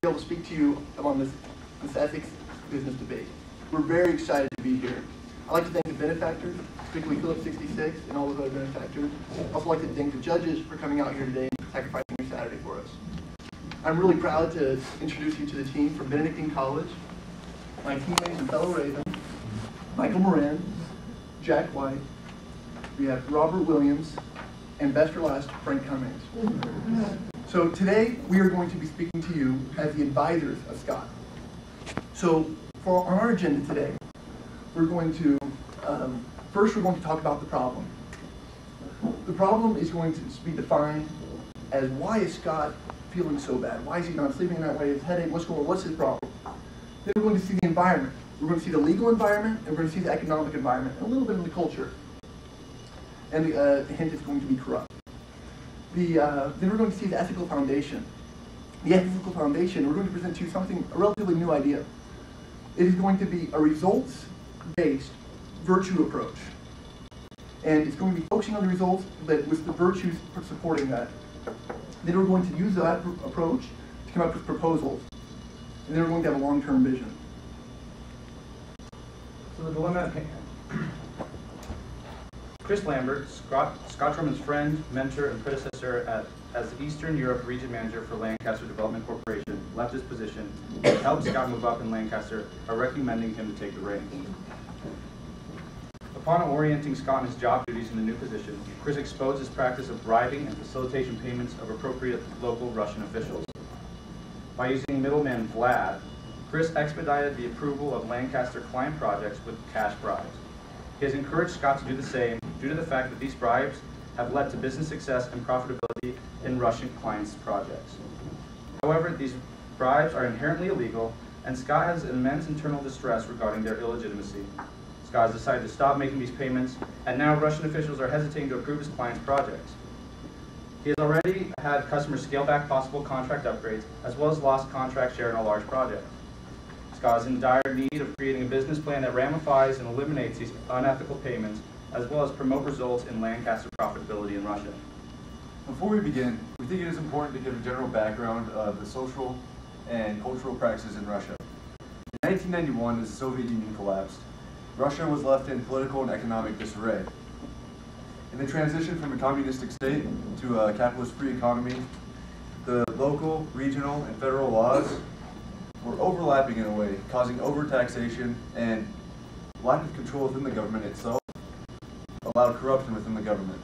be able to speak to you on this ethics business debate. We're very excited to be here. I'd like to thank the benefactors, particularly Phillips 66 and all those other benefactors. I'd also like to thank the judges for coming out here today and sacrificing your Saturday for us. I'm really proud to introduce you to the team from Benedictine College, my teammates and fellow Ravens, Michael Moran, Jack White, we have Robert Williams, and best for last, Frank Cummings. So today, we are going to be speaking to you as the advisors of Scott. So on our agenda today, we're going to, first we're going to talk about the problem. The problem is going to be defined as why is Scott feeling so bad? Why is he not sleeping that way? His headache, what's his problem? Then we're going to see the environment. We're going to see the legal environment, and we're going to see the economic environment, and a little bit of the culture. And the hint is going to be corrupt. Then we're going to see the ethical foundation. The ethical foundation, we're going to present to you something, a relatively new idea. It is going to be a results-based virtue approach. And it's going to be focusing on the results, but with the virtues supporting that. Then we're going to use that approach to come up with proposals. And then we're going to have a long-term vision. So the dilemma at hand. Chris Lambert, Scott Truman's friend, mentor, and predecessor as the Eastern Europe Region Manager for Lancaster Development Corporation, left his position and helped Scott move up in Lancaster by recommending him to take the reins. Upon orienting Scott in his job duties in the new position, Chris exposed his practice of bribing and facilitation payments of appropriate local Russian officials. By using middleman Vlad, Chris expedited the approval of Lancaster client projects with cash bribes. He has encouraged Scott to do the same due to the fact that these bribes have led to business success and profitability in Russian clients' projects. However, these bribes are inherently illegal, and Scott has immense internal distress regarding their illegitimacy. Scott has decided to stop making these payments, and now Russian officials are hesitating to approve his clients' projects. He has already had customers scale back possible contract upgrades, as well as lost contract share in a large project. Scott is in dire need of creating a business plan that ramifies and eliminates these unethical payments, as well as promote results in Lancaster profitability in Russia. Before we begin, we think it is important to give a general background of the social and cultural practices in Russia. In 1991, as the Soviet Union collapsed, Russia was left in political and economic disarray. In the transition from a communistic state to a capitalist-free economy, the local, regional, and federal laws were overlapping in a way, causing overtaxation and lack of control within the government itself allowed corruption within the government.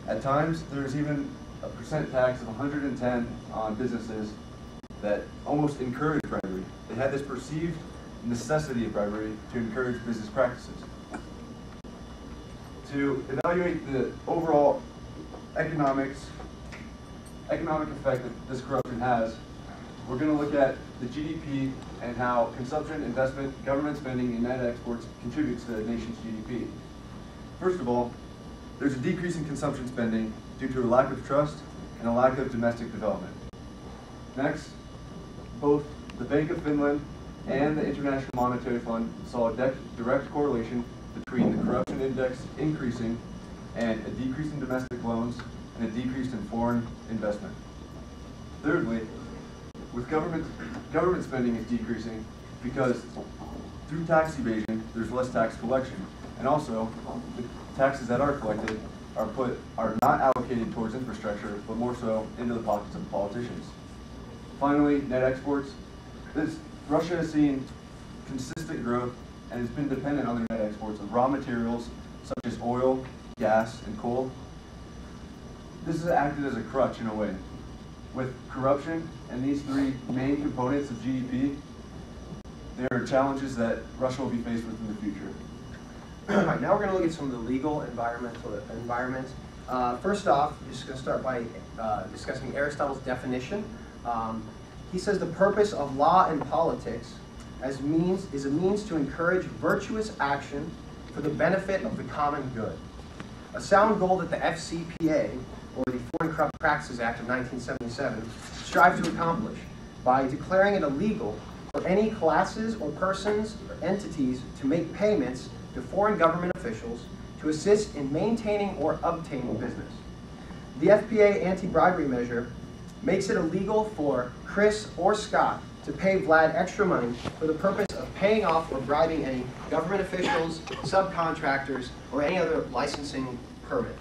At times, there was even a percent tax of 110 on businesses that almost encouraged bribery. They had this perceived necessity of bribery to encourage business practices. To evaluate the overall economic effect that this corruption has, we're going to look at the GDP and how consumption, investment, government spending, and net exports contributes to the nation's GDP. First of all, there's a decrease in consumption spending due to a lack of trust and a lack of domestic development. Next, both the Bank of Finland and the International Monetary Fund saw a direct correlation between the corruption index increasing and a decrease in domestic loans and a decrease in foreign investment. Thirdly, with government spending is decreasing because through tax evasion, there's less tax collection. And also, the taxes that are collected are not allocated towards infrastructure, but more so into the pockets of politicians. Finally, net exports. Russia has seen consistent growth and has been dependent on their net exports of raw materials such as oil, gas, and coal. This has acted as a crutch in a way. With corruption and these three main components of GDP, there are challenges that Russia will be faced with in the future. All right, now we're going to look at some of the legal environment. First off, we're just going to start by discussing Aristotle's definition. He says the purpose of law and politics is a means to encourage virtuous action for the benefit of the common good. A sound goal that the FCPA, or the Foreign Corrupt Practices Act of 1977, strives to accomplish by declaring it illegal for any classes or persons or entities to make payments to foreign government officials to assist in maintaining or obtaining business. The FPA anti-bribery measure makes it illegal for Chris or Scott to pay Vlad extra money for the purpose of paying off or bribing any government officials, subcontractors, or any other licensing permit.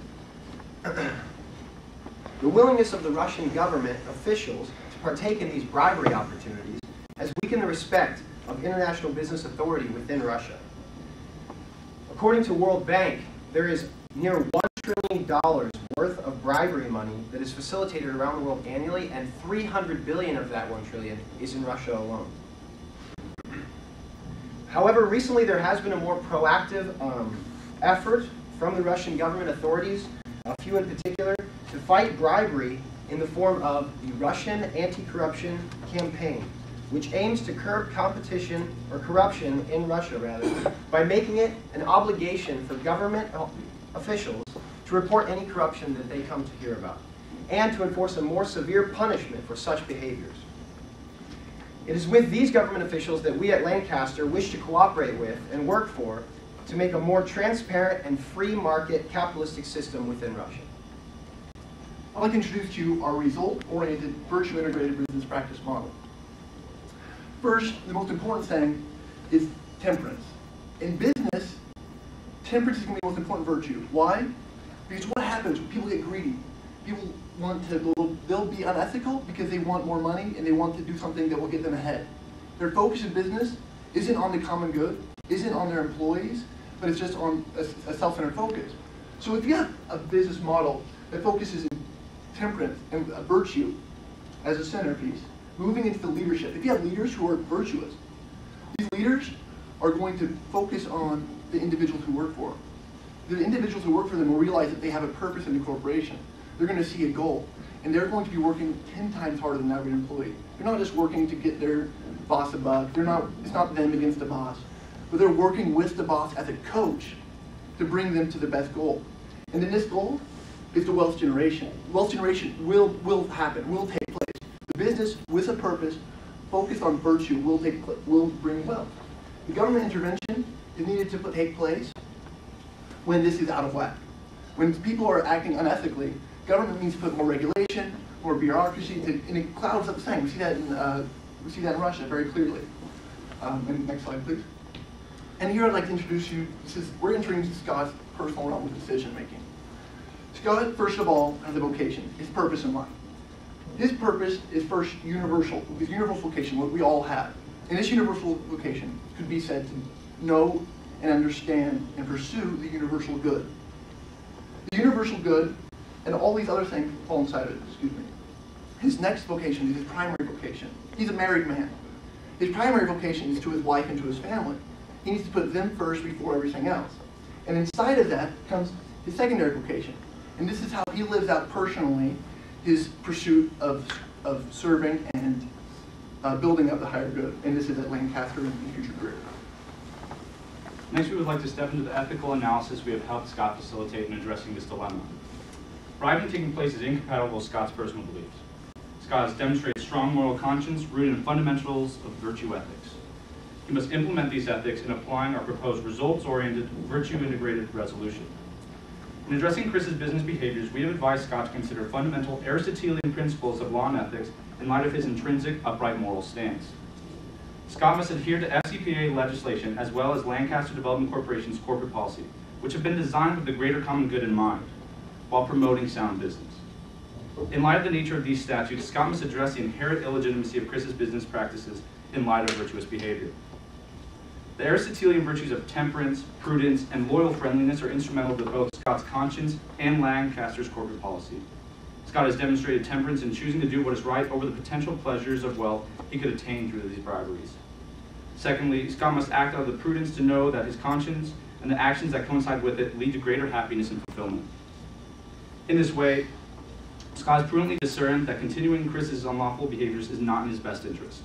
The willingness of the Russian government officials to partake in these bribery opportunities has weakened the respect of international business authority within Russia. According to World Bank, there is near $1 trillion worth of bribery money that is facilitated around the world annually, and 300 billion of that 1 trillion is in Russia alone. However, recently there has been a more proactive effort from the Russian government authorities, a few in particular, to fight bribery in the form of the Russian Anti-Corruption Campaign, which aims to curb competition, or corruption in Russia rather, by making it an obligation for government officials to report any corruption that they come to hear about, and to enforce a more severe punishment for such behaviors. It is with these government officials that we at Lancaster wish to cooperate with and work for to make a more transparent and free market capitalistic system within Russia. I'd like to introduce to you our result-oriented, virtue-integrated business practice model. First, the most important thing is temperance. In business, temperance is going to be the most important virtue. Why? Because what happens when people get greedy? People they'll be unethical because they want more money and they want to do something that will get them ahead. Their focus in business isn't on the common good, isn't on their employees, but it's just on a self-centered focus. So if you have a business model that focuses in temperance and virtue as a centerpiece, moving into the leadership, if you have leaders who are virtuous, these leaders are going to focus on the individuals who work for them. The individuals who work for them will realize that they have a purpose in the corporation. They're going to see a goal, and they're going to be working 10 times harder than the average employee. They're not just working to get their boss a buck. It's not them against the boss, but they're working with the boss as a coach to bring them to the best goal. And then this goal is the wealth generation. Wealth generation will happen, will take place. The business with a purpose, focused on virtue, will bring wealth. The government intervention is needed to take place when this is out of whack. When people are acting unethically, government needs to put more regulation, more bureaucracy, and it clouds up the thing. We see that in Russia very clearly. And next slide, please. And here I'd like to introduce you. We're entering Scott's personal realm of decision making. Scott, first of all, has a vocation, his purpose in life. His purpose is first universal, his universal vocation, what we all have. And this universal vocation could be said to know and understand and pursue the universal good. The universal good and all these other things fall inside of it, excuse me. His next vocation is his primary vocation. He's a married man. His primary vocation is to his wife and to his family. He needs to put them first before everything else. And inside of that comes his secondary vocation. And this is how he lives out personally his pursuit of serving and building up the higher good. And this is at Lancaster and his future career. Next, we would like to step into the ethical analysis we have helped Scott facilitate in addressing this dilemma. Bribing taking place is incompatible with Scott's personal beliefs. Scott has demonstrated strong moral conscience rooted in fundamentals of virtue ethics. He must implement these ethics in applying our proposed results-oriented, virtue-integrated resolution. In addressing Chris's business behaviors, we have advised Scott to consider fundamental Aristotelian principles of law and ethics in light of his intrinsic, upright moral stance. Scott must adhere to FCPA legislation as well as Lancaster Development Corporation's corporate policy, which have been designed with the greater common good in mind, while promoting sound business. In light of the nature of these statutes, Scott must address the inherent illegitimacy of Chris's business practices in light of virtuous behavior. The Aristotelian virtues of temperance, prudence, and loyal friendliness are instrumental to both Scott's conscience and Lancaster's corporate policy. Scott has demonstrated temperance in choosing to do what is right over the potential pleasures of wealth he could attain through these briberies. Secondly, Scott must act out of the prudence to know that his conscience and the actions that coincide with it lead to greater happiness and fulfillment. In this way, Scott has prudently discerned that continuing Chris's unlawful behaviors is not in his best interest.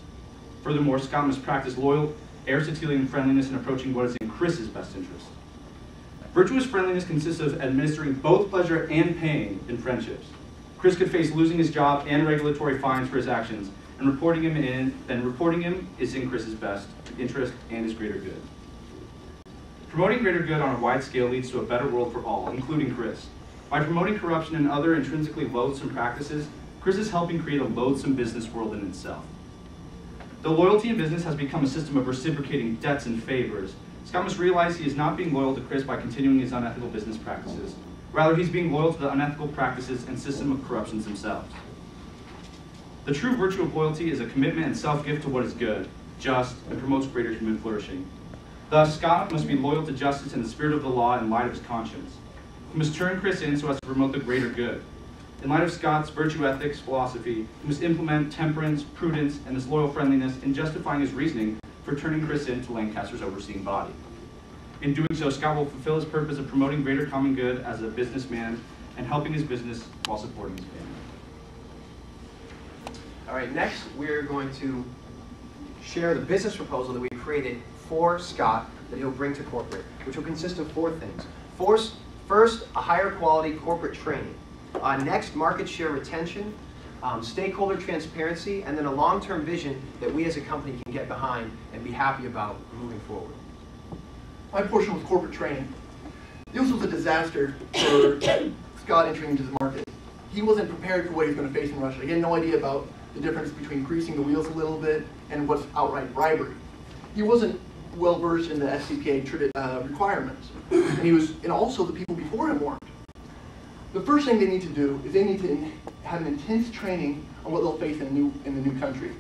Furthermore, Scott must practice loyal Aristotelian friendliness in approaching what is in Chris's best interest. Virtuous friendliness consists of administering both pleasure and pain in friendships. Chris could face losing his job and regulatory fines for his actions, and reporting him is in Chris's best interest and his greater good. Promoting greater good on a wide scale leads to a better world for all, including Chris. By promoting corruption and other intrinsically loathsome practices, Chris is helping create a loathsome business world in itself. Though loyalty in business has become a system of reciprocating debts and favors, Scott must realize he is not being loyal to Chris by continuing his unethical business practices. Rather, he's being loyal to the unethical practices and system of corruptions themselves. The true virtue of loyalty is a commitment and self-gift to what is good, just, and promotes greater human flourishing. Thus, Scott must be loyal to justice in the spirit of the law in light of his conscience. He must turn Chris in so as to promote the greater good. In light of Scott's virtue ethics philosophy, he must implement temperance, prudence, and this loyal friendliness in justifying his reasoning for turning Chris into Lancaster's overseeing body. In doing so, Scott will fulfill his purpose of promoting greater common good as a businessman and helping his business while supporting his family. All right, next we're going to share the business proposal that we created for Scott that he'll bring to corporate, which will consist of 4 things. First, a higher quality corporate training. Next, market share retention, stakeholder transparency, and then a long-term vision that we as a company can get behind and be happy about moving forward. My portion was corporate training. This was a disaster for Scott entering into the market. He wasn't prepared for what he was going to face in Russia. He had no idea about the difference between greasing the wheels a little bit and what's outright bribery. He wasn't well versed in the SCPA requirements, and also the people before him weren't. The first thing they need to do is they need to have an intense training on what they'll face in the new country.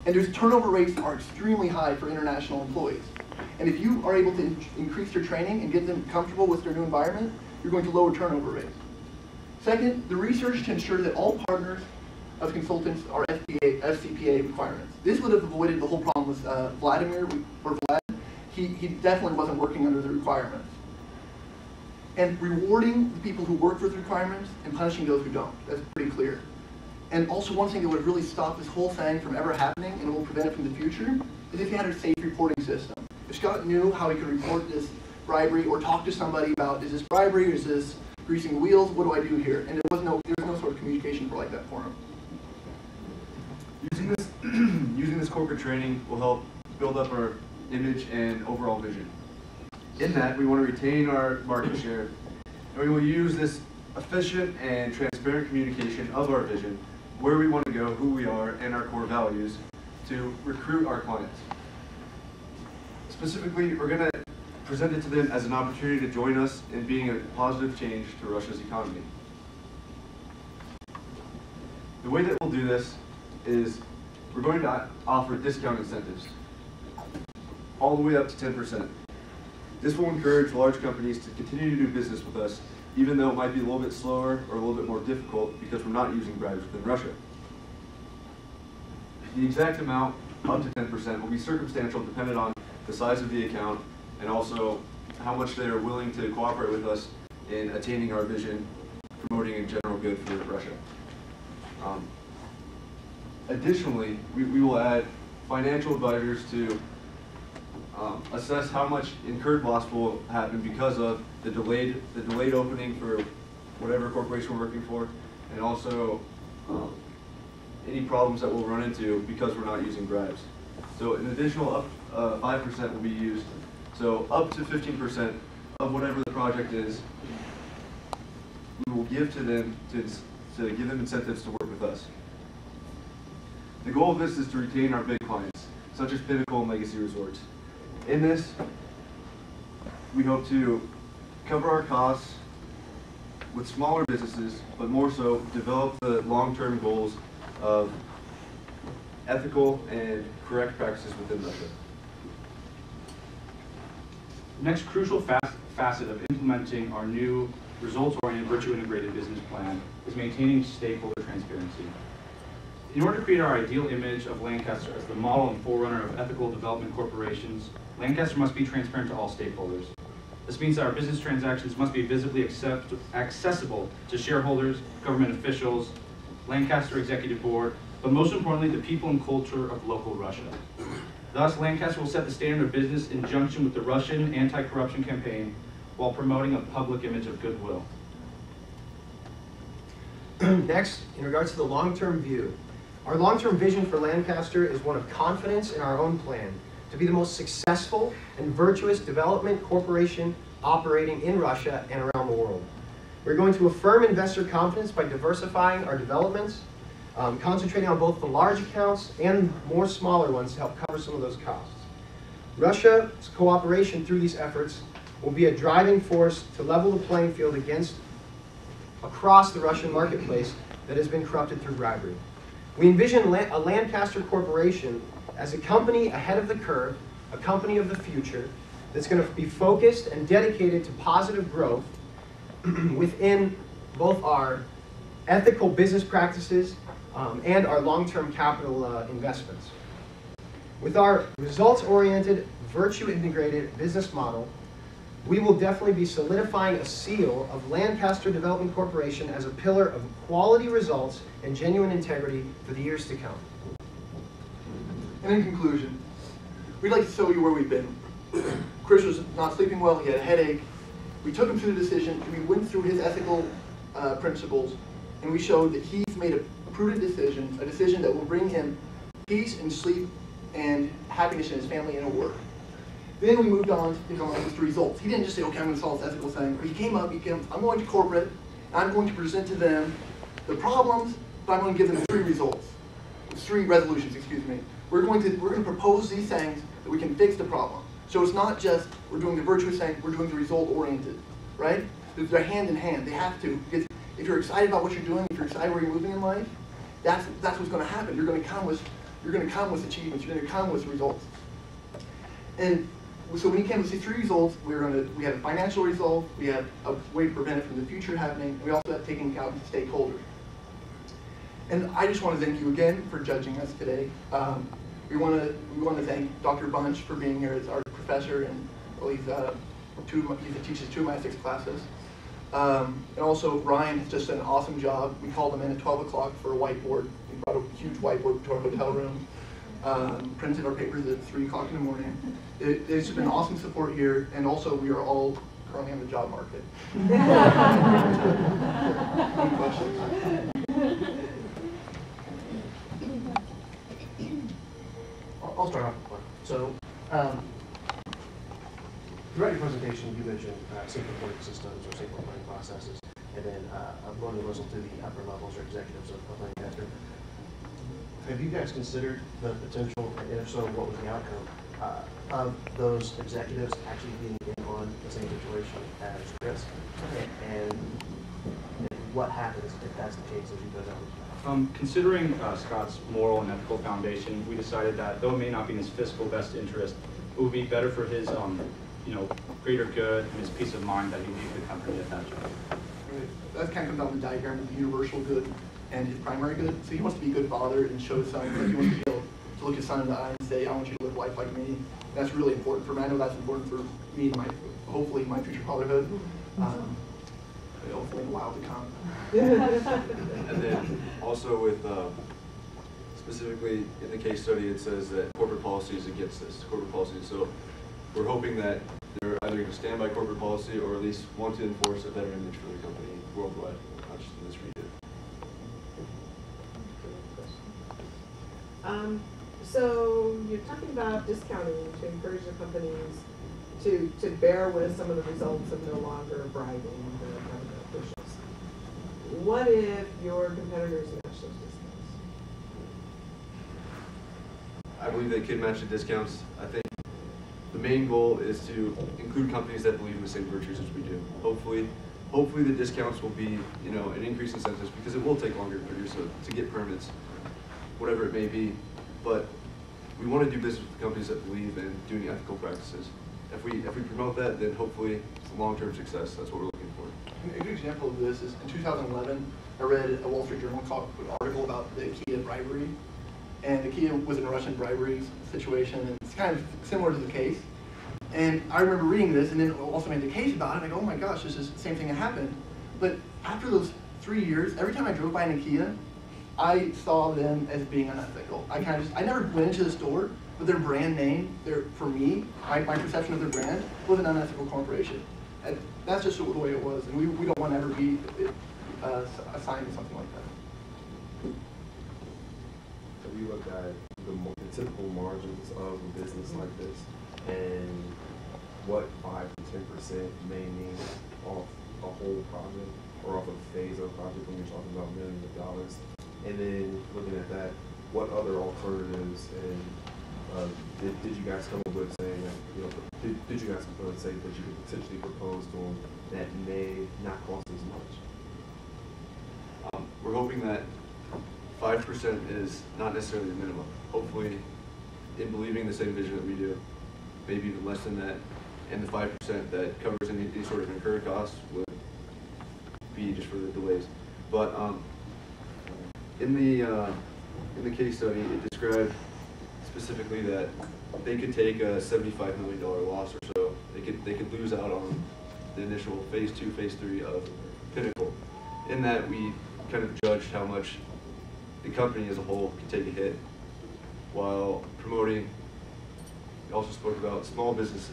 And their turnover rates are extremely high for international employees. And if you are able to increase their training and get them comfortable with their new environment, you're going to lower turnover rates. Second, the research to ensure that all partners of consultants are FCPA requirements. This would have avoided the whole problem with Vlad. He definitely wasn't working under the requirements. And rewarding the people who work with requirements and punishing those who don't. That's pretty clear. And also one thing that would really stop this whole thing from ever happening and will prevent it from the future is if you had a safe reporting system. If Scott knew how he could report this bribery or talk to somebody about, is this bribery or is this greasing the wheels, what do I do here? And there was no sort of communication like that for him. Using this corporate training will help build up our image and overall vision. In that, we want to retain our market share, and we will use this efficient and transparent communication of our vision, where we want to go, who we are, and our core values to recruit our clients. Specifically, we're going to present it to them as an opportunity to join us in being a positive change to Russia's economy. The way that we'll do this is we're going to offer discount incentives, all the way up to 10%. This will encourage large companies to continue to do business with us, even though it might be a little bit slower or a little bit more difficult because we're not using bribes within Russia. The exact amount, up to 10%, will be circumstantial dependent on the size of the account and also how much they are willing to cooperate with us in attaining our vision, promoting a general good for Russia. Additionally, we will add financial advisors to assess how much incurred loss will happen because of the delayed opening for whatever corporation we're working for, and also any problems that we'll run into because we're not using bribes. So an additional 5% will be used. So up to 15% of whatever the project is, we will give to them to give them incentives to work with us. The goal of this is to retain our big clients, such as Pinnacle and Legacy Resorts. In this, we hope to cover our costs with smaller businesses, but more so develop the long-term goals of ethical and correct practices within Russia. The next crucial facet of implementing our new results-oriented, virtue-integrated business plan is maintaining stakeholder transparency. In order to create our ideal image of Lancaster as the model and forerunner of ethical development corporations, Lancaster must be transparent to all stakeholders. This means that our business transactions must be visibly accessible to shareholders, government officials, Lancaster Executive Board, but most importantly, the people and culture of local Russia. Thus, Lancaster will set the standard of business in junction with the Russian anti-corruption campaign while promoting a public image of goodwill. Next, in regards to the long-term view, our long-term vision for Lancaster is one of confidence in our own plan to be the most successful and virtuous development corporation operating in Russia and around the world. We're going to affirm investor confidence by diversifying our developments, concentrating on both the large accounts and more smaller ones to help cover some of those costs. Russia's cooperation through these efforts will be a driving force to level the playing field across the Russian marketplace that has been corrupted through bribery. We envision a Lancaster corporation as a company ahead of the curve, a company of the future, that's going to be focused and dedicated to positive growth within both our ethical business practices and our long-term capital investments. With our results-oriented, virtue-integrated business model, we will definitely be solidifying a seal of Lancaster Development Corporation as a pillar of quality results and genuine integrity for the years to come. And in conclusion, we'd like to show you where we've been. Chris was not sleeping well, he had a headache. We took him through the decision, and we went through his ethical principles, and we showed that he's made a prudent decision, a decision that will bring him peace and sleep and happiness in his family and at work. Then we moved on to come up with the results. He didn't just say, okay, I'm going to solve this ethical thing. He came up, I'm going to corporate, and I'm going to present to them the problems, but I'm going to give them 3 results. 3 resolutions, excuse me. We're going to propose these things that we can fix the problem. So it's not just we're doing the virtuous thing, we're doing the result-oriented, right? They're hand in hand. They have to. Because if you're excited about what you're doing, if you're excited where you're moving in life, that's what's going to happen. You're going to come with achievements. You're going to come with results. And so when he came with these 3 results, we have a financial result, we have a way to prevent it from the future happening, and we also have taking account of the stakeholders. And I just want to thank you again for judging us today. We want to thank Dr. Bunch for being here as our professor, and well, he teaches 2 of my ethics classes. And also Ryan has just done an awesome job. We called him in at 12 o'clock for a whiteboard. He brought a huge whiteboard to our hotel room. Printed our papers at 3 o'clock in the morning. It's been awesome support here, and also we are all currently on the job market. Any questions? I'll start off with one. So, throughout your presentation, you mentioned safe reporting systems or safe reporting processes, and then blowing the whistle to the upper levels or executives of Lancaster. Have you guys considered the potential, and if so, what was the outcome of those executives actually being in on the same situation as Chris? And what happens if that's the case as you go down? Considering Scott's moral and ethical foundation, we decided that though it may not be in his fiscal best interest, it would be better for his greater good and his peace of mind that he leave the company at that job. That kind of comes out in the diagram of the universal good and his primary good. So he wants to be a good father and show his son, like he wants to be able to look his son in the eye and say, I want you to live life like me. That's really important for me. I know that's important for me and hopefully my future fatherhood. Hopefully in a while to come. And then also with, specifically in the case study, it says that corporate policy is against this, corporate policy. So we're hoping that they're either going to stand by corporate policy or at least want to enforce a better image for the company worldwide, not just in this region. So you're talking about discounting to encourage the companies to bear with some of the results of no longer bribing the government officials. What if your competitors match those discounts? I believe they could match the discounts. I think the main goal is to include companies that believe in the same virtues as we do. Hopefully the discounts will be, an increased incentives because it will take longer to produce to get permits, whatever it may be. But we want to do business with companies that believe in doing ethical practices. If we promote that, then hopefully it's a long-term success. That's what we're looking for. A good example of this is in 2011, I read a Wall Street Journal article about the IKEA bribery. And IKEA was in a Russian bribery situation, and it's kind of similar to the case. And I remember reading this, and then also made the case about it, and I go, oh my gosh, this is the same thing that happened. But after those 3 years, every time I drove by an IKEA, I saw them as being unethical. I never went into the store, but their brand name, for me, my perception of their brand was an unethical corporation. And that's just the way it was, and we don't want to ever be assigned to something like that. So we look at the typical margins of a business like this, and what 5 to 10% may mean off a whole project or off a phase of a project when you're talking about millions of dollars. And then looking at that, what other alternatives and did you guys come up with saying that, you know, did you guys come up with saying that you could potentially propose to them that may not cost as much? We're hoping that 5% is not necessarily the minimum. Hopefully, in believing the same vision that we do, maybe even less than that, and the 5% that covers any sort of incurred costs would be just for the delays. But in the case study, it described specifically that they could take a $75 million loss or so. They could lose out on the initial phase 2, phase 3 of Pinnacle. In that, we kind of judged how much the company as a whole could take a hit while promoting. We also spoke about small business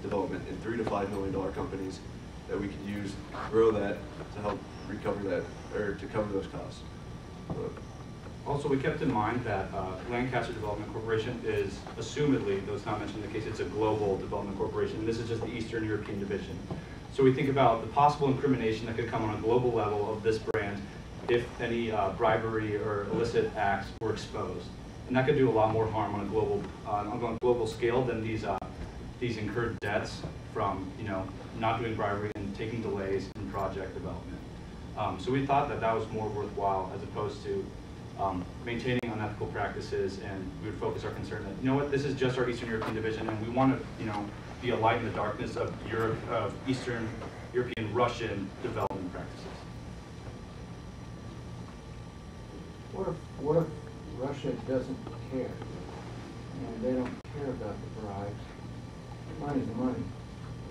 development in $3 to $5 million companies that we could use, grow that to help recover that, or to cover those costs. Also, we kept in mind that Lancaster Development Corporation is, assumedly, though it's not mentioned in the case, it's a global development corporation. This is just the Eastern European division. So we think about the possible incrimination that could come on a global level of this brand if any bribery or illicit acts were exposed. And that could do a lot more harm on a global scale than these incurred debts from, you know, not doing bribery and taking delays in project development. So we thought that that was more worthwhile as opposed to maintaining unethical practices, and we would focus our concern that, you know what, this is just our Eastern European division, and we want to, you know, be a light in the darkness of Eastern European Russian development practices. What if Russia doesn't care, and they don't care about the bribes? Money's money.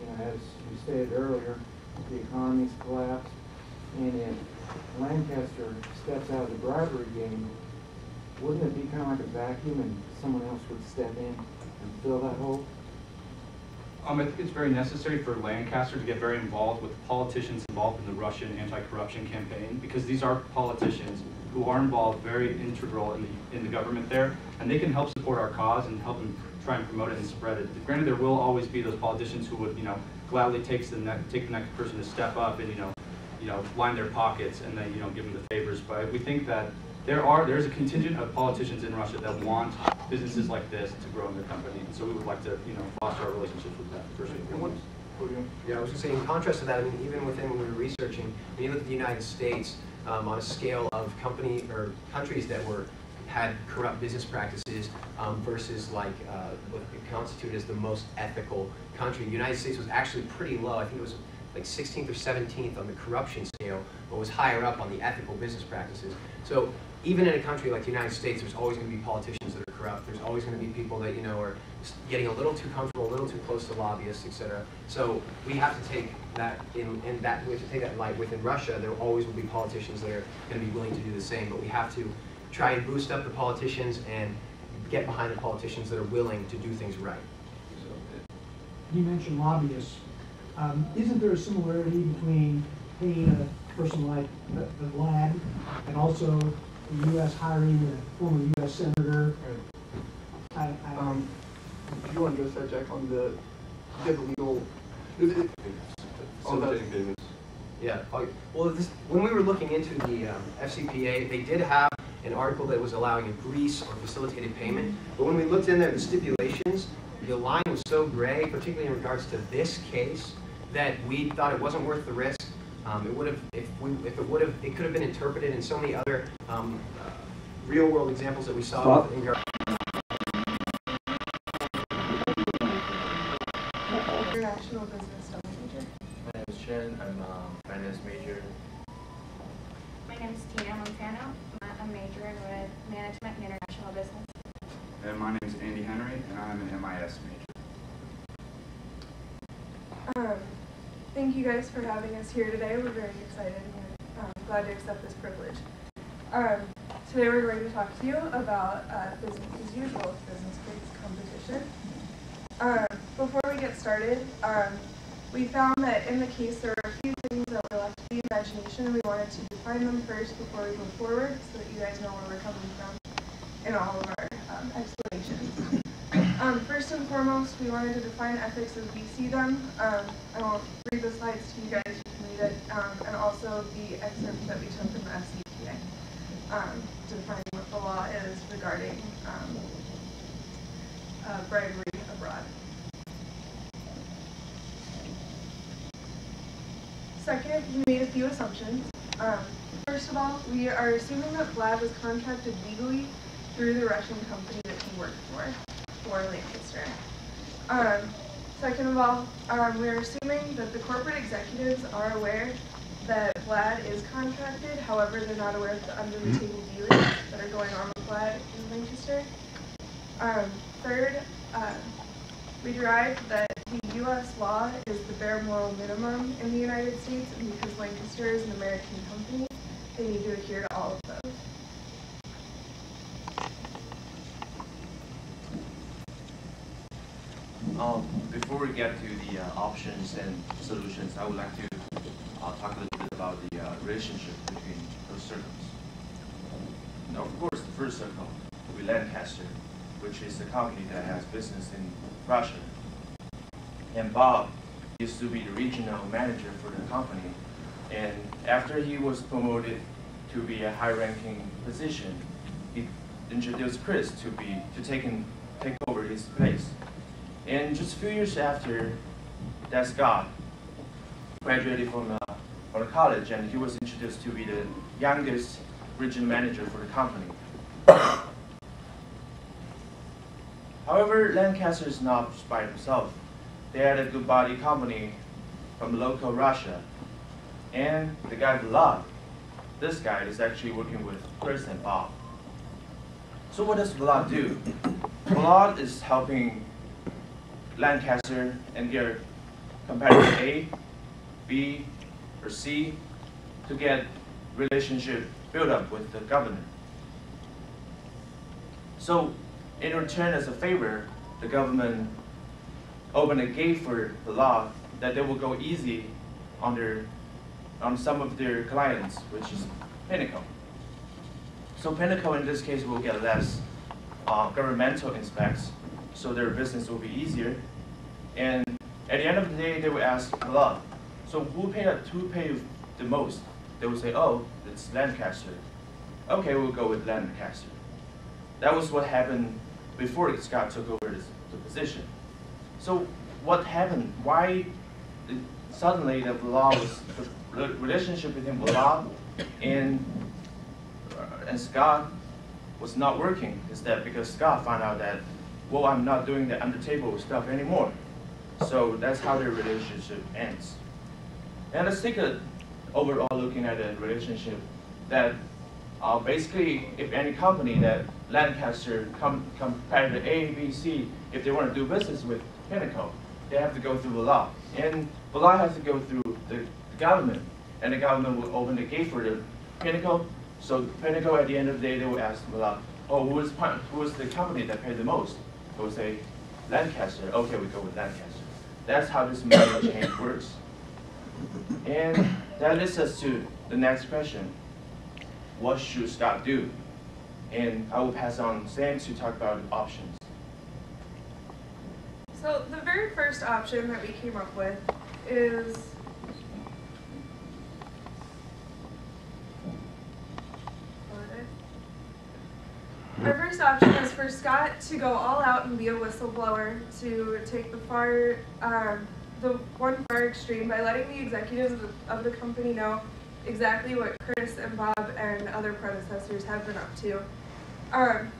You know, as we stated earlier, the economy's collapsed, and if Lancaster steps out of the bribery game, wouldn't it be kind of like a vacuum and someone else would step in and fill that hole? I think it's very necessary for Lancaster to get very involved with the politicians involved in the Russian anti-corruption campaign, because these are politicians who are involved very integral in the government there, and they can help support our cause and help them try and promote it and spread it. Granted, there will always be those politicians who would, you know, gladly take the next person to step up and, you know, line their pockets and then, you know, give them the favors. But we think that there's a contingent of politicians in Russia that want businesses like this to grow in their company, and so we would like to, you know, foster our relationships with that first and foremost. Yeah, I was going to say, in contrast to that, I mean, even within when we were researching, when you look at the United States, on a scale of countries that had corrupt business practices versus like what constituted as the most ethical country, the United States was actually pretty low. I think it was like 16th or 17th on the corruption scale, but was higher up on the ethical business practices. So even in a country like the United States, there's always going to be politicians that are corrupt. There's always going to be people that, you know, are getting a little too comfortable, a little too close to lobbyists, etc. So we have to take that we have to take that in light. Within Russia, there always will be politicians that are going to be willing to do the same, but we have to try and boost up the politicians and get behind the politicians that are willing to do things right. You mentioned lobbyists. Isn't there a similarity between paying a person like the Vlad and also the U.S. hiring a former U.S. senator? Do you want to go start, Jack, on the legal? Facilitating payments. Yeah. Well, when we were looking into the FCPA, they did have an article that was allowing a grease or facilitated payment. But when we looked in there, the stipulations, the line was so gray, particularly in regards to this case, that we thought it wasn't worth the risk. It would have, it could have been interpreted in so many other real-world examples that we saw. International business studies major. My name is Chen. I'm a finance major. My name is Tina Montano. I'm majoring with management and international business. And my name is Andy Henry, and I'm an MIS major. Thank you guys for having us here today. We're very excited and glad to accept this privilege. Today we're going to talk to you about business as usual, business-based competition. Before we get started, we found that in the case there were a few things that were left to the imagination, and we wanted to define them first before we move forward so that you guys know where we're coming from in all of our explanations. First and foremost, we wanted to define ethics as we see them. I won't read the slides to you guys, you can read it, and also the excerpts that we took from the FCPA. defining what the law is regarding bribery abroad. Second, we made a few assumptions. First of all, we are assuming that Vlad was contracted legally through the Russian company that he worked for Lancaster. Second of all, we're assuming that the corporate executives are aware that Vlad is contracted, however, they're not aware of the under-the-table dealings that are going on with Vlad in Lancaster. Third, we derived that the U.S. law is the bare moral minimum in the United States, and because Lancaster is an American company, they need to adhere to all of those. Before we get to the options and solutions, I would like to talk a little bit about the relationship between those circles. Now, of course, the first circle will be Lancaster, which is a company that has business in Russia. And Bob used to be the regional manager for the company. And after he was promoted to be a high-ranking position, he introduced Chris to take over his place. And just a few years after that, Scott graduated from the college, and he was introduced to be the youngest regional manager for the company. However, Lancaster is not by himself. They had a good body company from local Russia. And the guy Vlad, this guy is actually working with Chris and Bob. So what does Vlad do? Vlad is helping Lancaster and their competitor A, B, or C to get relationship built up with the governor. So in return, as a favor, the government opened a gate for the law that they will go easy on some of their clients, which is Pinnacle. So Pinnacle in this case will get less governmental inspects, so their business will be easier. And at the end of the day, they will ask a lot. So who pay the most? They will say, oh, it's Lancaster. Okay, we'll go with Lancaster. That was what happened before Scott took over the position. So what happened? Why suddenly the relationship between Vlad and Scott was not working? Is that because Scott found out that, well, I'm not doing the under-table stuff anymore. So that's how their relationship ends. And let's take an overall looking at the relationship that basically, if any company that Lancaster competitor A, B, C, if they want to do business with Pinnacle, they have to go through Vlad. And Vlad has to go through the government, and the government will open the gate for the Pinnacle. So Pinnacle, at the end of the day, they will ask Vlad, oh, who is the company that paid the most? They will say, Lancaster. Okay, we go with Lancaster. That's how this money chain works. And that leads us to the next question. What should Scott do? And I will pass on Sam to talk about options. So the very first option that we came up with is our first option is for Scott to go all out and be a whistleblower, to take the one far extreme by letting the executives of the company know exactly what Chris and Bob and other predecessors have been up to.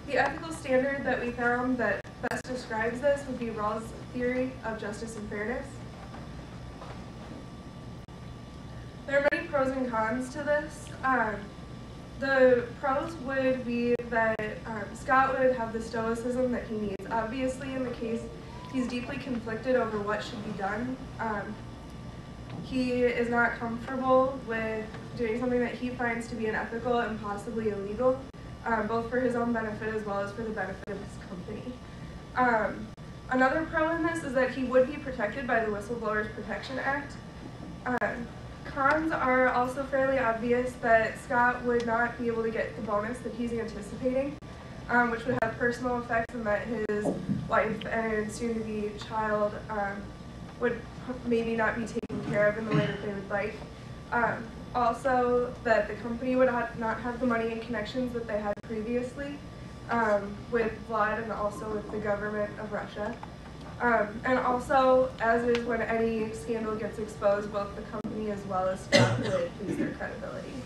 The ethical standard that we found that best describes this would be Rawls' theory of justice and fairness. There are many pros and cons to this. The pros would be that Scott would have the stoicism that he needs. Obviously, in the case, he's deeply conflicted over what should be done. He is not comfortable with doing something that he finds to be unethical and possibly illegal, both for his own benefit as well as for the benefit of his company. Another pro in this is that he would be protected by the Whistleblowers Protection Act. Cons are also fairly obvious, that Scott would not be able to get the bonus that he's anticipating, which would have personal effects, and that his wife and soon-to-be child would maybe not be taken care of in the way that they would like. Also, that the company would not have the money and connections that they had previously with Vlad and also with the government of Russia. And also, as is when any scandal gets exposed, both the company as well as Scott would lose their credibility.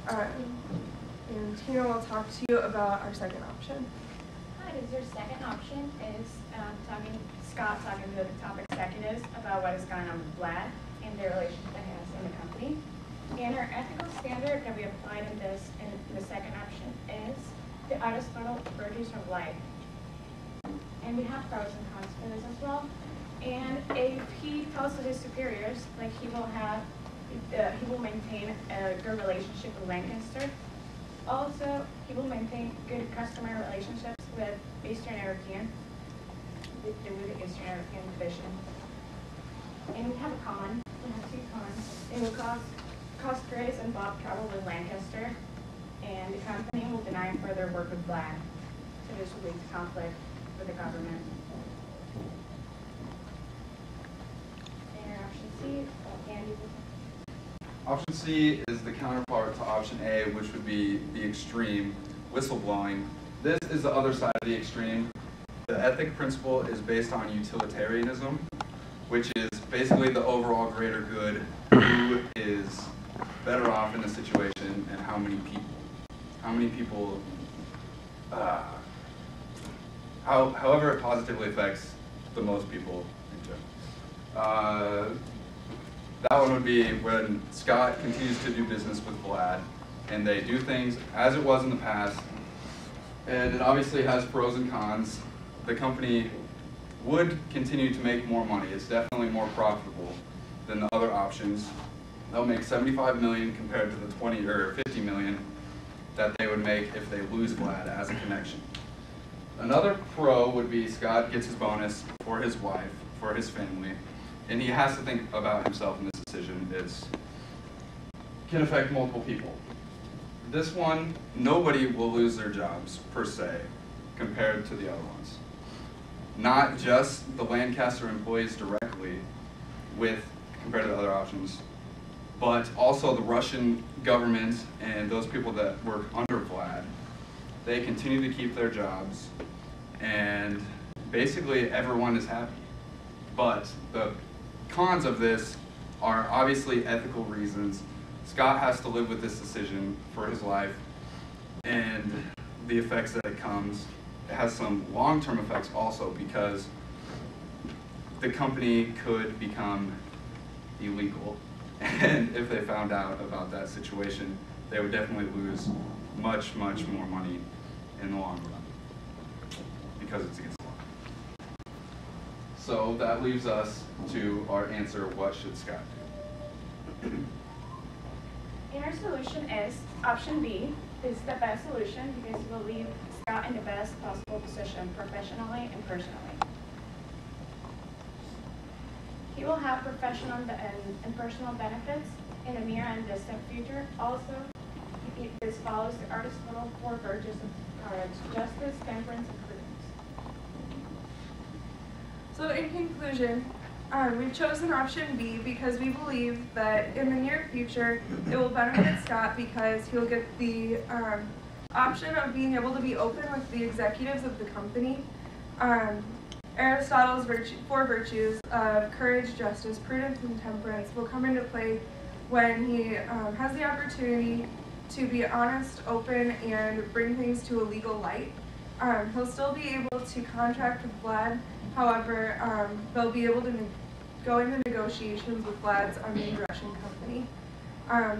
And Tina will talk to you about our second option. Hi, your second option is Scott talking to the top executives about what is going on with Vlad and the relationship that he has in the company. And our ethical standard that we applied in the second option is the Aristotle virtues of life. And we have pros and cons for this as well. And if he tells to his superiors, like he will maintain a good relationship with Lancaster. Also, he will maintain good customer relationships with Eastern European, with the Eastern European division. And we have a con. We have two cons. It will cost Chris and Bob trouble with Lancaster, and the company will deny further work with Vlad. So this will lead to conflict with the government. And option C, Andy. Option C is the counterpart to option A, which would be the extreme, whistleblowing. This is the other side of the extreme. The ethic principle is based on utilitarianism, which is basically the overall greater good, who is better off in the situation, and how many people, however it positively affects the most people in general. That one would be when Scott continues to do business with Vlad, and they do things as it was in the past, and it obviously has pros and cons. The company would continue to make more money. It's definitely more profitable than the other options. They'll make $75 million compared to the 20 or 50 million that they would make if they lose Vlad as a connection. Another pro would be Scott gets his bonus for his wife, for his family, and he has to think about himself in this decision. It can affect multiple people. This one, nobody will lose their jobs per se compared to the other ones. Not just the Lancaster employees directly compared to the other options, but also the Russian government and those people that work under Vlad. They continue to keep their jobs, and basically everyone is happy. But the cons of this are obviously ethical reasons. Scott has to live with this decision for his life, and the effects that it comes. It has some long-term effects also, because the company could become illegal. And if they found out about that situation, they would definitely lose much, much more money in the long run, because it's against the law. So that leaves us to our answer, what should Scott do? And our solution is option B. This is the best solution because it will leave Scott in the best possible position professionally and personally. He will have professional and personal benefits in the near and distant future. Also, this follows the Aristotle 4 virtues of courage: justice, temperance, and prudence. So in conclusion, we've chosen option B because we believe that in the near future it will benefit Scott because he'll get the option of being able to be open with the executives of the company. Aristotle's 4 virtues of courage, justice, prudence, and temperance will come into play when he has the opportunity to be honest, open, and bring things to a legal light. He'll still be able to contract with Vlad. However, they'll be able to go into negotiations with Vlad's unnamed Russian company.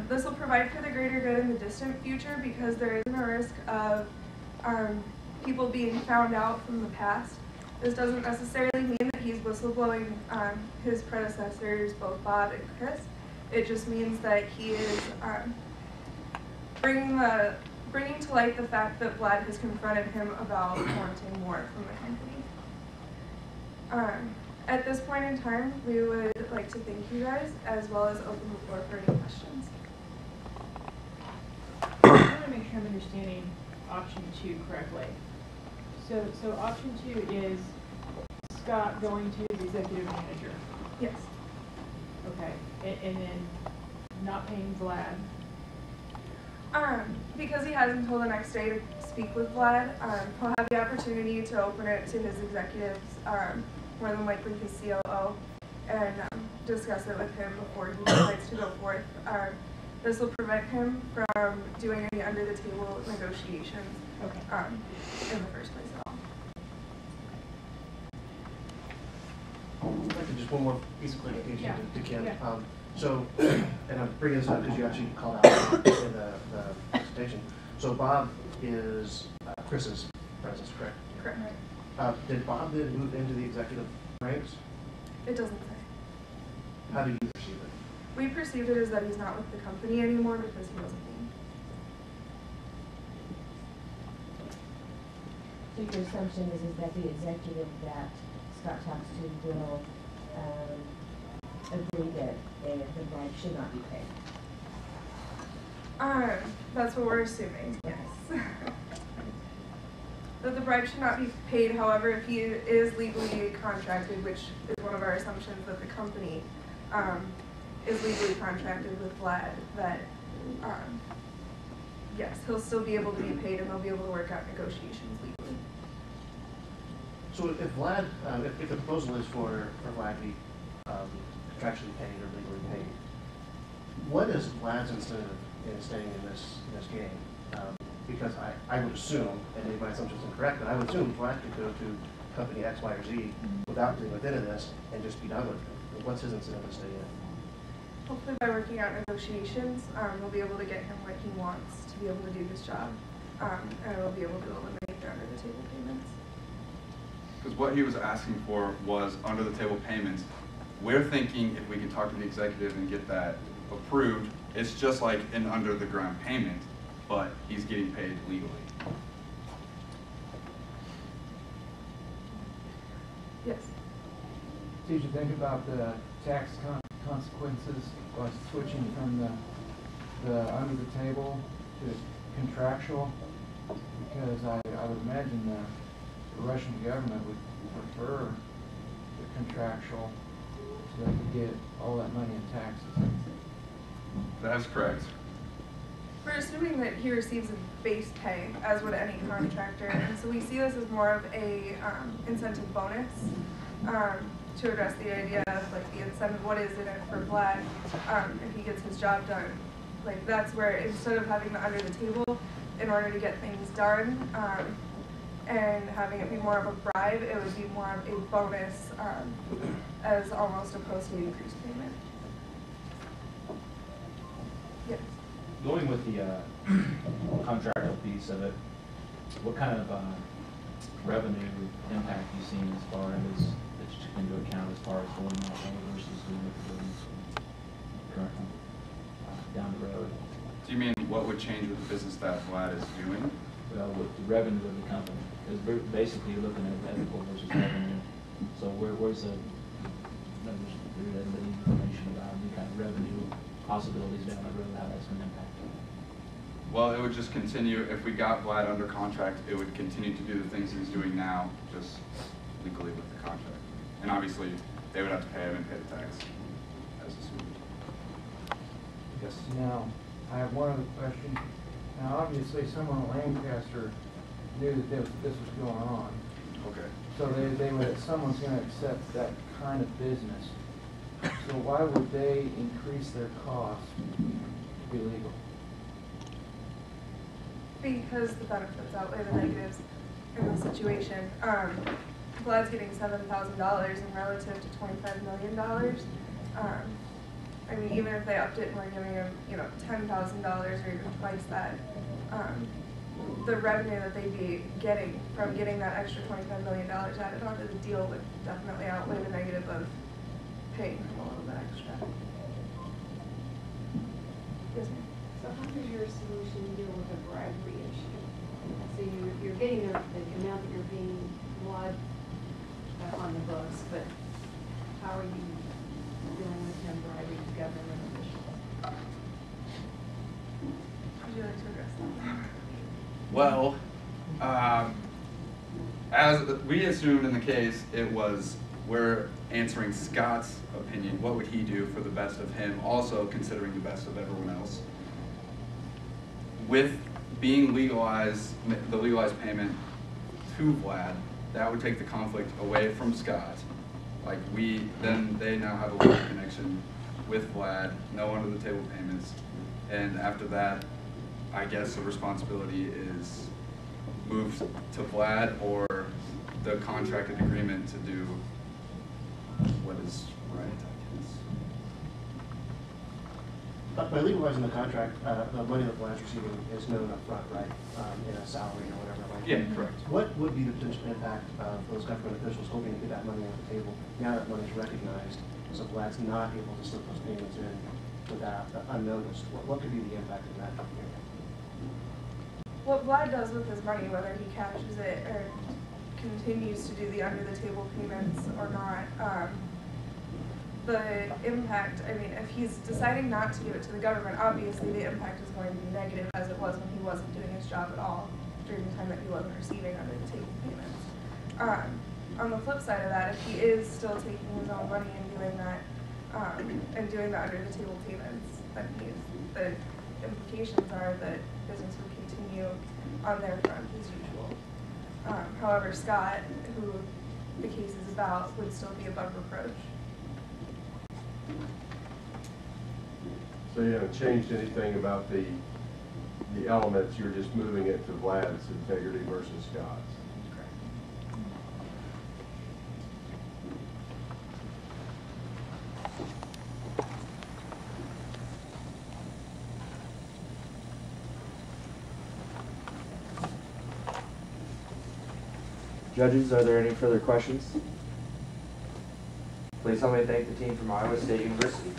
This will provide for the greater good in the distant future because there isn't a risk of people being found out from the past. This doesn't necessarily mean that he's whistleblowing his predecessors, both Bob and Chris. It just means that he is bringing to light the fact that Vlad has confronted him about wanting more from the company. At this point in time, we would like to thank you guys, as well as open the floor for any questions. I want to make sure I'm understanding option 2 correctly. So option 2 is Scott going to his executive manager. Yes. Okay, and then not paying Vlad? Because he has until the next day to speak with Vlad, he'll have the opportunity to open it to his executives, more than likely his COO, and discuss it with him before he decides to go forth. This will prevent him from doing any under-the-table negotiations in the first place at all. I'd like to just one more piece of clarification to Kim. Yeah. So, and I'm bringing this up because you actually called out in the presentation. So Bob is Chris's presence, correct? Correct. Did Bob then move into the executive ranks? It doesn't say. How do you perceive it? We perceived it as that he's not with the company anymore because he wasn't being. So your assumption is that the executive that Scott talks to will agree that the bribe should not be paid? That's what we're assuming, yes. That the bribe should not be paid, however, if he is legally contracted, which is one of our assumptions that the company is legally contracted with Vlad, that yes, he'll still be able to be paid and they'll be able to work out negotiations legally. So if Vlad, if the proposal is for Vlad to be contractually paid or legally paid, what is Vlad's incentive in staying in this game? Because I would assume, and maybe my assumption is incorrect, but I would assume Vlad could go to company X, Y, or Z without doing within this and just be done with it. What's his incentive to stay in? Hopefully by working out negotiations, we'll be able to get him what he wants to be able to do his job, and we'll be able to eliminate the under-the-table payments. Because what he was asking for was under-the-table payments. We're thinking if we can talk to the executive and get that approved, it's just like an under-the-ground payment, but he's getting paid legally. Yes. Did you think about the tax consequences by switching from the under-the-table to contractual? Because I would imagine the Russian government would prefer the contractual so they could get all that money in taxes. That's correct. We're assuming that he receives a base pay, as would any contractor, and so we see this as more of a incentive bonus to address the idea of like the incentive, what is in it for Vlad if he gets his job done. Like that's where instead of having the under the table in order to get things done and having it be more of a bribe, it would be more of a bonus as almost opposed to an increased payment. Yes. Going with the contractual piece of it, what kind of revenue impact you seen as far as that you took into account as far as going that way versus doing what you're doing currently down the road? Do you mean what would change with the business that Vlad is doing? Well, with the revenue of the company, because basically you're looking at ethical versus revenue. So where's the information about any kind of revenue possibilities down the road, how that's going to impact? Well, it would just continue, if we got Vlad under contract, it would continue to do the things he's doing now, just legally with the contract. And obviously, they would have to pay him and pay the tax as assumed. Yes. Now, I have one other question. Now, obviously, someone in Lancaster knew that this was going on. Okay. So they would, someone's going to accept that kind of business. So why would they increase their cost to be legal? Because the benefits outweigh the negatives in the situation. Vlad's getting $7,000 and relative to $25 million. I mean, even if they upped it and we're giving him, $10,000 or even twice that, the revenue that they'd be getting from getting that extra $25 million added onto the deal would definitely outweigh the negative of paying him a little bit extra. Yes, ma'am. So how does your solution deal with the bribery issue? So you're getting the amount that you're paying Vlad on the books, but how are you dealing with him bribing government officials? Would you like to address that? Well, as we assumed in the case, it was we're answering Scott's opinion. What would he do for the best of him, also considering the best of everyone else? With being legalized, the legalized payment to Vlad, that would take the conflict away from Scott. Like then they now have a legal connection with Vlad, no under the table payments, and after that, I guess the responsibility is moved to Vlad or the contracted agreement to do what is right, I guess. But by legalizing the contract, the money that Vlad's receiving is known up front, right? In a salary or whatever. Like Yeah, correct. What would be the potential impact of those government officials hoping to get that money on the table now that money is recognized, so Vlad's not able to slip those payments in without unnoticed? What could be the impact of that? What Vlad does with his money, whether he cashes it or continues to do the under-the-table payments or not, the impact, I mean, if he's deciding not to give it to the government, obviously the impact is going to be negative, as it was when he wasn't doing his job at all during the time that he wasn't receiving under-the-table payments. On the flip side of that, if he is still taking his own money and doing that, and doing the under-the-table payments, then the implications are that business would continue on their front as usual. However, Scott, who the case is about, would still be above reproach. So you haven't changed anything about the elements, you're just moving it to Vlad's integrity versus Scott's? Judges, are there any further questions? Please help me thank the team from Iowa State University.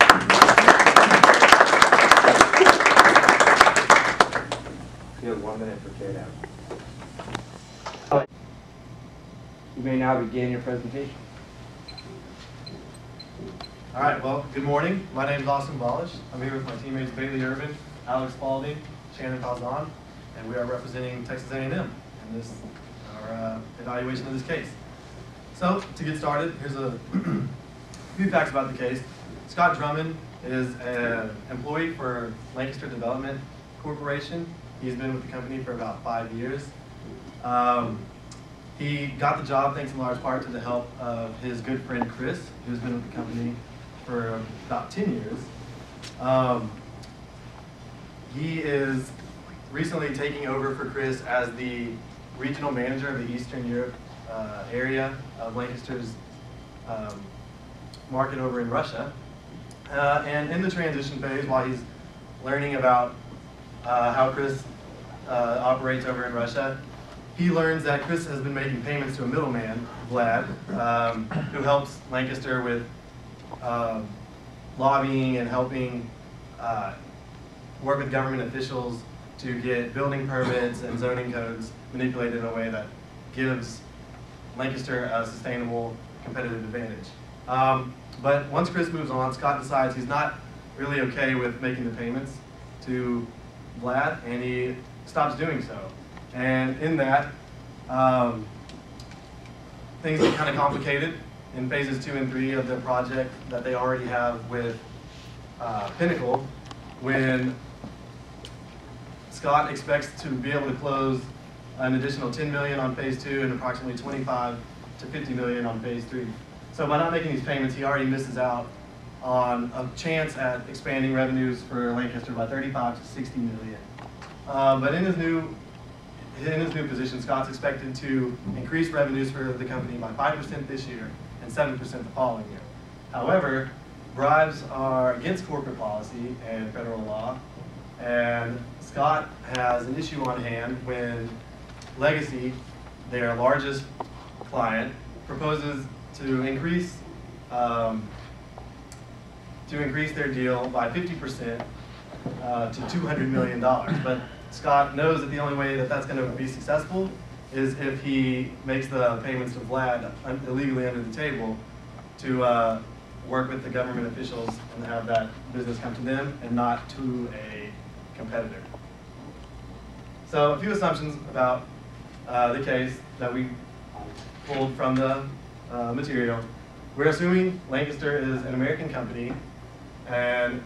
You have 1 minute for teardown. You may now begin your presentation. All right, well, good morning. My name is Austin Ballish. I'm here with my teammates Bailey Irvin, Alex Spalding, Shannon Pazan, and we are representing Texas A&M in this our evaluation of this case. So, to get started, here's a few facts about the case. Scott Drummond is an employee for Lancaster Development Corporation. He's been with the company for about 5 years. He got the job thanks in large part to the help of his good friend Chris, who's been with the company for about 10 years. He is recently taking over for Chris as the regional manager of the Eastern Europe area of Lancaster's market over in Russia. And in the transition phase, while he's learning about how Chris operates over in Russia, he learns that Chris has been making payments to a middleman, Vlad, who helps Lancaster with lobbying and helping work with government officials to get building permits and zoning codes manipulated in a way that gives Lancaster a sustainable competitive advantage. But once Chris moves on, Scott decides he's not really okay with making the payments to Vlad, and he stops doing so. And in that, things get kind of complicated in phases 2 and 3 of the project that they already have with Pinnacle, when Scott expects to be able to close an additional $10 million on phase 2 and approximately $25 to $50 million on phase 3. So by not making these payments, he already misses out on a chance at expanding revenues for Lancaster by $35 to $60 million. But in his new position, Scott's expected to increase revenues for the company by 5% this year and 7% the following year. However, bribes are against corporate policy and federal law, and Scott has an issue on hand when Legacy, their largest client, proposes to increase their deal by 50% to $200 million. But Scott knows that the only way that that's going to be successful is if he makes the payments to Vlad illegally under the table to work with the government officials and have that business come to them and not to a competitor. So a few assumptions about the case that we pulled from the material. we're assuming Lancaster is an American company and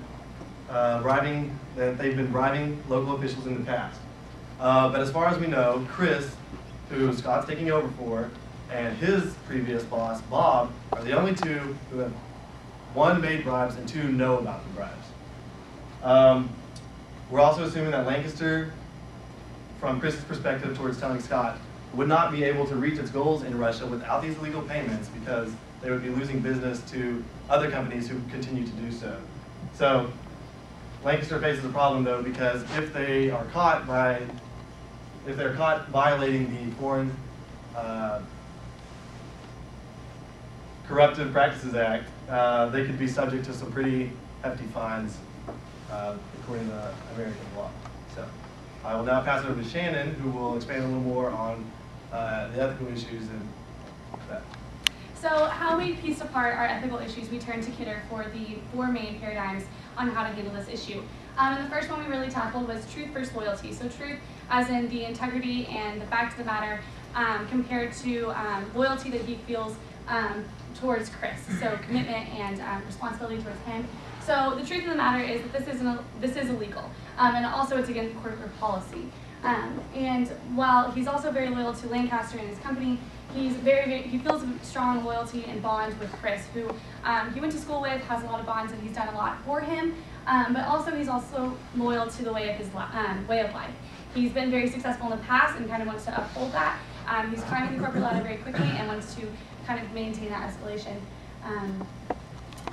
that they've been bribing local officials in the past. But as far as we know, Chris, who Scott's taking over for, and his previous boss, Bob, are the only two who have, one, made bribes, and two, know about the bribes. We're also assuming that Lancaster, from Chris's perspective towards telling Scott, would not be able to reach its goals in Russia without these illegal payments because they would be losing business to other companies who continue to do so. So Lancaster faces a problem though, because if they are caught violating the Foreign Corruptive Practices Act, they could be subject to some pretty hefty fines according to American law. So I will now pass it over to Shannon, who will expand a little more on the ethical issues and that. So how we pieced apart our ethical issues, we turned to Kidder for the 4 main paradigms on how to handle this issue. And the first one we really tackled was truth versus loyalty. So truth as in the integrity and the fact of the matter compared to loyalty that he feels towards Chris. So commitment and responsibility towards him. So the truth of the matter is that this is illegal. And also it's against corporate policy. And while he's also very loyal to Lancaster and his company, he feels a strong loyalty and bond with Chris, who he went to school with, has a lot of bonds, and he's done a lot for him. But also he's also loyal to the way of his way of life. He's been very successful in the past and kind of wants to uphold that. He's climbing the corporate ladder very quickly and wants to kind of maintain that escalation.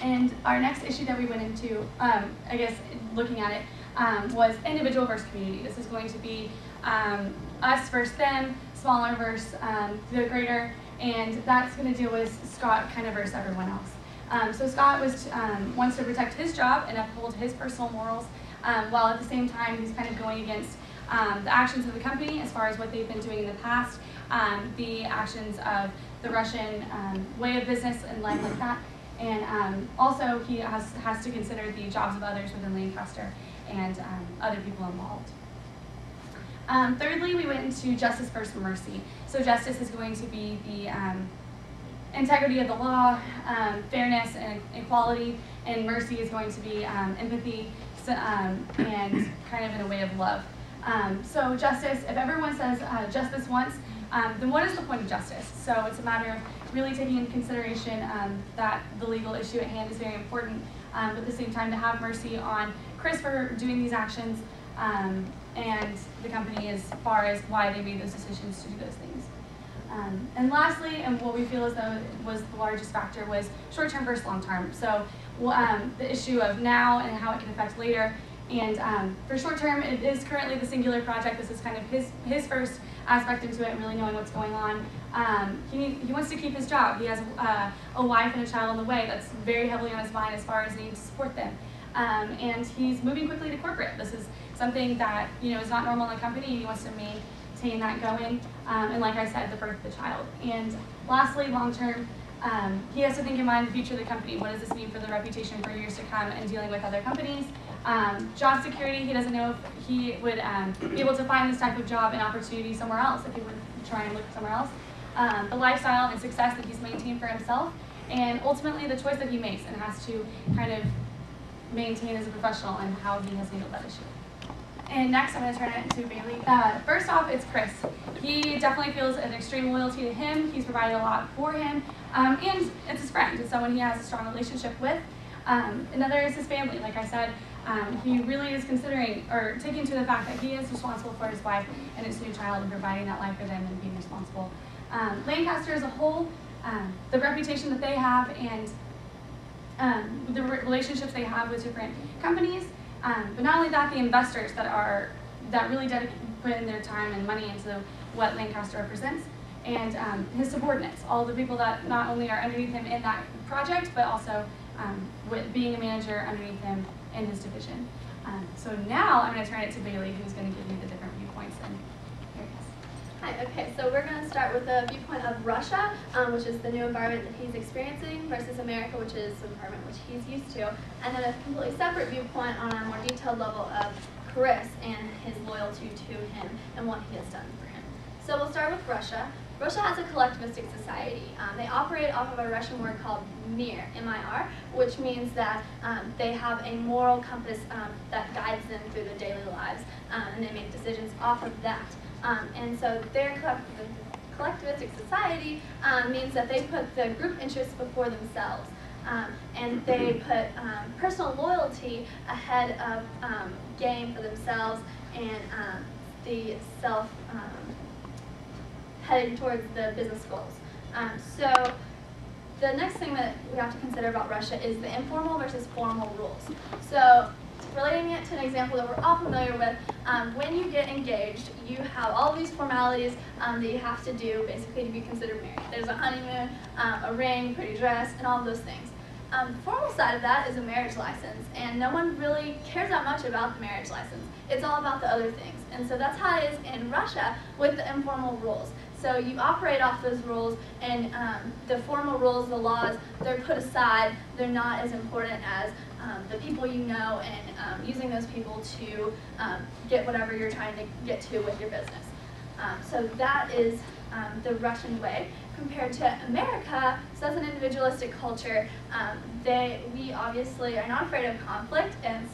And our next issue that we went into, I guess looking at it, was individual versus community. This is going to be us versus them, smaller versus the greater, and that's going to deal with Scott kind of versus everyone else. So Scott wants to protect his job and uphold his personal morals, while at the same time he's kind of going against the actions of the company as far as what they've been doing in the past, the actions of the Russian way of business and life like that. And also he has to consider the jobs of others within Lancaster and other people involved. Thirdly, we went into justice versus mercy. So justice is going to be the integrity of the law, fairness and equality, and mercy is going to be empathy and kind of in a way of love. So justice, if everyone says justice once, then what is the point of justice? So it's a matter of really taking into consideration that the legal issue at hand is very important, but at the same time to have mercy on Chris for doing these actions and the company as far as why they made those decisions to do those things. And lastly, and what we feel as though was the largest factor, was short-term versus long-term. So the issue of now and how it can affect later. And for short-term, it is currently the singular project. This is kind of his first aspect into it and really knowing what's going on. He wants to keep his job. He has a wife and a child on the way. That's very heavily on his mind as far as needing to support them. And he's moving quickly to corporate. This is something that is not normal in the company. He wants to maintain that going. And like I said, the birth of the child. And lastly, long-term, he has to think in mind the future of the company. What does this mean for the reputation for years to come and dealing with other companies? Job security, he doesn't know if he would be able to find this type of job and opportunity somewhere else if he would try and look somewhere else. The lifestyle and success that he's maintained for himself, and ultimately the choice that he makes and has to kind of maintain as a professional and how he has handled that issue. And next, I'm going to turn it to Bailey. First off, it's Chris. He definitely feels an extreme loyalty to him. He's provided a lot for him, and it's his friend. It's someone he has a strong relationship with. Another is his family. Like I said, he really is considering or taking to the fact that he is responsible for his wife and his new child and providing that life for them and being responsible. Lancaster as a whole, the reputation that they have and the relationships they have with different companies, but not only that, the investors that really put in their time and money into what Lancaster represents, and his subordinates, all the people that not only are underneath him in that project, but also with being a manager underneath him in his division. So now I'm going to turn it to Bailey, who's going to give you the different viewpoints and areas. Hi, okay, so we're going to start with the viewpoint of Russia, which is the new environment that he's experiencing, versus America, which is the environment which he's used to, and then a completely separate viewpoint on a more detailed level of Chris and his loyalty to him and what he has done for him. So we'll start with Russia. Russia has a collectivistic society. They operate off of a Russian word called mir, M-I-R, which means that they have a moral compass that guides them through their daily lives, and they make decisions off of that. And so their collectivistic society means that they put the group interests before themselves. And they put personal loyalty ahead of gain for themselves and the self heading towards the business goals. So the next thing that we have to consider about Russia is the informal versus formal rules. So relating it to an example that we're all familiar with, when you get engaged, you have all these formalities that you have to do basically to be considered married. There's a honeymoon, a ring, pretty dress, and all of those things. The formal side of that is a marriage license, and no one really cares that much about the marriage license. It's all about the other things. And so that's how it is in Russia with the informal rules. So you operate off those rules, and the formal rules, the laws, they're put aside. They're not as important as the people you know and using those people to get whatever you're trying to get to with your business. So that is the Russian way. Compared to America, so as an individualistic culture, we obviously are not afraid of conflict, and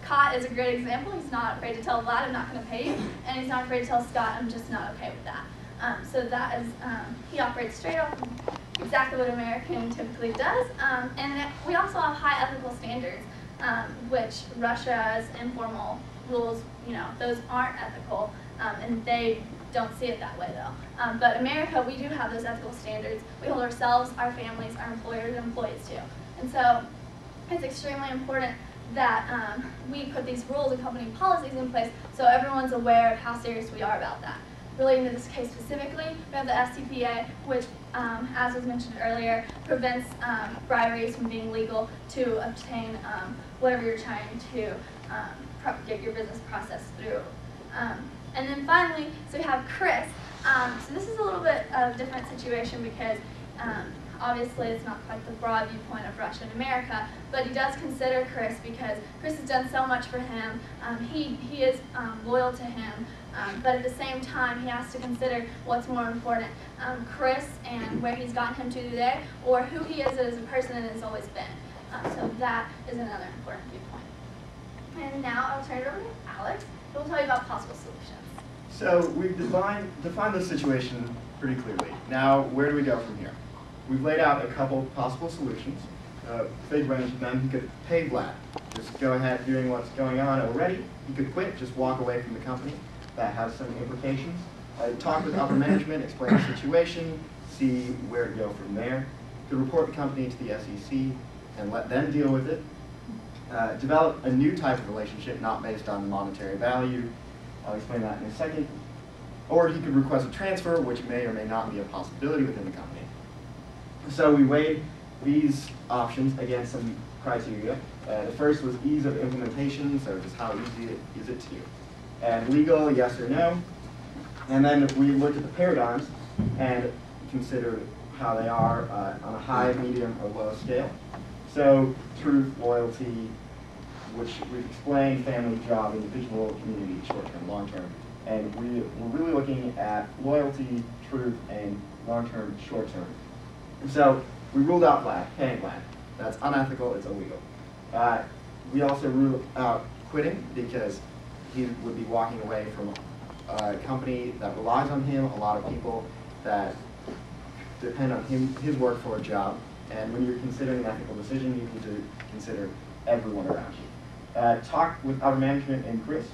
Scott is a great example. He's not afraid to tell Vlad, I'm not going to pay you, and he's not afraid to tell Scott, I'm just not okay with that. So that is, he operates straight off exactly what American typically does, and we also have high ethical standards, which Russia's informal rules, those aren't ethical, and they don't see it that way though. But America, we do have those ethical standards. We hold ourselves, our families, our employers, and employees too. And so it's extremely important that we put these rules and company policies in place so everyone's aware of how serious we are about that. Relating to this case specifically, we have the FCPA, which, as was mentioned earlier, prevents briberies from being legal to obtain whatever you're trying to get your business process through. And then finally, so we have Chris. So this is a little bit of a different situation because obviously it's not quite the broad viewpoint of Russia and America, but he does consider Chris because Chris has done so much for him. He is loyal to him, but at the same time he has to consider what's more important, Chris and where he's gotten him to today, or who he is as a person and has always been. So that is another important viewpoint. And now I'll turn it over to Alex, who will tell you about possible solutions. So we've defined the situation pretty clearly. Now, where do we go from here? We've laid out a couple possible solutions. Big range of them. He could pay Vlad. Just go ahead doing what's going on already. He could quit, just walk away from the company. That has some implications. Talk with upper management, explain the situation, see where to go from there. Could report the company to the SEC and let them deal with it. Develop a new type of relationship, not based on monetary value. I'll explain that in a second. Or he could request a transfer, which may or may not be a possibility within the company. So we weighed these options against some criteria. The first was ease of implementation, so just how easy is it to do. And legal, yes or no. And then we looked at the paradigms and considered how they are on a high, medium, or low scale. So truth, loyalty, which we've explained, family, job, individual, community, short-term, long-term. And we're really looking at loyalty, truth, and long-term, short-term. So we ruled out Vlad, paying Vlad. That's unethical, it's illegal. We also ruled out quitting because he would be walking away from a company that relies on him, a lot of people that depend on his work for a job. And when you're considering an ethical decision, you need to consider everyone around you. Talk with upper management and Chris.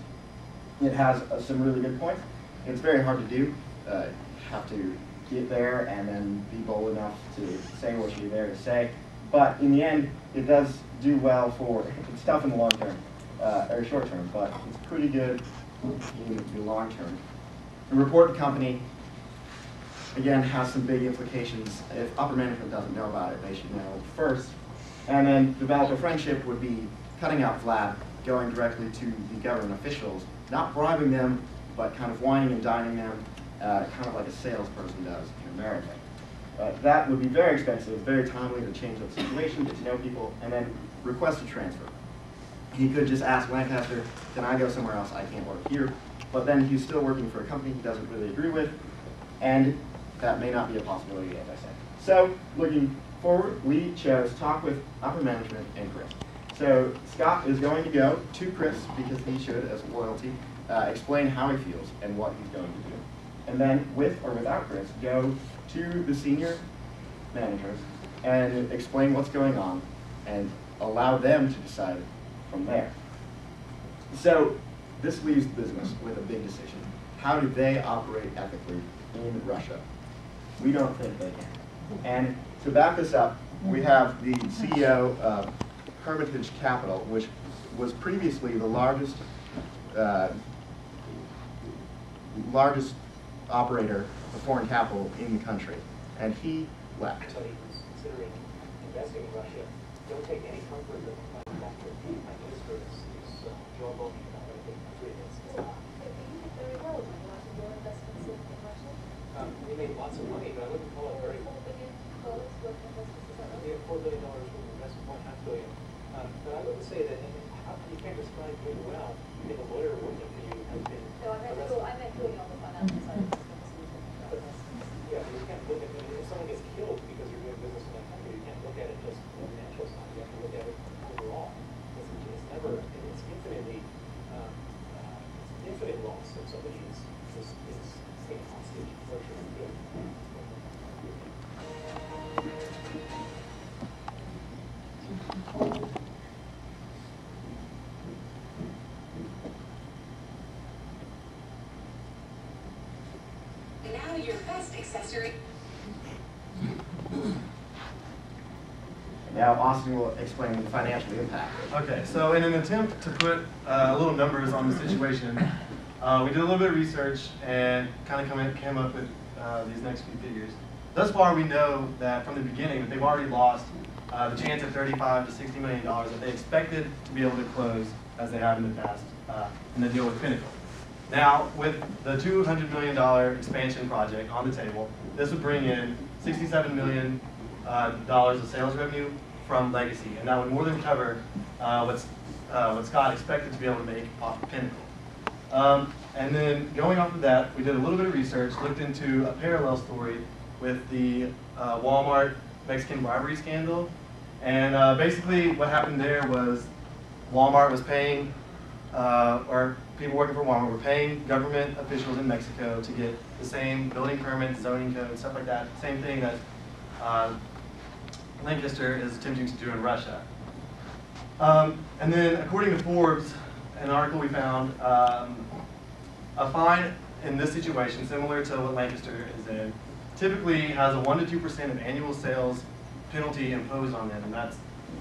It has some really good points. It's very hard to do. You have to get there and then be bold enough to say what you're there to say. But in the end, it does do well for, it's tough in the long term, or short term, but it's pretty good in the long term. The report company, again, has some big implications. If upper management doesn't know about it, they should know first. And then develop a friendship would be cutting out Vlad, going directly to the government officials, not bribing them, but kind of whining and dining them, kind of like a salesperson does in America. That would be very expensive, very timely to change the situation, get to know people, and then request a transfer. He could just ask Lancaster, can I go somewhere else? I can't work here. But then he's still working for a company he doesn't really agree with. And that may not be a possibility, as I said. So, looking forward, we chose talk with upper management and Chris. So, Scott is going to go to Chris, because he should, as loyalty, explain how he feels and what he's going to do. And then, with or without Chris, go to the senior managers and explain what's going on and allow them to decide from there. So, this leaves business with a big decision. How do they operate ethically in Russia? We don't think they can. And to back this up, we have the CEO of Hermitage Capital, which was previously the largest operator of foreign capital in the country, and he left. Anybody who's considering investing in Russia, don't take any comfort that Dr. Prime Minister is jawboning about what the country is. We made lots of money, but I wouldn't call it very. We have $4 billion worth of investment, $1.5 billion. But I wouldn't say that you can't describe doing well if a lawyer working for you has been. No, I meant doing all the financial side. Yeah, but you can't look at it. If someone gets killed because you're doing business in that country, you can't look at it just from the financial side. You have to look at it overall. It's never, it's infinitely, infinite loss if somebody is taken hostage, tortured, and killed. Now your best accessory. Now Austin will explain the financial impact. Okay, so in an attempt to put a little numbers on the situation, we did a little bit of research and kind of came up with these next few figures. Thus far, we know that from the beginning that they've already lost the chance at $35 to $60 million that they expected to be able to close as they have in the past in the deal with Pinnacle. Now, with the $200 million expansion project on the table, this would bring in $67 million of sales revenue from Legacy, and that would more than cover what Scott expected to be able to make off of Pinnacle. And then going off of that, we did a little bit of research, looked into a parallel story with the Walmart Mexican bribery scandal. And basically what happened there was Walmart was paying, or people working for Walmart were paying government officials in Mexico to get the same building permits, zoning code, stuff like that, same thing that Lancaster is attempting to do in Russia. And then according to Forbes, an article we found, a fine in this situation, similar to what Lancaster is in, typically has a 1 to 2% of annual sales penalty imposed on them, and that's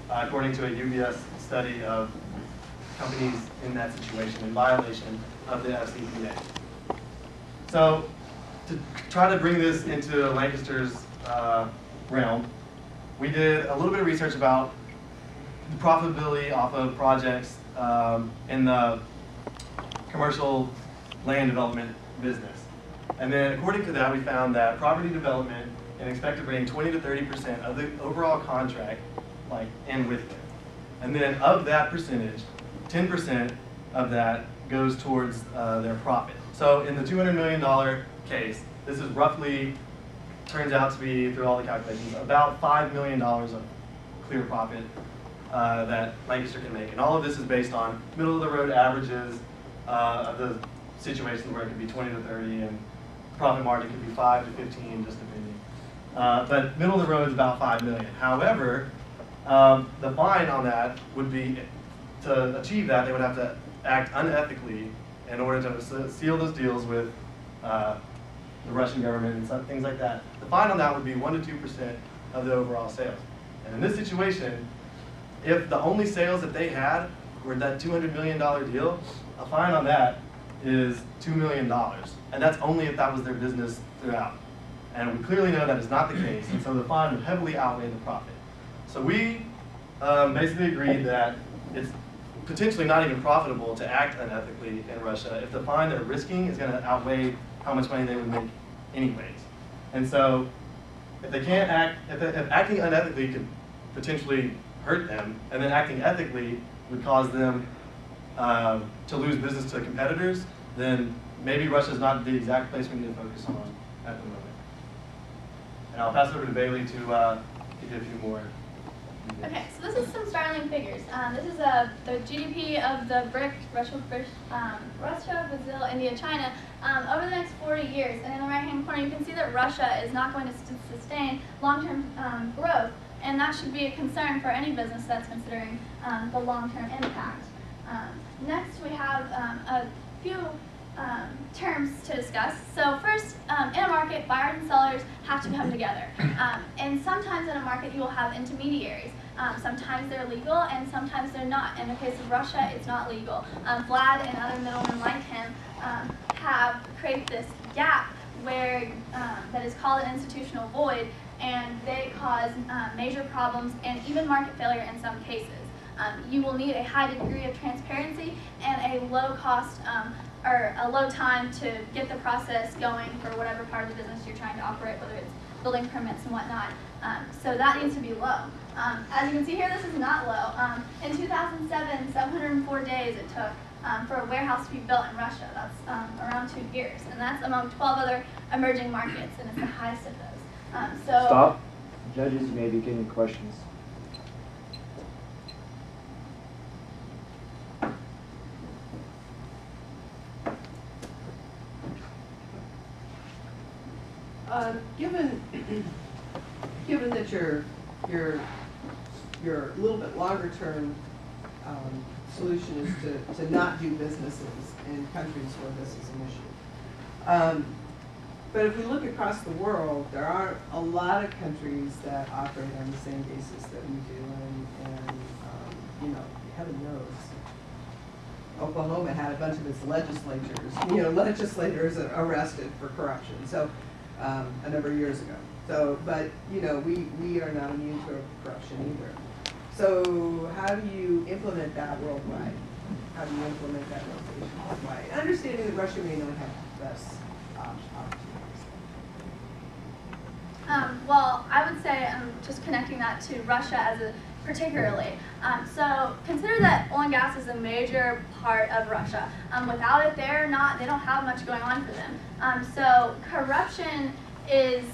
according to a UBS study of companies in that situation in violation of the FCPA. So to try to bring this into Lancaster's realm, we did a little bit of research about the profitability off of projects in the commercial land development business. And then according to that, we found that property development can expect to bring 20 to 30% of the overall contract in with it. And then of that percentage, 10% of that goes towards their profit. So in the $200 million case, this is roughly, turns out to be, through all the calculations, about $5 million of clear profit that Lancaster can make. And all of this is based on middle of the road averages of the situation where it could be 20 to 30 and profit margin could be 5 to 15, just depending. But middle of the road is about 5 million. However, the fine on that would be, to achieve that, they would have to act unethically in order to seal those deals with the Russian government and some things like that. The fine on that would be 1 to 2% of the overall sales. And in this situation, if the only sales that they had were that $200 million deal, a fine on that is $2 million. And that's only if that was their business throughout. And we clearly know that is not the case, and so the fine would heavily outweigh the profit. So we basically agreed that it's potentially not even profitable to act unethically in Russia if the fine they're risking is going to outweigh how much money they would make anyways. And so if they can't act, if acting unethically could potentially hurt them, and then acting ethically would cause them to lose business to competitors, then maybe Russia is not the exact place we need to focus on at the moment. And I'll pass it over to Bailey to give you a few more. Okay, so this is some startling figures. This is the GDP of the BRIC, Russia, Brazil, India, China, over the next 40 years. And in the right-hand corner, you can see that Russia is not going to sustain long-term growth, and that should be a concern for any business that's considering the long-term impact. Next, we have a few terms to discuss. So first, in a market, buyers and sellers have to come together. And sometimes in a market, you will have intermediaries. Sometimes they're legal and sometimes they're not. In the case of Russia, it's not legal. Vlad and other middlemen like him have created this gap where that is called an institutional void, and they cause major problems and even market failure in some cases. You will need a high degree of transparency and a low cost or a low time to get the process going for whatever part of the business you're trying to operate, whether it's building permits and whatnot. So that needs to be low. As you can see here, this is not low. In 2007, 704 days it took for a warehouse to be built in Russia. That's around 2 years. And that's among 12 other emerging markets, and it's the highest of those. Stop. Judges, you may begin your questions. Given that your a little bit longer term solution is to not do businesses in countries where this is an issue. But if we look across the world, there aren't a lot of countries that operate on the same basis that we do, and you know, heaven knows, Oklahoma had a bunch of its legislators arrested for corruption. So a number of years ago. So, but you know, we are not immune to corruption either. So how do you implement that worldwide? How do you implement that legislation worldwide? Understanding that Russia may not have the best opportunities. Well, I would say just connecting that to Russia as a particularly. So consider that oil and gas is a major part of Russia. Without it, they don't have much going on for them. So corruption is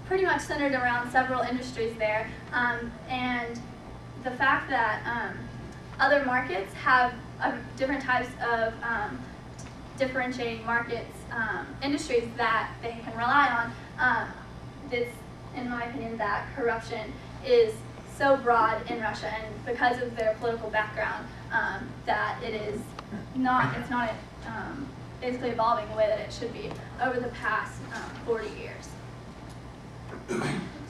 pretty much centered around several industries there, and the fact that other markets have different types of differentiating markets, industries that they can rely on. It's, in my opinion, that corruption is so broad in Russia, and because of their political background, that it's not basically evolving the way that it should be over the past 40 years.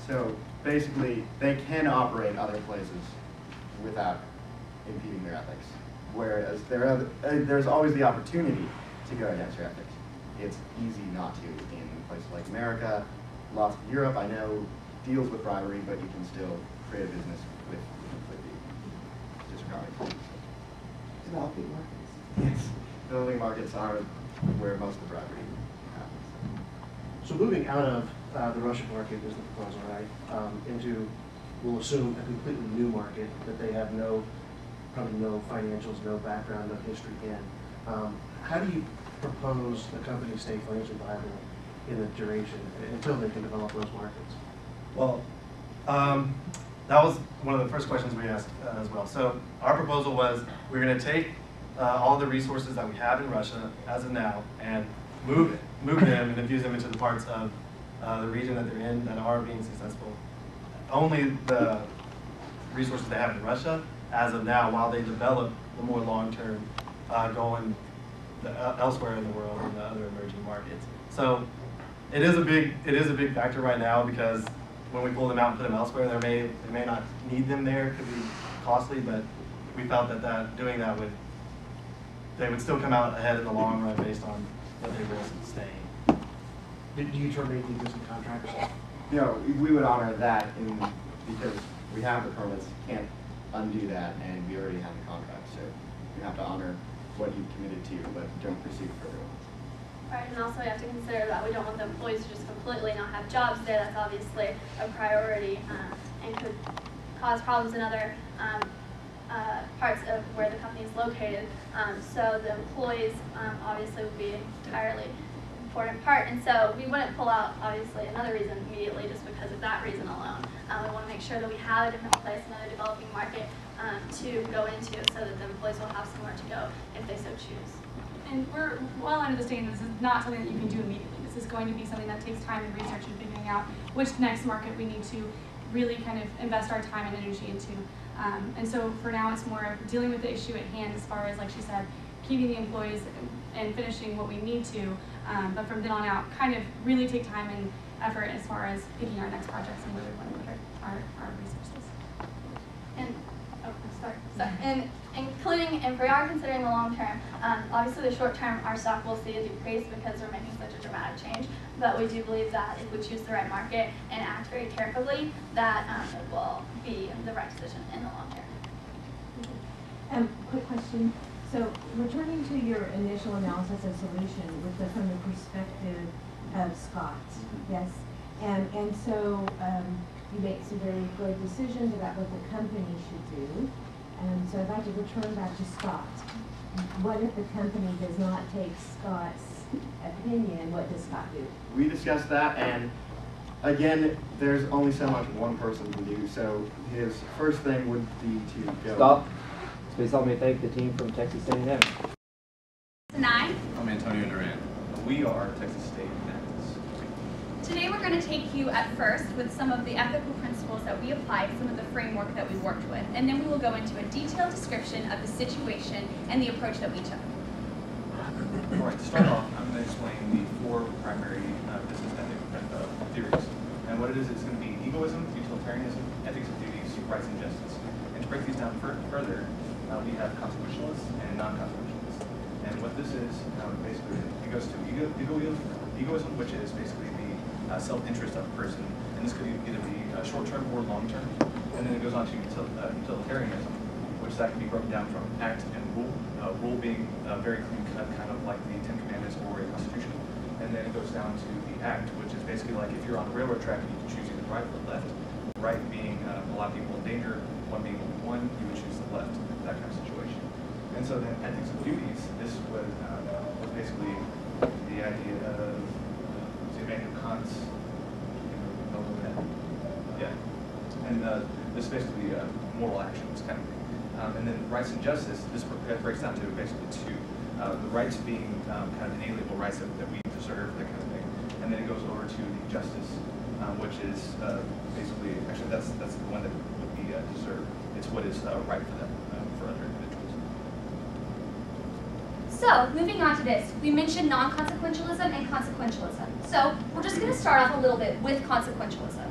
So basically, they can operate other places without impeding their ethics, whereas there's always the opportunity to go against your ethics. It's easy not to in places like America. Lots of Europe, I know, deals with bribery, but you can still create a business with completely disregarding. Developing markets. Yes. Developing markets are where most of the bribery happens. So moving out of the Russian market is the proposal, right? Into, we'll assume, a completely new market that they have probably no financials, no background, no history in. How do you propose the company stay financially viable in the duration until they can develop those markets? Well, that was one of the first questions we asked as well. So our proposal was we're going to take all the resources that we have in Russia as of now and move them and infuse them into the parts of the region that they're in that are being successful. Only the resources they have in Russia as of now, while they develop the more long-term going elsewhere in the world in the other emerging markets. So it is a big factor right now, because when we pull them out and put them elsewhere, they may not need them there. It could be costly, but we felt that doing that they would still come out ahead in the long run based on what they risk staying. Do you terminate the existing contract or something? You know, we would honor that because we have the permits, can't undo that, and we already have the contract. So you have to honor what you've committed to, but don't proceed further. Right, and also we have to consider that we don't want the employees to just completely not have jobs there. That's obviously a priority and could cause problems in other parts of where the company is located. So the employees obviously would be entirely important part. And so we wouldn't pull out, obviously, another reason immediately just because of that reason alone. We want to make sure that we have a different place, another developing market to go into so that the employees will have somewhere to go if they so choose. And we're well understanding this is not something that you can do immediately. This is going to be something that takes time and research and figuring out which next market we need to really kind of invest our time and energy into. And so for now, it's more of dealing with the issue at hand as far as, like she said, keeping the employees and finishing what we need to. But from then on out, kind of really take time and effort as far as picking our next projects and where we want to put our resources. And and including, if we are considering the long term, obviously the short term, our stock will see a decrease because we're making such a dramatic change. But we do believe that if we choose the right market and act very carefully, that it will be the right decision in the long term. Quick question. So returning to your initial analysis and solution from the perspective of Scott, yes? And so you make some very good decisions about what the company should do. And so I'd like to return back to Scott. What if the company does not take Scott's opinion? What does Scott do? We discussed that, and again, there's only so much one person can do. So his first thing would be to go. Stop. Please help me thank the team from Texas A&M. 9. I'm Antonio Duran. We are Texas State Baptists. Today we're going to take you at first with some of the ethical principles that we applied, some of the framework that we worked with, and then we will go into a detailed description of the situation and the approach that we took. All right, to start off, I'm going to explain the 4 primary business ethic theories. And what it is, it's going to be egoism, utilitarianism, ethics of duties, rights and justice. And to break these down further, we have consequentialists and non-consequentialists. And what this is, basically, it goes to egoism, which is basically the self-interest of a person. And this could either be short-term or long-term. And then it goes on to utilitarianism, which that can be broken down from act and rule. Rule being very clean-cut, kind of like the Ten Commandments or a constitution. And then it goes down to the act, which is basically like if you're on a railroad track and you can choose either right or left. Right being a lot of people in danger, one being only one, you would choose the left, that kind of situation. And so then ethics of duties, this was basically the idea of Immanuel Kant's, and this is basically moral actions kind of thing. And then rights and justice, this breaks down to basically 2. The rights being kind of inalienable rights that we deserve, that kind of thing. And then it goes over to the justice, which is basically, actually that's the one that would be deserved. It's what is right for them, for other individuals. So, moving on to this, we mentioned non-consequentialism and consequentialism. So, we're just going to start off a little bit with consequentialism.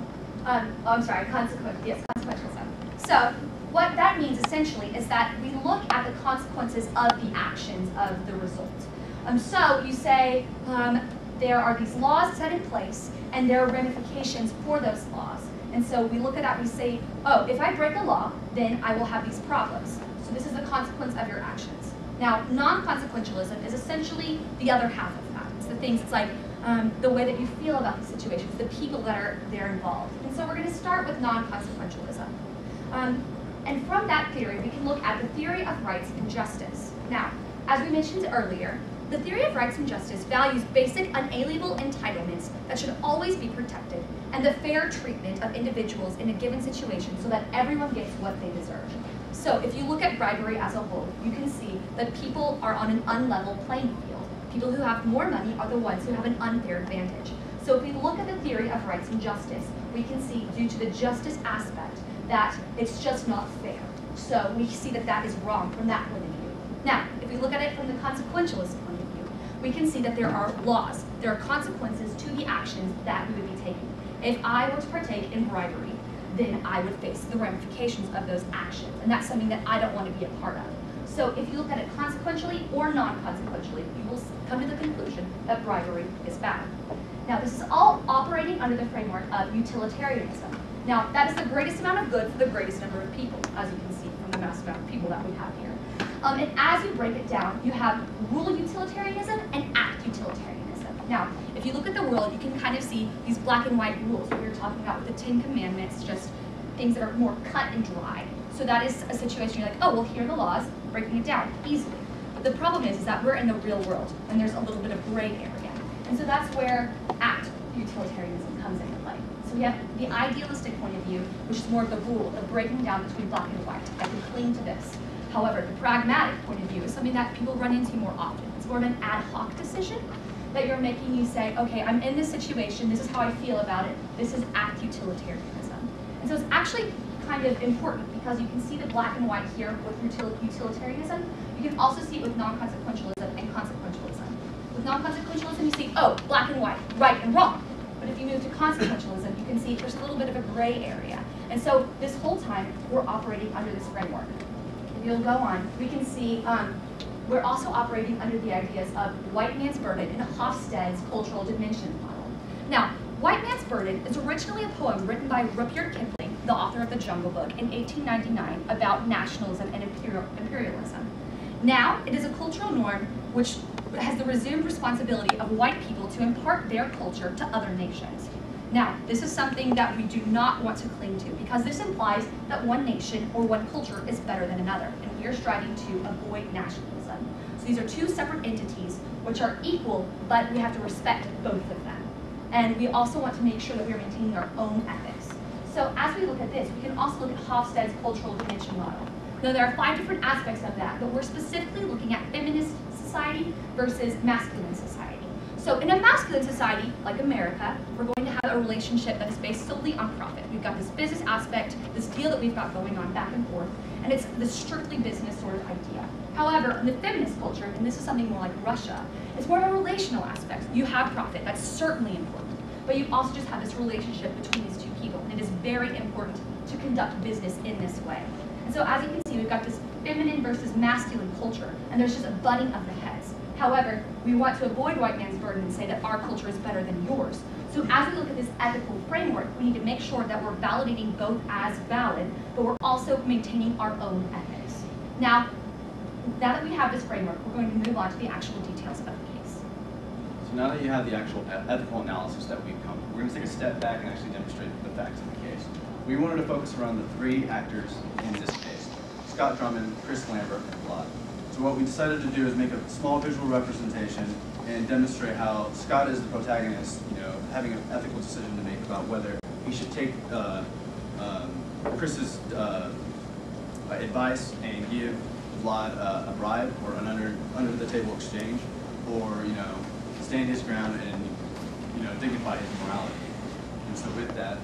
Consequentialism. So, what that means essentially is that we look at the consequences of the actions of the result. So, you say there are these laws set in place and there are ramifications for those laws. And so we look at that and we say, oh, if I break a law, then I will have these problems. So this is the consequence of your actions. Now, non-consequentialism is essentially the other half of that. It's the things, it's like the way that you feel about the situations, the people that are there involved. And so we're going to start with non-consequentialism. And from that theory, we can look at the theory of rights and justice. Now, as we mentioned earlier, the theory of rights and justice values basic, unalienable entitlements that should always be protected, and the fair treatment of individuals in a given situation so that everyone gets what they deserve. So if you look at bribery as a whole, you can see that people are on an unlevel playing field. People who have more money are the ones who have an unfair advantage. So if we look at the theory of rights and justice, we can see, due to the justice aspect, that it's just not fair. So we see that that is wrong from that point of view. Now, if we look at it from the consequentialist point of view, we can see that there are laws, there are consequences to the actions that we would be taking. If I were to partake in bribery, then I would face the ramifications of those actions, and that's something that I don't want to be a part of. So if you look at it consequentially or non-consequentially, you will come to the conclusion that bribery is bad. Now, this is all operating under the framework of utilitarianism. Now, that is the greatest amount of good for the greatest number of people, as you can see from the massive amount of people that we have here. And as you break it down, you have rule utilitarianism and act utilitarianism. Now, if you look at the world, you can kind of see these black and white rules, what we were talking about with the Ten Commandments, just things that are more cut and dry. So that is a situation you're like, oh, well, here are the laws, breaking it down easily. But the problem is that we're in the real world, and there's a little bit of gray area. And so that's where act utilitarianism comes into play. So we have the idealistic point of view, which is more of the rule, the breaking down between black and white. I can cling to this. However, the pragmatic point of view is something that people run into more often. It's more of an ad hoc decision that you're making. You say, okay, I'm in this situation, this is how I feel about it, this is act utilitarianism. And so it's actually kind of important because you can see the black and white here with utilitarianism. You can also see it with non-consequentialism and consequentialism. With non-consequentialism, you see, oh, black and white, right and wrong. But if you move to consequentialism, you can see there's a little bit of a gray area. And so this whole time, we're operating under this framework. If you'll go on, we can see we're also operating under the ideas of white man's burden and Hofstede's cultural dimension model. Now, White Man's Burden is originally a poem written by Rudyard Kipling, the author of The Jungle Book, in 1899 about nationalism and imperialism. Now, it is a cultural norm which has the resumed responsibility of white people to impart their culture to other nations. Now, this is something that we do not want to cling to because this implies that one nation or one culture is better than another, and we are striving to avoid nationalism. So these are two separate entities which are equal, but we have to respect both of them. And we also want to make sure that we are maintaining our own ethics. So as we look at this, we can also look at Hofstede's cultural dimension model. Now there are 5 different aspects of that, but we're specifically looking at feminist society versus masculine society. So in a masculine society, like America, we're going to have a relationship that is based solely on profit. We've got this business aspect, this deal that we've got going on back and forth, and it's this strictly business sort of idea. However, in the feminist culture, and this is something more like Russia, it's more of a relational aspect. You have profit, that's certainly important, but you also just have this relationship between these two people, and it is very important to conduct business in this way. And so as you can see, we've got this feminine versus masculine culture, and there's just a butting of the heads. However, we want to avoid white man's burden and say that our culture is better than yours. So as we look at this ethical framework, we need to make sure that we're validating both as valid, but we're also maintaining our own ethics. Now that we have this framework, we're going to move on to the actual details of the case. So now that you have the actual ethical analysis that we've come, we're going to take a step back and actually demonstrate the facts of the case. We wanted to focus around the 3 actors in this case: Scott Drummond, Chris Lambert, and Vlad. So what we decided to do is make a small visual representation and demonstrate how Scott is the protagonist, having an ethical decision to make about whether he should take Chris's advice and give Vlad a bribe or an under-the-table exchange, or stand his ground and dignify his morality. And so with that,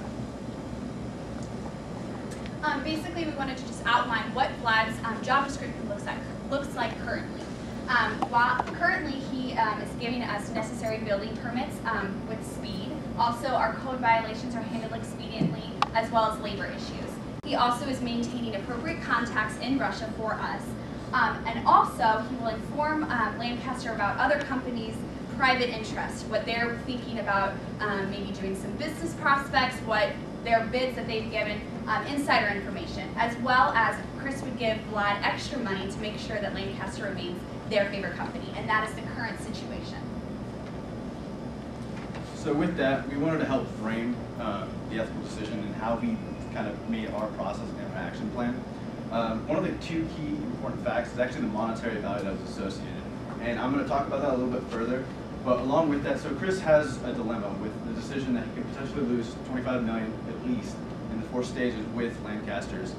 basically, we wanted to just outline what Vlad's job description looks like currently. While currently he is giving us necessary building permits with speed. Also, our code violations are handled expediently, as well as labor issues. He also is maintaining appropriate contacts in Russia for us. And also, he will inform Lancaster about other companies' private interests, what they're thinking about maybe doing some business prospects, what their bids that they've given, insider information, as well as Chris would give Vlad extra money to make sure that Lancaster remains their favorite company, and that is the current situation. So with that, we wanted to help frame the ethical decision and how we kind of made our process and our action plan. One of the 2 key important facts is actually the monetary value that was associated. And I'm going to talk about that a little bit further. But along with that, so Chris has a dilemma with the decision that he could potentially lose $25 million at least in the 4 stages with Lancaster's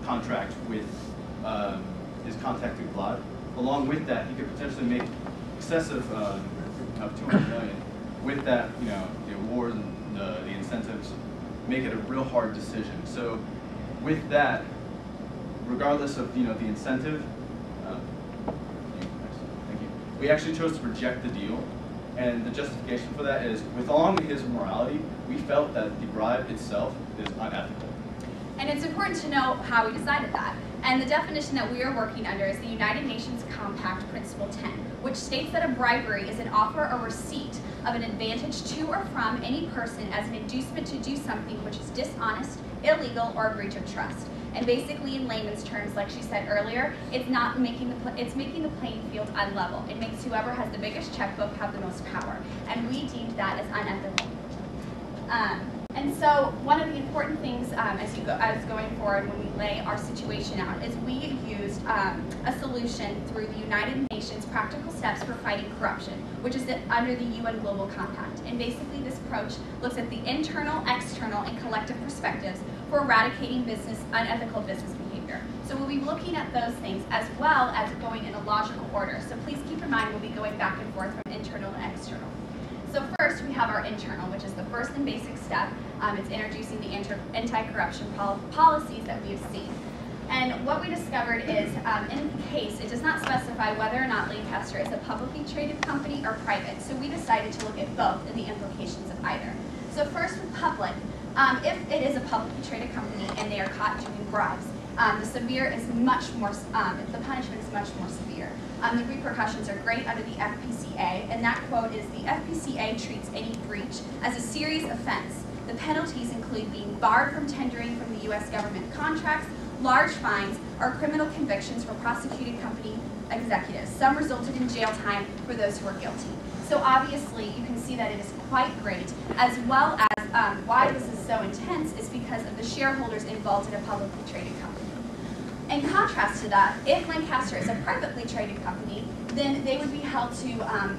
contract with his contact with Vlad. Along with that, he could potentially make excessive of $200 million. With that, the award and the incentives make it a real hard decision. So with that, regardless of the incentive, we actually chose to reject the deal, and the justification for that is, along with his morality, we felt that the bribe itself is unethical. And it's important to know how we decided that. And the definition that we are working under is the United Nations Compact Principle 10, which states that a bribery is an offer or receipt of an advantage to or from any person as an inducement to do something which is dishonest, illegal, or a breach of trust. And basically, in layman's terms, like she said earlier, it's making the playing field unlevel. It makes whoever has the biggest checkbook have the most power. And we deemed that as unethical. And so So one of the important things as going forward when we lay our situation out is we used a solution through the United Nations Practical Steps for Fighting Corruption, which is under the UN Global Compact. And basically this approach looks at the internal, external, and collective perspectives for eradicating unethical business behavior. So we'll be looking at those things as well as going in a logical order. So please keep in mind we'll be going back and forth from internal and external. So first we have our internal, which is the first and basic step. It's introducing the anti-corruption policies that we have seen. And what we discovered is, in the case, it does not specify whether or not Lancaster is a publicly traded company or private. So we decided to look at both and the implications of either. So first with public, if it is a publicly traded company and they are caught doing bribes, the punishment is much more severe. The repercussions are great under the FPCA, and that quote is, the FPCA treats any breach as a serious offense. The penalties include being barred from tendering from the U.S. government contracts, large fines, or criminal convictions for prosecuted company executives. Some resulted in jail time for those who are guilty. So obviously, you can see that it is quite great, as well as why this is so intense is because of the shareholders involved in a publicly traded company. In contrast to that, if Lancaster is a privately traded company, then they would be held to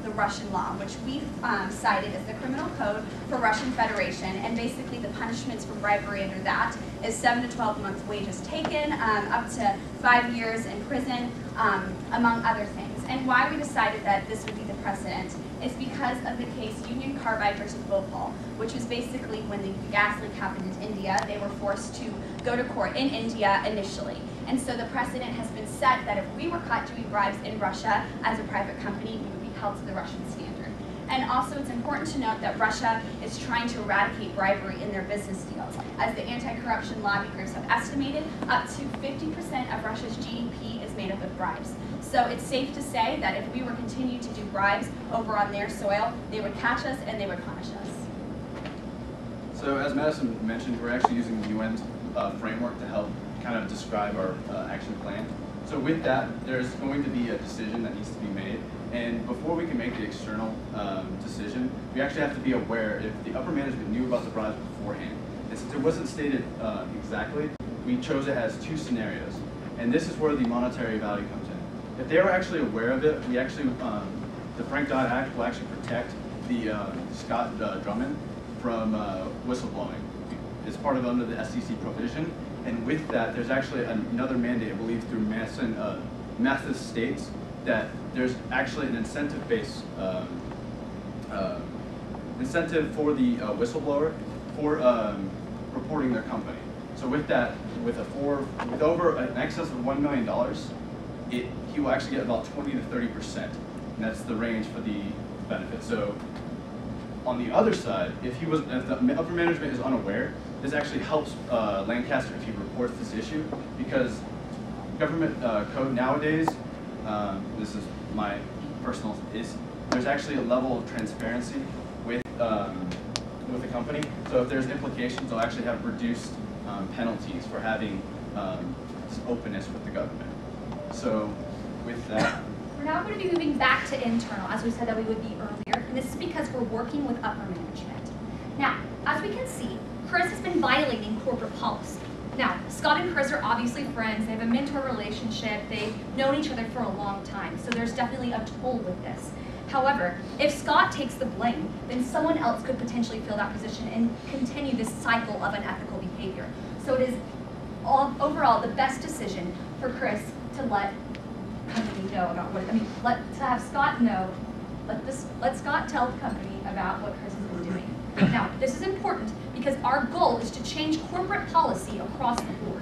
the Russian law, which we've cited as the criminal code for Russian Federation, and basically the punishments for bribery under that is 7 to 12 months wages taken, up to 5 years in prison, among other things. And why we decided that this would be the precedent is because of the case Union Carbide versus Bhopal, which was basically when the gas leak happened in India, they were forced to go to court in India initially. And so the precedent has been set that if we were caught doing bribes in Russia as a private company, we would be held to the Russian standard. And also it's important to note that Russia is trying to eradicate bribery in their business deals. As the anti-corruption lobby groups have estimated, up to 50% of Russia's GDP is made up of bribes. So it's safe to say that if we were continuing to do bribes over on their soil, they would catch us and they would punish us. So as Madison mentioned, we're actually using the UN framework to help kind of describe our action plan. So with that, there's going to be a decision that needs to be made. And before we can make the external decision, we actually have to be aware if the upper management knew about the bribes beforehand. And since it wasn't stated exactly, we chose it as 2 scenarios. And this is where the monetary value comes in. If they were actually aware of it, we actually, the Frank-Dodd Act will actually protect the Scott Drummond from whistleblowing. It's part of under the SEC provision. And with that, there's actually another mandate, I believe, through Mathis states that there's actually an incentive-based incentive for the whistleblower for reporting their company. So with that, with over an excess of $1 million, he will actually get about 20 to 30%, and that's the range for the benefit. So on the other side, if the upper management is unaware, this actually helps Lancaster if he reports this issue, because government code nowadays, this is my personal, there's actually a level of transparency with the company. So if there's implications, they'll actually have reduced penalties for having openness with the government. So with that, we're now going to be moving back to internal, as we said that we would be earlier, and this is because we're working with upper management. Now, as we can see, Chris has been violating corporate policy. Now, Scott and Chris are obviously friends, they have a mentor relationship, they've known each other for a long time, so there's definitely a toll with this. However, if Scott takes the blame, then someone else could potentially fill that position and continue this cycle of unethical behavior. So it is overall the best decision for Chris to let company know about what, to have Scott know, let Scott tell the company about what Chris has been doing. Now, this is important because our goal is to change corporate policy across the board.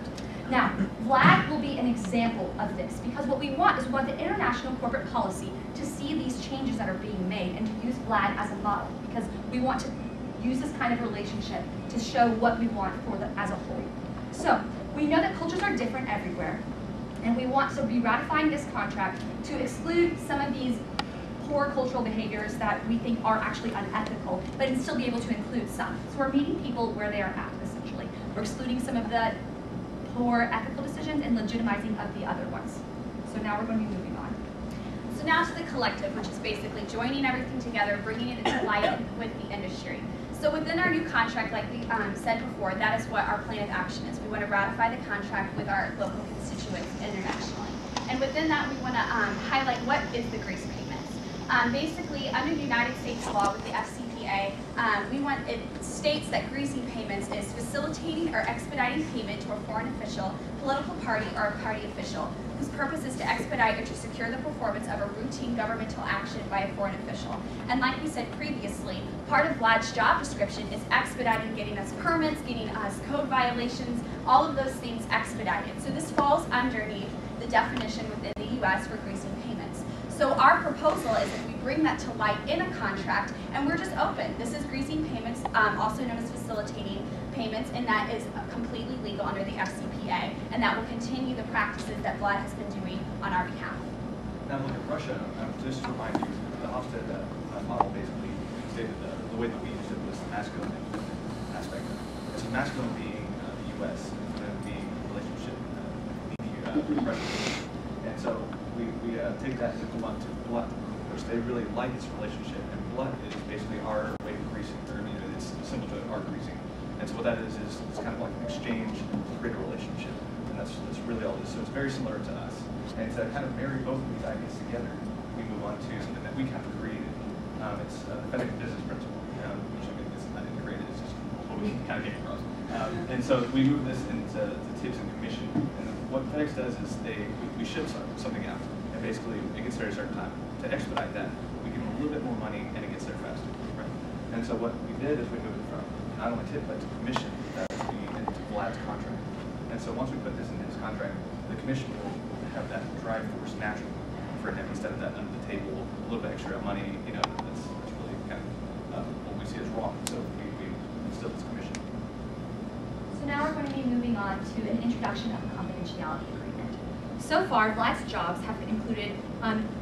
Now, Vlad will be an example of this because what we want is we want the international corporate policy to see these changes that are being made and to use Vlad as a model because we want to use this kind of relationship to show what we want for as a whole. So, we know that cultures are different everywhere, and we want to be ratifying this contract to exclude some of these poor cultural behaviors that we think are actually unethical, but and still be able to include some. So we're meeting people where they are at, essentially. We're excluding some of the poor ethical decisions and legitimizing of the other ones. So now we're going to be moving on. So now to the collective, which is basically joining everything together, bringing it into light with the industry. So within our new contract, like we said before, that is what our plan of action is. We want to ratify the contract with our local constituents internationally. And within that, we want to highlight what is the grease payments. Basically, under United States law with the FCPA, it states that greasing payments is facilitating or expediting payment to a foreign official, political party, or a party official whose purpose is to expedite or to secure the performance of a routine governmental action by a foreign official. And like we said previously, part of Vlad's job description is expediting getting us permits, getting us code violations, all of those things expedited. So this falls underneath the definition within the U.S. for greasing payments. So our proposal is that we bring that to light in a contract, and we're just open. This is greasing payments, also known as facilitating payments, and that is completely legal under the FCPA, and that will continue the practices that Vlad has been doing on our behalf. Now look at Russia, just to remind you, the Hofstede model basically stated the way that we used it was the masculine and feminine aspect. And so masculine being the U.S., and feminine being the relationship with Russia. And so we take that to blunt, which they really like this relationship, and blunt is basically our way of greasing, or it's similar to our greasing. And so what that is it's kind of like an exchange to create a relationship, and that's really all it is. So it's very similar to us. And to kind of marry both of these ideas together, we move on to something that we kind of created. It's the Benedictine business principle, which I mean, it's not integrated, it's just what we kind of came across. And so we move this into the tips and commission. And what FedEx does is we ship something out, and basically it gets there at a certain time. To expedite that, we give them a little bit more money, and it gets there faster. Right? And so what we did is we moved it from not only tip, but to commission that to be into Vlad's contract. And so once we put this in his contract, the commission will have that drive force naturally for him instead of that under the table, a little bit extra money, that's really kind of what we see as wrong. So we instill this commission. So now we're going to be moving on to an introduction of a confidentiality agreement. So far, Vlad's jobs have included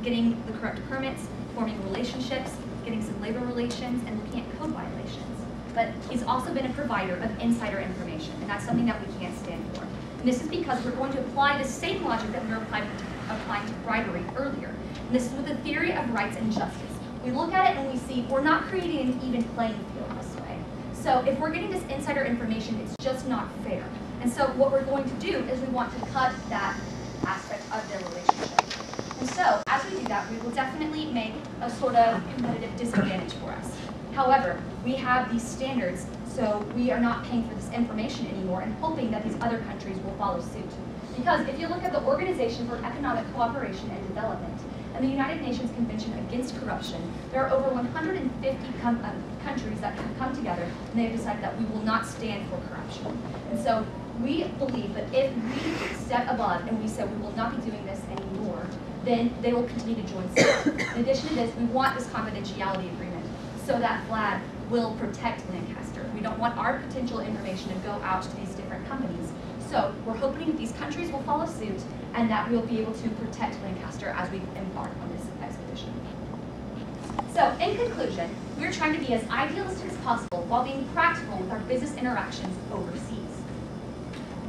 getting the correct permits, forming relationships, getting some labor relations, and looking at code violations. But he's also been a provider of insider information, and that's something that we can't stand for. And this is because we're going to apply the same logic that we were applying to bribery earlier. And this is with the theory of rights and justice. We look at it and we see we're not creating an even playing field this way. So if we're getting this insider information, it's just not fair. And so what we're going to do is we want to cut that aspect of their relationship. And so as we do that, we will definitely make a sort of competitive disadvantage for us. However, we have these standards, so we are not paying for this information anymore and hoping that these other countries will follow suit. Because if you look at the Organization for Economic Cooperation and Development and the United Nations Convention Against Corruption, there are over 150 countries that have come together, and they have decided that we will not stand for corruption. And so we believe that if we step above and we say we will not be doing this anymore, then they will continue to join suit. In addition to this, we want this confidentiality agreement so that Vlad will protect Lancaster. We don't want our potential information to go out to these different companies. So we're hoping that these countries will follow suit and that we'll be able to protect Lancaster as we embark on this expedition. So in conclusion, we're trying to be as idealistic as possible while being practical with our business interactions overseas.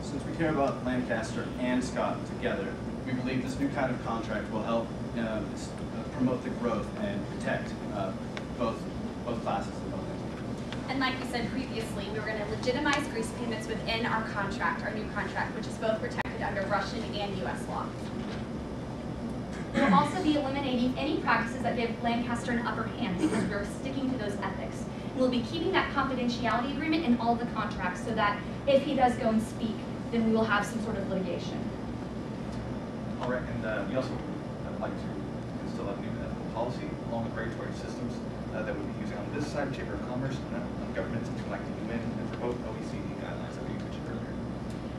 Since we care about Lancaster and Scott together, we believe this new kind of contract will help promote the growth and protect both classes of both entities. And like we said previously, we were going to legitimize grease payments within our contract, our new contract, which is both protected under Russian and U.S. law. We'll also be eliminating any practices that give Lancaster an upper hand because we're sticking to those ethics. And we'll be keeping that confidentiality agreement in all of the contracts so that if he does go and speak, then we will have some sort of litigation. All right, and we also would like to instill a new ethical policy along with regulatory systems that we'll be using on the business side, Chamber of Commerce, and on government, something like the UN, and for both OECD guidelines that we mentioned earlier.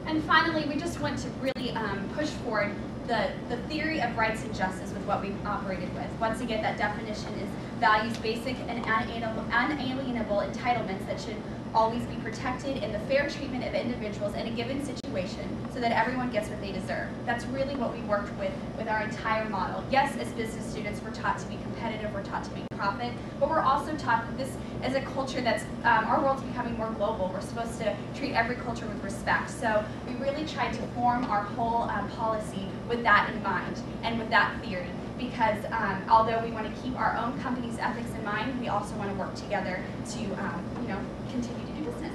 And finally, we just want to really push forward the theory of rights and justice with what we've operated with. Once again, that definition is values basic and unalienable entitlements that should always be protected in the fair treatment of individuals in a given situation so that everyone gets what they deserve. That's really what we worked with our entire model. Yes, as business students, we're taught to be competitive, we're taught to make profit, but we're also taught that this is a culture that's, our world's becoming more global. We're supposed to treat every culture with respect. So we really tried to form our whole policy with that in mind and with that theory. Because although we want to keep our own company's ethics in mind, we also want to work together to continue to do business.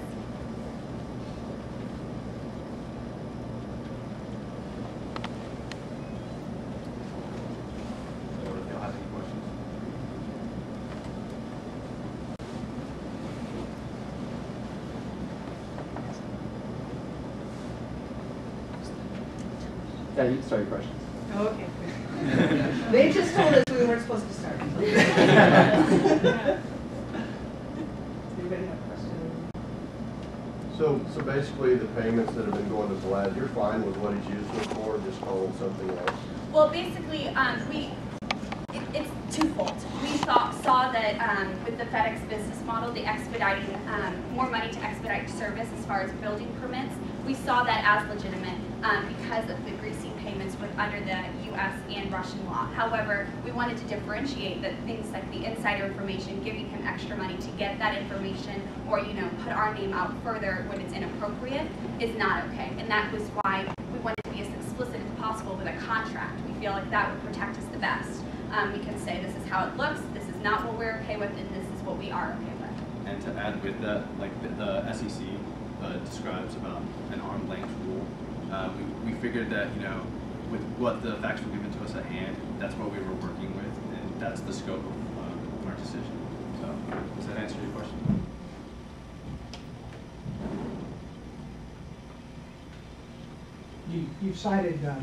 So if y'all have any questions. Yeah, you can start your questions. Oh, okay. They just told us we weren't supposed to start. Anybody have questions? So basically the payments that have been going to Vlad, you're fine with what he's using it for, just call it something else? Well, basically, it's twofold. We saw that with the FedEx business model, the expediting, more money to expedite service as far as building permits, we saw that as legitimate because of the greasing payments under the U.S. and Russian law. However, we wanted to differentiate that things like the insider information, giving him extra money to get that information, or put our name out further when it's inappropriate, is not okay. And that was why we wanted to be as explicit as possible with a contract. We feel like that would protect us the best. We can say this is how it looks, this is not what we're okay with, and this is what we are okay with. And to add with that, like the SEC describes about an arm's length rule, we figured that, with what the facts were given to us at hand, that's what we were working with, and that's the scope of our decision. So, does that answer your question? You've cited a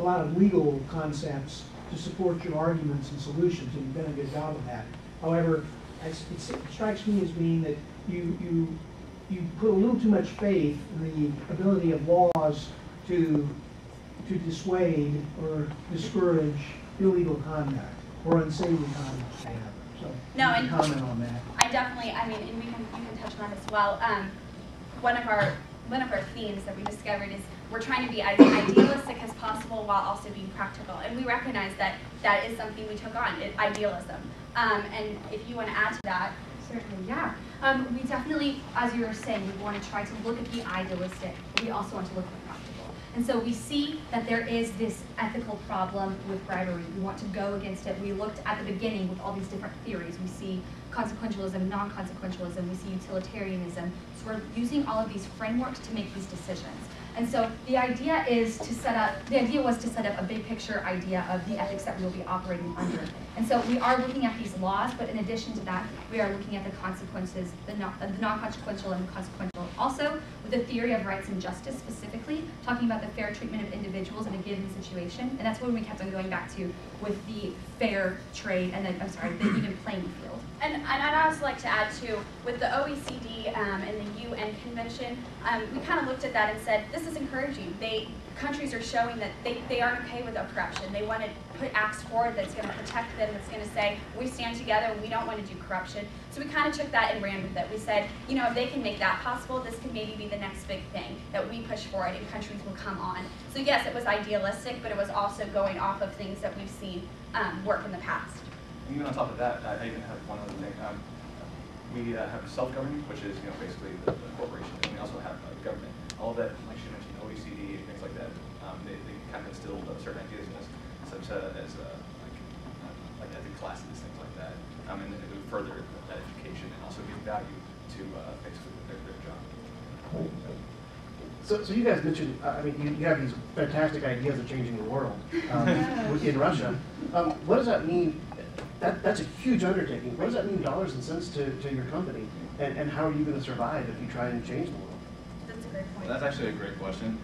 lot of legal concepts to support your arguments and solutions, and you've done a good job of that. However, it strikes me as being that you put a little too much faith in the ability of laws to dissuade or discourage illegal conduct or unsavory conduct. So, no, and comment on that. I definitely, and you can touch on that as well. One of our themes that we discovered is we're trying to be as idealistic as possible while also being practical, and we recognize that that is something we took on, idealism. And if you want to add to that. Certainly, yeah. We definitely, as you were saying, we want to try to look at the idealistic, but we also want to look at the practical. And so we see that there is this ethical problem with bribery. We want to go against it. We looked at the beginning with all these different theories. We see consequentialism, non-consequentialism, we see utilitarianism. So we're using all of these frameworks to make these decisions. And so the idea was to set up a big picture idea of the ethics that we will be operating under. And so we are looking at these laws, but in addition to that, we are looking at the consequences, the non-consequential and the consequential. Also, with the theory of rights and justice specifically, talking about the fair treatment of individuals in a given situation. And that's what we kept on going back to with the fair trade and then, the even playing field. And I'd also like to add too, with the OECD and the UN Convention, we kind of looked at that and said, this is encouraging. Countries are showing that they aren't okay with corruption. They want to put acts forward that's going to protect them, that's going to say, we stand together and we don't want to do corruption. So we kind of took that and ran with it. We said, if they can make that possible, this can maybe be the next big thing that we push forward and countries will come on. So yes, it was idealistic, but it was also going off of things that we've seen work in the past. And even on top of that, I even have one other thing. We have self-governing, which is basically the corporation, and we also have government. All of that, like she mentioned, OECD and things like that, they kind of instilled certain ideas in us, such as like ethics classes, things like that, and it would further that education and also give value to basically their job. So you guys mentioned, you have these fantastic ideas of changing the world in Russia. What does that mean? That's a huge undertaking. What does that mean, dollars and cents to your company? And how are you going to survive if you try and change the world? That's a great point. That's actually a great question.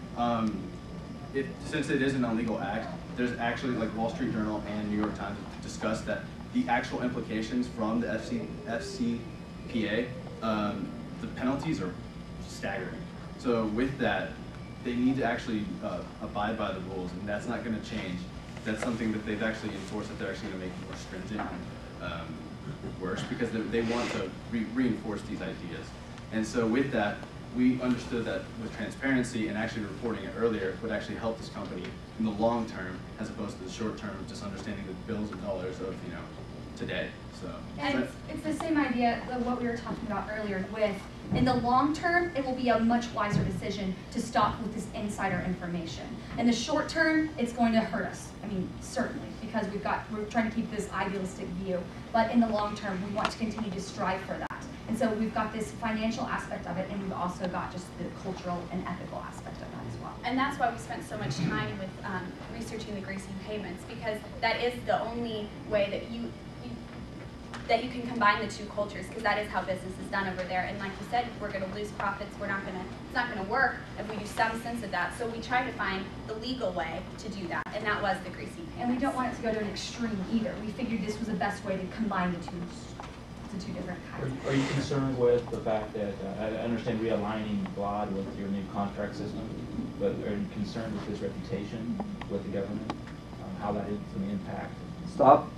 Since it is an illegal act, there's actually, like Wall Street Journal and New York Times discussed that the actual implications from the FCPA, the penalties are staggering. So with that, they need to actually abide by the rules, and that's not going to change. That's something that they've actually enforced, that they're actually going to make more stringent and worse, because they want to reinforce these ideas. And so with that, we understood that with transparency and actually reporting it earlier would actually help this company in the long term, as opposed to the short term of just understanding the bills and dollars of today. So and it's the same idea of what we were talking about earlier with, in the long term, it will be a much wiser decision to stop with this insider information. In the short term, it's going to hurt us. Certainly, because we're trying to keep this idealistic view. But in the long term, we want to continue to strive for that. And so we've got this financial aspect of it, and we've also got just the cultural and ethical aspect of that as well. And that's why we spent so much time with researching the greasing payments, because that is the only way that you can combine the two cultures, because that is how business is done over there. And like you said, we're going to lose profits. It's not going to work if we do some sense of that. So we tried to find the legal way to do that, and that was the greasing payments. And we don't want it to go to an extreme either. We figured this was the best way to combine the two different kinds. Are you concerned with the fact that, I understand realigning GLOD with your new contract system, but are you concerned with his reputation with the government, how that is going to impact? Stop.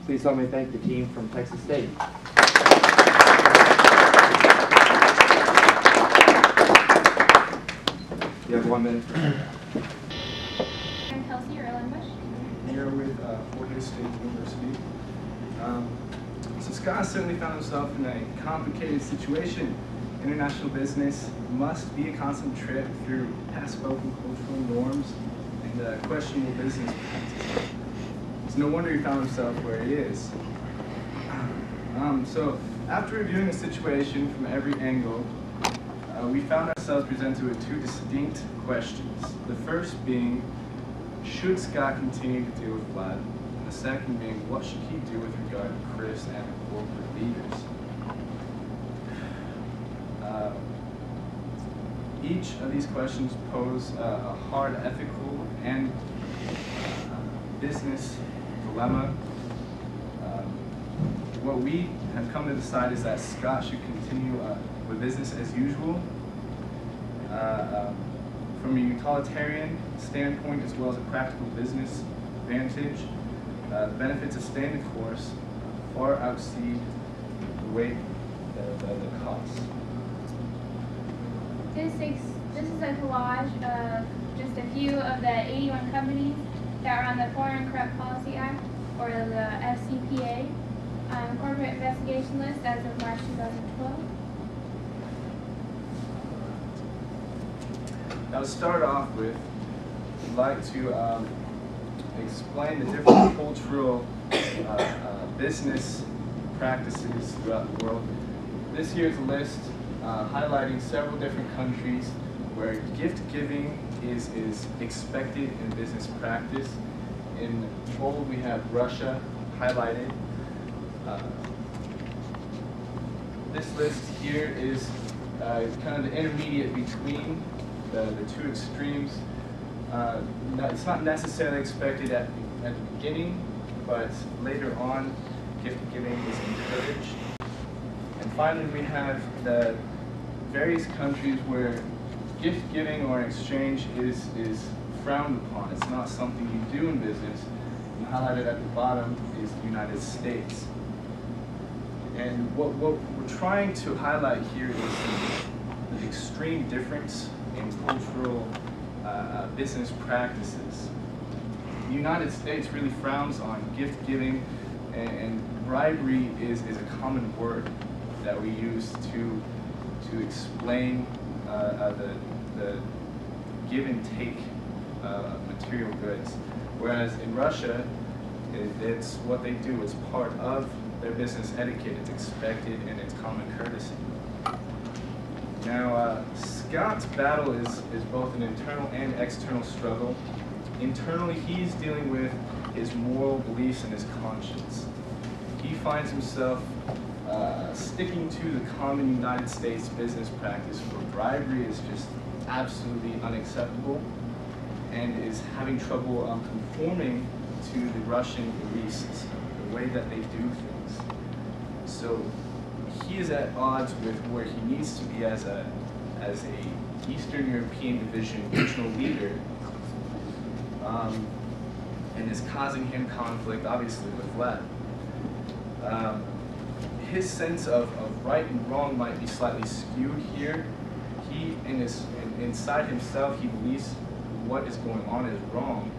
Please help me thank the team from Texas State. You have 1 minute. I'm Kelsey Erlenbush. Here with Florida State University. So Scott certainly found himself in a complicated situation. International business must be a constant trip through past-spoken cultural norms and questionable business practices. It's no wonder he found himself where he is. So after reviewing the situation from every angle, we found ourselves presented with 2 distinct questions. The first being, should Scott continue to deal with Vlad? And the second being, what should he do with regard to Chris and the corporate leaders? Each of these questions pose a hard ethical and business dilemma. What we have come to decide is that Scott should continue with business as usual. From a utilitarian standpoint as well as a practical business advantage, the benefits of staying the course far exceed the weight the costs. This is a collage of just a few of the 81 companies that are on the Foreign Corrupt Policy Act, or the FCPA, corporate investigation list as of March 2012. Now, to start off with, I'd like to explain the different cultural business practices throughout the world. This here is a list highlighting several different countries where gift giving is expected in business practice. In bold, we have Russia highlighted. This list here is kind of the intermediate between the 2 extremes. It's not necessarily expected at the beginning, but later on, gift giving is encouraged. And finally, we have the various countries where gift giving or exchange is frowned upon. It's not something you do in business. And highlighted at the bottom is the United States. And what we're trying to highlight here is the extreme difference in cultural business practices. The United States really frowns on gift giving, and bribery is a common word that we use to explain the give and take of material goods. Whereas in Russia, it's what they do. It's part of their business etiquette. It's expected and it's common courtesy. Now, Scott's battle is both an internal and external struggle. Internally, he's dealing with his moral beliefs and his conscience. He finds himself sticking to the common United States business practice where bribery is just absolutely unacceptable, and is having trouble conforming to the Russian elites, the way that they do things. So he is at odds with where he needs to be as a Eastern European division regional leader, and is causing him conflict, obviously, with Vlad. His sense of right and wrong might be slightly skewed here. He, inside himself, he believes what is going on is wrong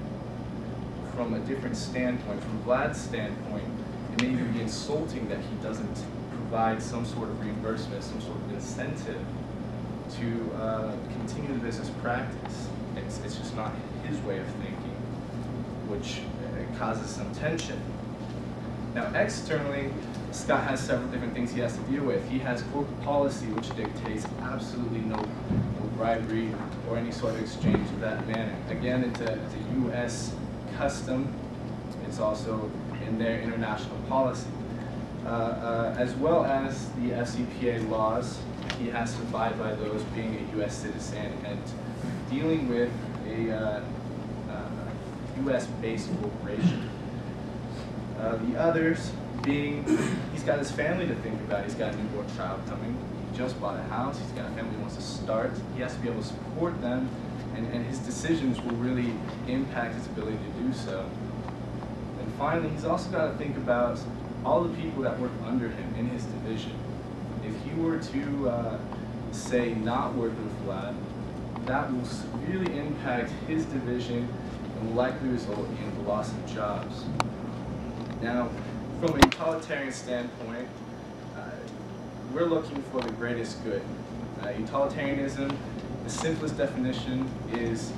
from a different standpoint. From Vlad's standpoint, it may even be insulting that he doesn't provide some sort of reimbursement, some sort of incentive to continue the business practice. It's just not his way of thinking, which causes some tension. Now, externally, Scott has several different things he has to deal with. He has corporate policy, which dictates absolutely no bribery or any sort of exchange of that manner. Again, it's a U.S. custom. It's also in their international policy. As well as the FCPA laws, he has to abide by those, being a U.S. citizen and dealing with a U.S.-based corporation. The others being, he's got his family to think about. He's got a newborn child coming. He just bought a house. He's got a family he wants to start. He has to be able to support them, and his decisions will really impact his ability to do so. And finally, he's also got to think about all the people that work under him in his division. If he were to, say, not work with Vlad, that will severely impact his division and will likely result in the loss of jobs. Now, from a utilitarian standpoint, we're looking for the greatest good. Utilitarianism, the simplest definition, is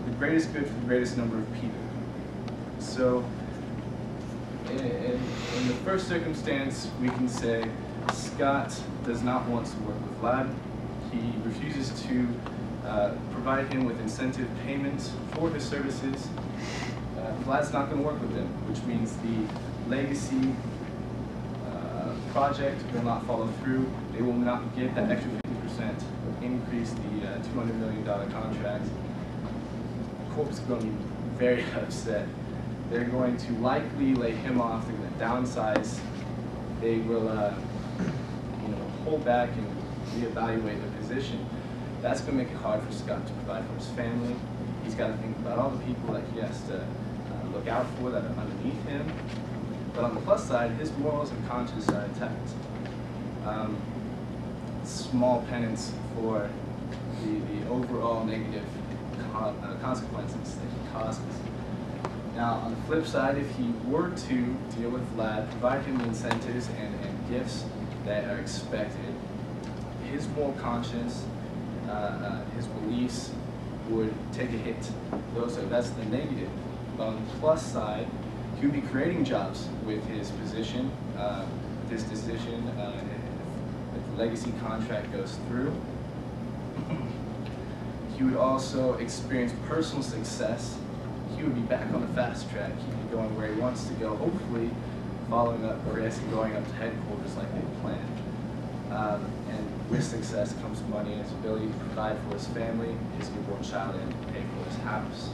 the greatest good for the greatest number of people. So, in the first circumstance, we can say Scott does not want to work with Vlad. He refuses to provide him with incentive payments for his services. Vlad's not going to work with him, which means the legacy project will not follow through. They will not get that extra 50% increase, the $200 million contract. Corp's going to be very upset. They're going to likely lay him off. They're going to downsize. They will, hold back and reevaluate the position. That's going to make it hard for Scott to provide for his family. He's got to think about all the people that he has to look out for that are underneath him. But on the plus side, his morals and conscience are intact. Small penance for the overall negative consequences that he causes. Now, on the flip side, if he were to deal with Vlad, provide him the incentives and gifts that are expected, his moral conscience, his beliefs would take a hit. That's the negative. But on the plus side, he would be creating jobs with his position, this decision, if the legacy contract goes through. He would also experience personal success. He would be back on the fast track. He'd be going where he wants to go, hopefully following up Chris and going up to headquarters like they planned. And with success comes money and his ability to provide for his family, his newborn child, and pay for his house.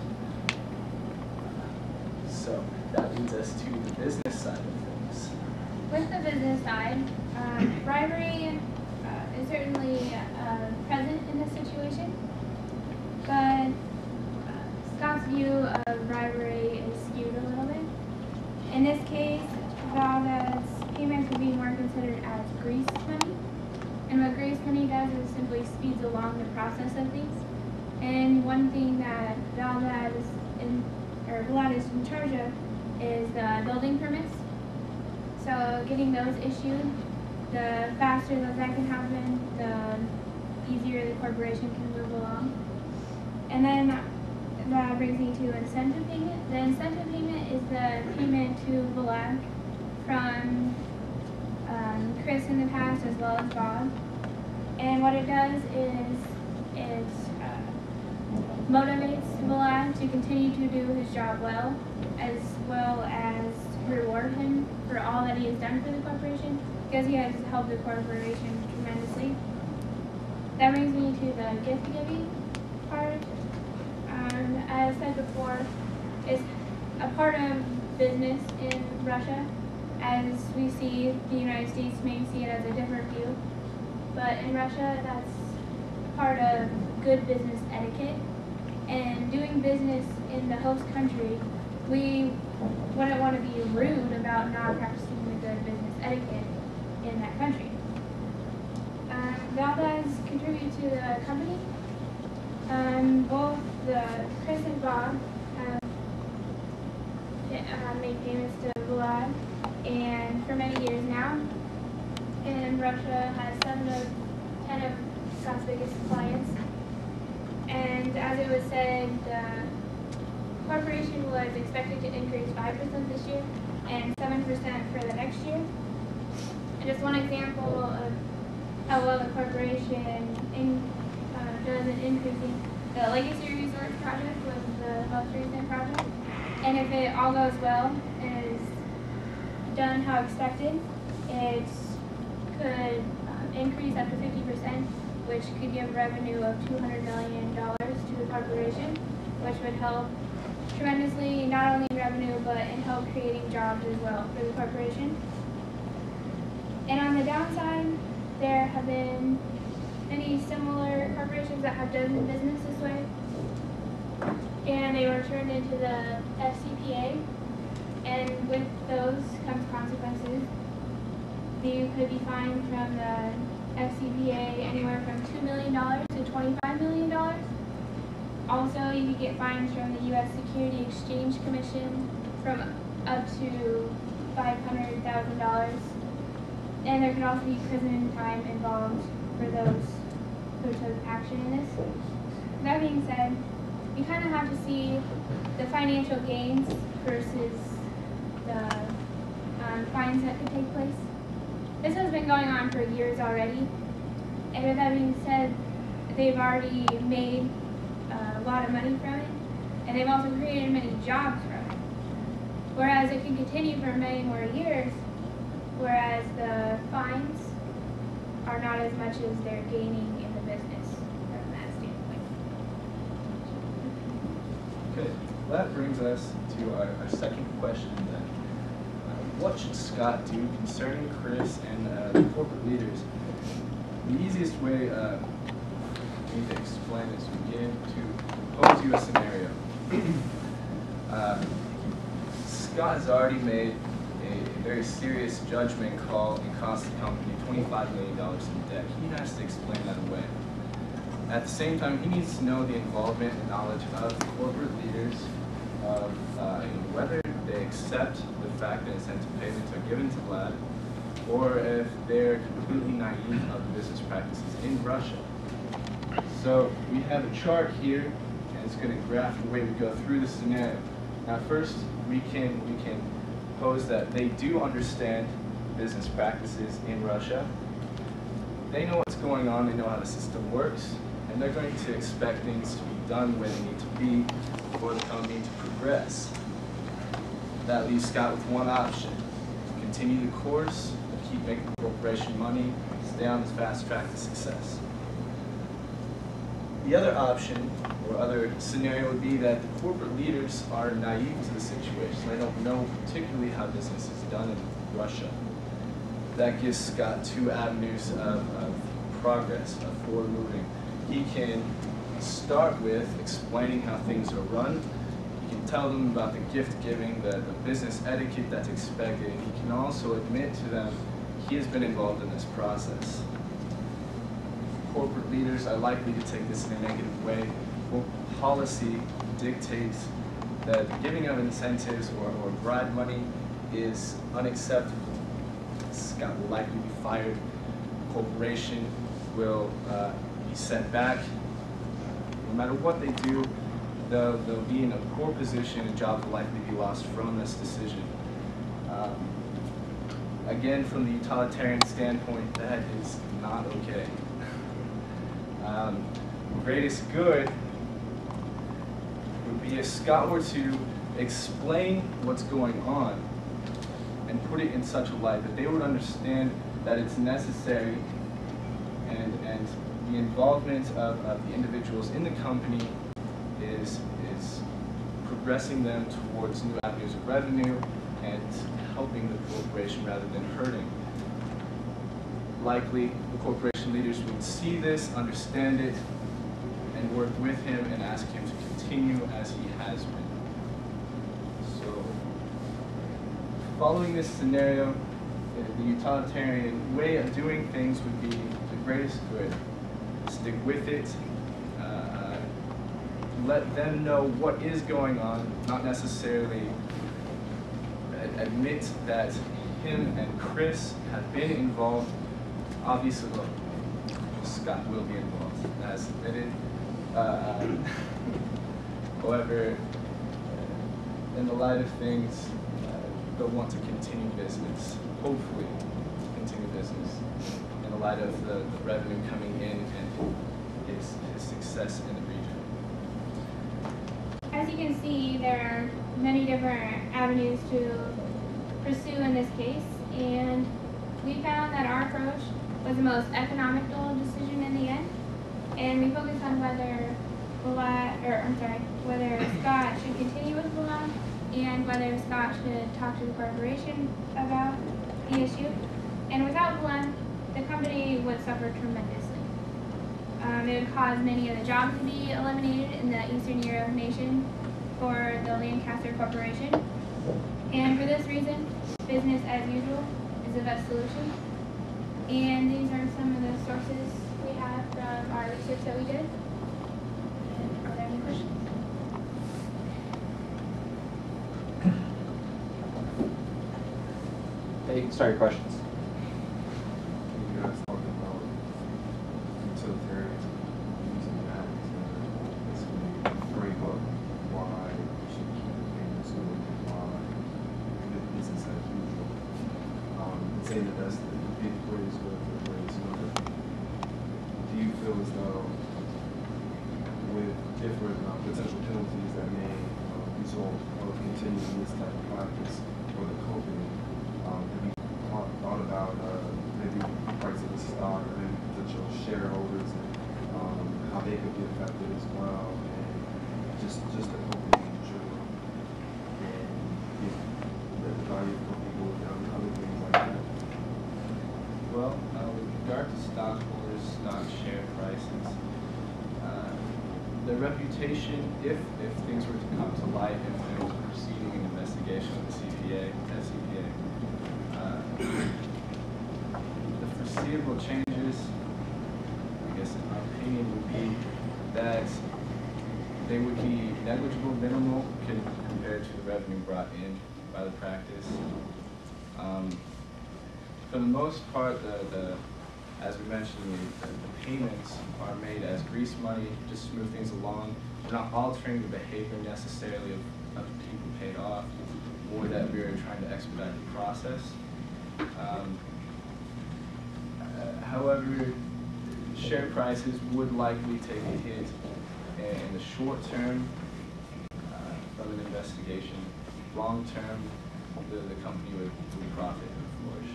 So that leads us to the business side of things. With the business side, bribery is certainly present in this situation, but Scott's view of bribery is skewed a little bit. In this case, Valdez's payments would be more considered as grease money, and what grease money does is simply speeds along the process of things. And one thing that Vlad is in charge of is the building permits. So getting those issued, the faster that can happen, the easier the corporation can move along. And then that brings me to incentive payment. The incentive payment is the payment to Vlad from Chris in the past as well as Bob. And what it does is it motivates Vlad to continue to do his job well as reward him for all that he has done for the corporation, because he has helped the corporation tremendously. That brings me to the gift giving part. As I said before, it's a part of business in Russia, as we see the United States may see it as a different view. But in Russia, that's part of good business etiquette. And doing business in the host country, we wouldn't want to be rude about not practicing the good business etiquette in that country. Valdez contribute to the company. Both Chris and Bob have made payments to Vlad, and for many years now. And Russia has 7 of 10 of Scott's biggest clients. And as it was said, the corporation was expected to increase 5% this year and 7% for the next year. just one example of how well the corporation does in increasing. The Legacy Resorts project was the most recent project, and if it all goes well and is done how expected, it could increase up to 50%, which could give revenue of $200 million to the corporation, which would help tremendously, not only revenue, but in help creating jobs as well for the corporation. And on the downside, there have been many similar corporations that have done business this way, and they were turned into the FCPA, and with those comes consequences. You could be fined from the FCPA anywhere from $2 million to $25 million. Also, you could get fines from the U.S. Security Exchange Commission from up to $500,000. And there can also be prison time involved for those who took action in this. That being said, you kind of have to see the financial gains versus the fines that could take place. This has been going on for years already, and with that being said, they've already made a lot of money from it, and they've also created many jobs from it. Whereas it can continue for many more years, whereas the fines are not as much as they're gaining in the business from that standpoint. Okay, well, that brings us to our second question then. What should Scott do concerning Chris and the corporate leaders? The easiest way for me to explain is to begin to pose you a scenario. Scott has already made a very serious judgment call and cost the company $25 million in debt. He has to explain that away. At the same time, he needs to know the involvement and knowledge of the corporate leaders, of whether they accept the fact that incentive payments are given to Vlad, or if they're completely naive of the business practices in Russia. So we have a chart here, and it's going to graph the way we go through the scenario. Now, first, we can pose that they do understand business practices in Russia. They know what's going on, they know how the system works, and they're going to expect things to be done where they need to be for the company to progress. That leaves Scott with one option: continue the course, keep making the corporation money, stay on this fast track to success. The other option, or other scenario, would be that the corporate leaders are naive to the situation. They don't know particularly how business is done in Russia. That gives Scott two avenues of progress, of forward moving. He can start with explaining how things are run. He can tell them about the gift giving, the business etiquette that's expected, and he can also admit to them he has been involved in this process. Corporate leaders are likely to take this in a negative way. Well, policy dictates that the giving of incentives or bribe money is unacceptable. Scott will likely be fired. The corporation will be set back. No matter what they do, they'll be in a poor position, and jobs will likely be lost from this decision. Again, from the utilitarian standpoint, that is not okay. Greatest good would be if Scott were to explain what's going on and put it in such a light that they would understand that it's necessary, and the involvement of the individuals in the company is progressing them towards new avenues of revenue and helping the corporation rather than hurting. Likely, the corporation leaders would see this, understand it, and work with him and ask him to continue as he has been. So, following this scenario, the utilitarian way of doing things would be the greatest good. Stick with it. Let them know what is going on, not necessarily admit that him and Chris have been involved. Obviously, look, Scott will be involved, as admitted. However, in the light of things, they'll want to continue business, hopefully continue a business in the light of the revenue coming in and his success in the region. As you can see, there are many different avenues to pursue in this case, and we found that our approach was the most economical decision in the end, and we focused on whether Scott should continue with Blunt and whether Scott should talk to the corporation about the issue. And without Blunt, the company would suffer tremendously. It would cause many of the jobs to be eliminated in the Eastern Europe nation for the Lancaster Corporation. And for this reason, business as usual is the best solution. And these are some of the sources we have from our research that we did. And are there any questions? Yeah, you can start your questions. You guys talked about utilitarianism, using that to basically frame up why we should keep the payments going and why good business as usual. Saying that that's the big ways with the ways. Do you feel as though with different potential penalties that may result of continuing this type of practice for the company, have you thought about maybe price of the stock or maybe potential shareholders and how they could be affected as well, and just the company in general, and let the value of the company go down and other things like that? Well, with regard to stockholders, stock share prices, the reputation, if things were to come to light, if there was a proceeding an investigation of the SCPA, the foreseeable changes, I guess in my opinion, would be that they would be negligible, minimal compared to the revenue brought in by the practice. For the most part, as we mentioned, the payments are made as grease money, just smooth things along. We're not altering the behavior necessarily of people paid off, more that we're trying to expedite the process. However, share prices would likely take a hit in the short term from an investigation. Long term, the company would profit and flourish.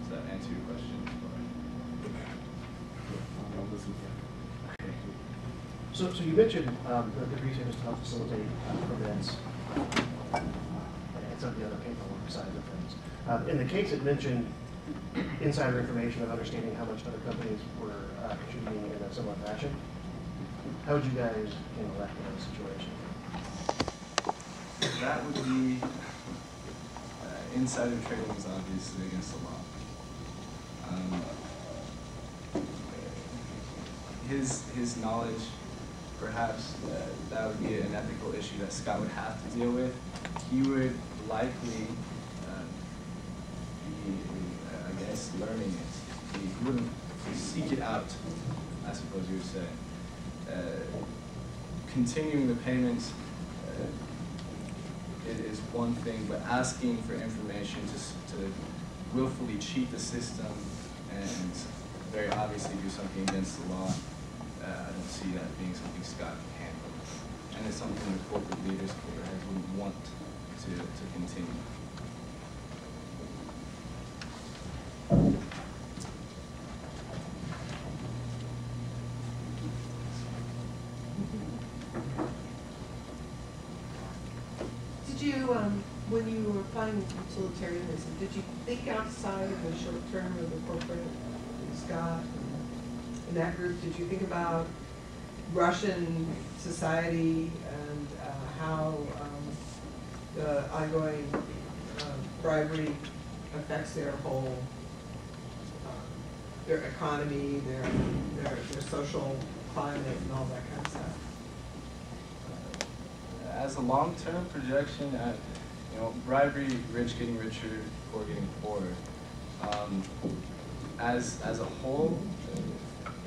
Does that answer your question? So you mentioned the retailers to help facilitate permits and some of the other paperwork side of things. In the case it mentioned insider information of understanding how much other companies were contributing in a similar fashion. How would you guys handle that kind of situation? That would be insider trading is obviously against the law. His knowledge, perhaps that would be an ethical issue that Scott would have to deal with. He would likely be, I guess, learning it. He wouldn't seek it out, I suppose you would say. Continuing the payments is one thing, but asking for information to willfully cheat the system and very obviously do something against the law, I don't see that being something Scott can handle. And it's something the corporate leaders wouldn't want to continue. Did you, when you were applying utilitarianism, did you think outside of the short term of the corporate, Scott, in that group? Did you think about Russian society and how the ongoing bribery affects their whole, their economy, their social climate, and all that kind of stuff? As a long-term projection, bribery, rich getting richer, poor getting poorer. As a whole,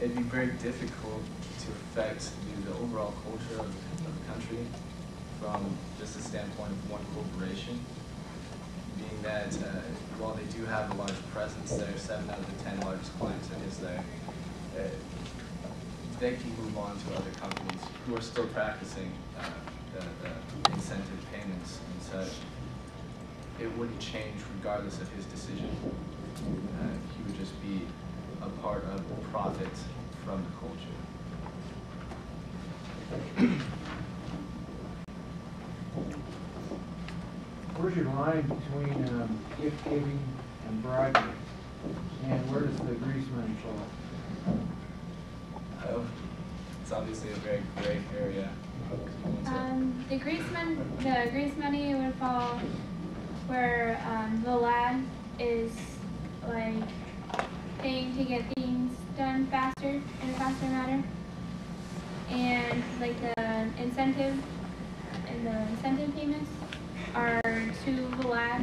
it'd be very difficult to affect the overall culture of the country from just the standpoint of one corporation being being that while they do have a large presence there, 7 out of the 10 largest clients it is there, they can move on to other companies who are still practicing the incentive payments and such. It wouldn't change regardless of his decision. He would just be a part of the profit from the culture. Where's your line between gift giving and bribery? And where does the grease money fall? Oh, it's obviously a very gray area. The grease money would fall where the lad is like paying to get things done faster in a faster manner, and like the incentive payments are to the lad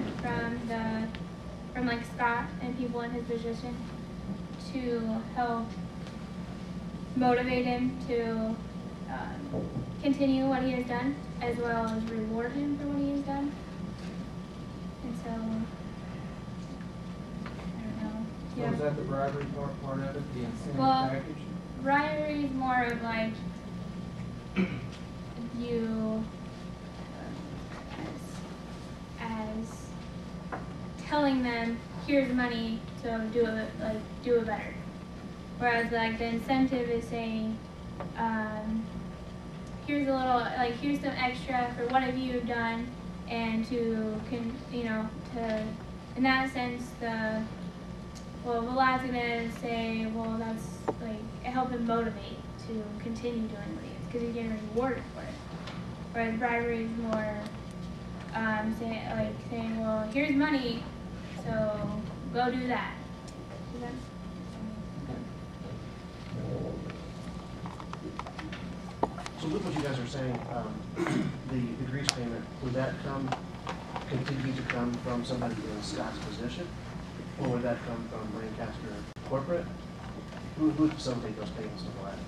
from like Scott and people in his position to help motivate him to continue what he has done, as well as reward him for what he has done. And so, I don't know. So Yeah. is that the bribery part of it, the incentive Well, package? bribery is more of like you as telling them, here's money to do it better. Whereas like the incentive is saying, here's a little, here's some extra for what have you done, and to in that sense, the lad's gonna say, well, that's help him motivate to continue doing what he is, because he's getting rewarded for it. Whereas bribery is more saying, well, here's money, so go do that. See that? So with what you guys are saying, the grease payment, would that continue to come from somebody in Scott's position? Or would that come from Lancaster corporate? Who would facilitate those payments to Vlad?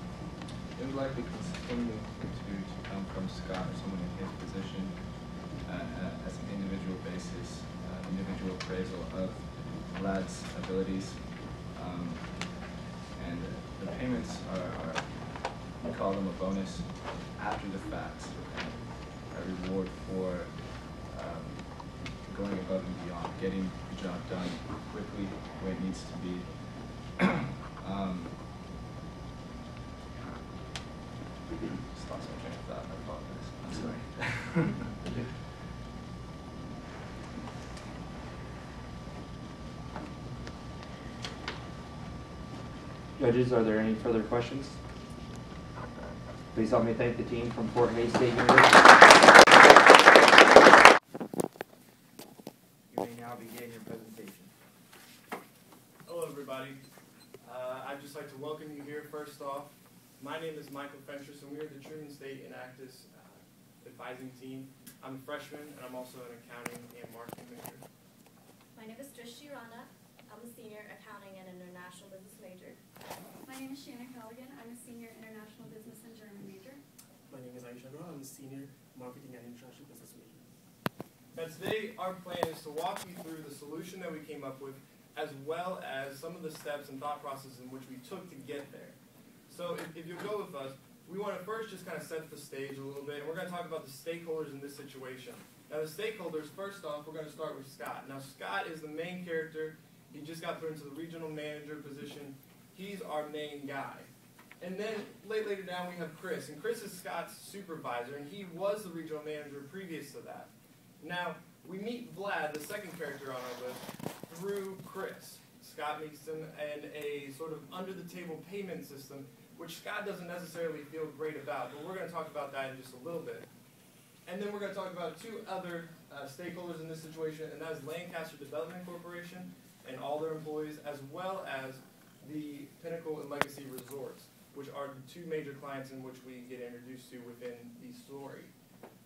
It would likely continue to come from Scott or someone in his position as an individual basis, individual appraisal of Vlad's abilities. And the payments are, we call them a bonus after the fact, a reward for going above and beyond, getting the job done quickly where it needs to be. Just lost my train of thought, I apologize. I'm sorry. Judges, are there any further questions? Please help me thank the team from Fort Hays State University. You may now begin your presentation. Hello, everybody. I'd just like to welcome you here first off. My name is Michael Fentress, and we are the Truman State Enactus advising team. I'm a freshman, and I'm also an accounting and marketing major. My name is Drishti Rana. I'm a senior accounting and international business major. My name is Shannon Halligan. I'm a senior international business and German major. My name is Aisha Ra. I'm a senior marketing and international business major. Now today, our plan is to walk you through the solution that we came up with, as well as some of the steps and thought processes in which we took to get there. So if you'll go with us, we want to first just kind of set the stage a little bit, and we're going to talk about the stakeholders in this situation. Now the stakeholders, first off, we're going to start with Scott. Now Scott is the main character. He just got put into the regional manager position. He's our main guy. And then later down we have Chris. And Chris is Scott's supervisor, and he was the regional manager previous to that. Now, we meet Vlad, the second character on our list, through Chris. Scott meets him in a sort of under-the-table payment system, which Scott doesn't necessarily feel great about, but we're going to talk about that in just a little bit. And then we're going to talk about two other stakeholders in this situation, and that is Lancaster Development Corporation and all their employees, as well as the Pinnacle and Legacy Resorts, which are the two major clients in which we get introduced to within the story.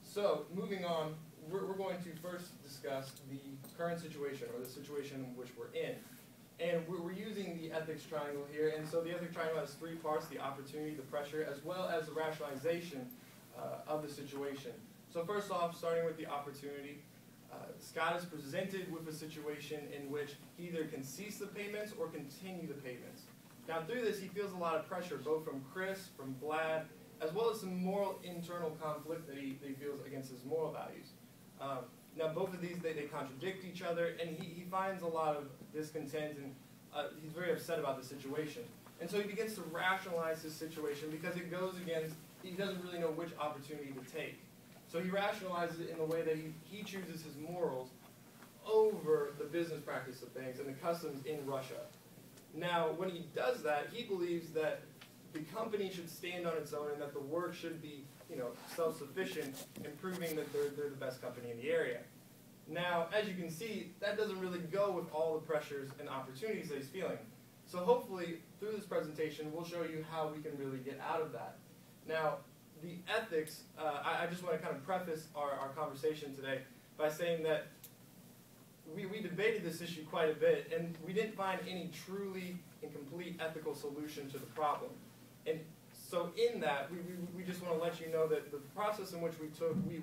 So, moving on, we're going to first discuss the current situation, or the situation in which we're in. And we're using the ethics triangle here, and so the ethics triangle has three parts: the opportunity, the pressure, as well as the rationalization of the situation. So first off, starting with the opportunity, Scott is presented with a situation in which he either can cease the payments or continue the payments. Now through this, he feels a lot of pressure, both from Chris, from Vlad, as well as some moral internal conflict that he feels against his moral values. Now both of these, they contradict each other, and he finds a lot of discontent, and he's very upset about the situation. And so he begins to rationalize this situation because it goes against, he doesn't really know which opportunity to take. So he rationalizes it in the way that he chooses his morals over the business practice of things and the customs in Russia. Now, when he does that, he believes that the company should stand on its own and that the work should be, self-sufficient in proving that they're the best company in the area. Now, as you can see, that doesn't really go with all the pressures and opportunities that he's feeling. So hopefully, through this presentation, we'll show you how we can really get out of that. Now, the ethics, I just want to kind of preface our conversation today by saying that we debated this issue quite a bit, and we didn't find any truly and complete ethical solution to the problem. And so in that, we just want to let you know that the process in which we took, we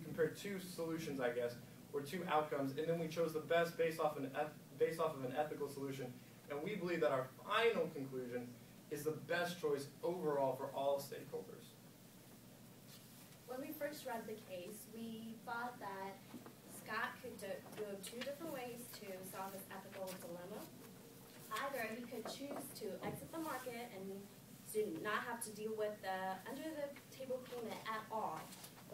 compared two solutions, I guess, or two outcomes, and then we chose the best based off of an ethical solution. And we believe that our final conclusion is the best choice overall for all stakeholders. When we first read the case, we thought that Scott could go two different ways to solve this ethical dilemma. Either he could choose to exit the market and to not have to deal with the under-the-table payment at all,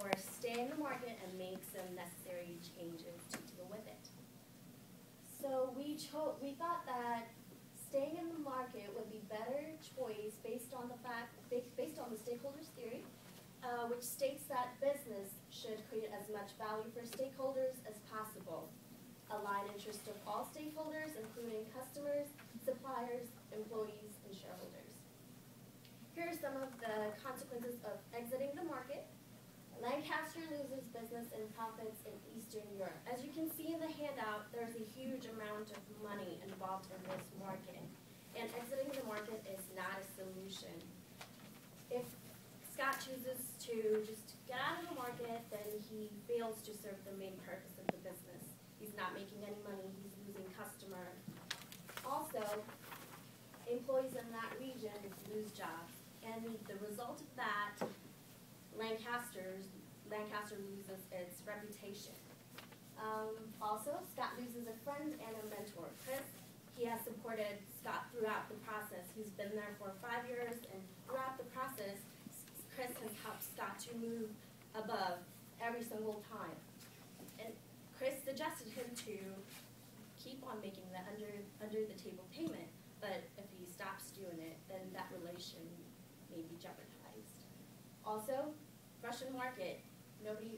or stay in the market and make some necessary changes to deal with it. So we thought that staying in the market would be better choice based on the stakeholders theory, which states that business should create as much value for stakeholders as possible, align interests of all stakeholders, including customers, suppliers, employees, and shareholders. Here are some of the consequences of exiting the market. Lancaster loses business and profits in Eastern Europe. As you can see in the handout, there's a huge amount of money involved in this market, and exiting the market is not a solution. If Scott chooses to just get out of the market, then he fails to serve the main purpose of the business. He's not making any money, he's losing customers. Also, employees in that region lose jobs, and the result of that, Lancaster loses its reputation. Also, Scott loses a friend and a mentor. Chris, he has supported Scott throughout the process. He's been there for 5 years, and throughout the process, Chris has helped Scott to move above every single time. And Chris suggested him to keep on making the under the table payment, but if he stops doing it, then that relation may be jeopardized. Also, Russian market, nobody,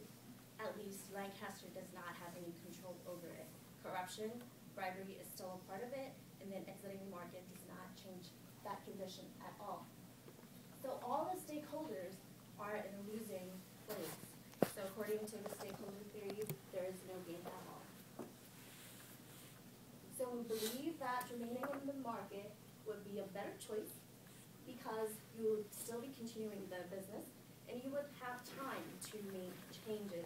at least Lancaster, does not have any control over it. Corruption, bribery is still a part of it, and then exiting the market does not change that condition at all. So all the stakeholders are in a losing place. So according to the stakeholder theory, there is no gain at all. So we believe that remaining in the market would be a better choice because you would still be continuing the business and you would have time to make changes.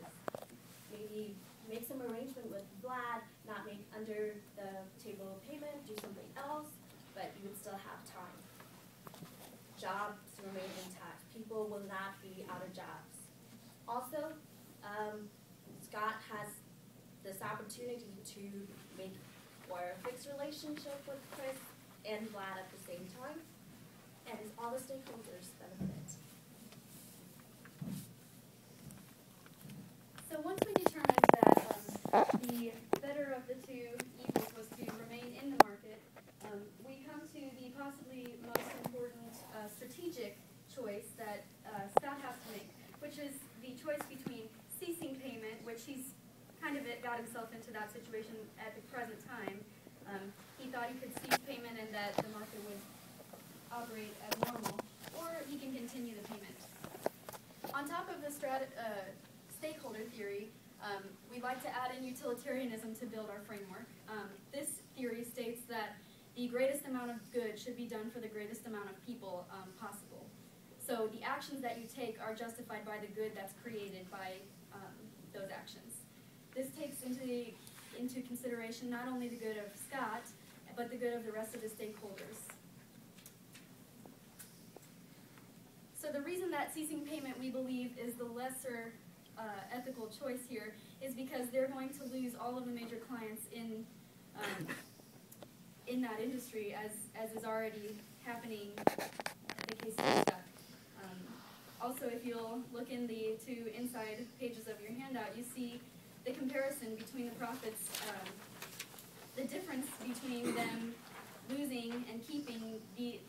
Maybe make some arrangement with Vlad, not make under the table payment, do something else, but you would still have time. Jobs remain intact. People will not be out of jobs. Also, Scott has this opportunity to make or fix relationship with Chris and Vlad at the same time, and all the stakeholders benefit. So once we determined that the better of the two evils was to remain in the market, we come to the possibly most important strategic choice that Scott has to make, which is the choice between ceasing payment, which he's kind of got himself into that situation at the present time. He thought he could cease payment and that the market would operate as normal, or he can continue the payment. On top of the stakeholder theory, we'd like to add in utilitarianism to build our framework. This theory states that the greatest amount of good should be done for the greatest amount of people possible. So the actions that you take are justified by the good that's created by those actions. This takes into consideration not only the good of Scott, but the good of the rest of the stakeholders. So the reason that ceasing payment, we believe, is the lesser ethical choice here is because they're going to lose all of the major clients in that industry, as is already happening in the case of Scott. Also, if you'll look in the two inside pages of your handout, you see the comparison between the profits, the difference between them losing and keeping the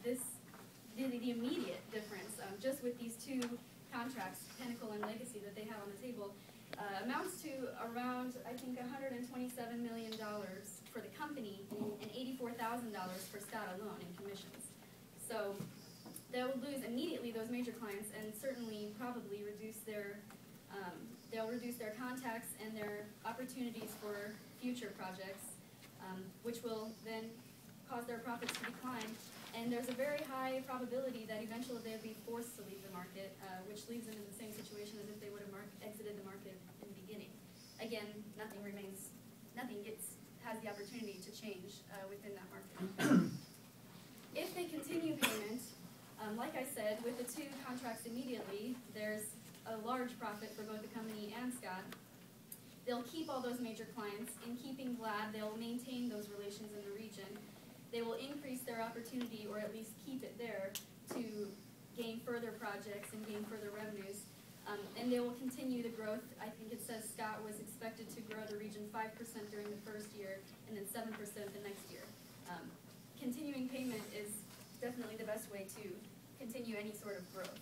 immediate difference, just with these two contracts, Pinnacle and Legacy, that they have on the table, amounts to around, I think, $127 million for the company and $84,000 for Scott alone in commissions. So they'll lose immediately those major clients and certainly probably reduce their they'll reduce their contacts and their opportunities for future projects, which will then cause their profits to decline. And there's a very high probability that eventually they'll be forced to leave the market, which leaves them in the same situation as if they would have exited the market in the beginning. Again, nothing has the opportunity to change within that market. If they continue payment, like I said, with the two contracts immediately, there's a large profit for both the company and Scott. They'll keep all those major clients. In keeping Vlad, they'll maintain those relations in the region. They will increase their opportunity, or at least keep it there, to gain further projects and gain further revenues. And they will continue the growth. I think it says Scott was expected to grow the region 5% during the first year, and then 7% the next year. Continuing payment is definitely the best way to continue any sort of growth.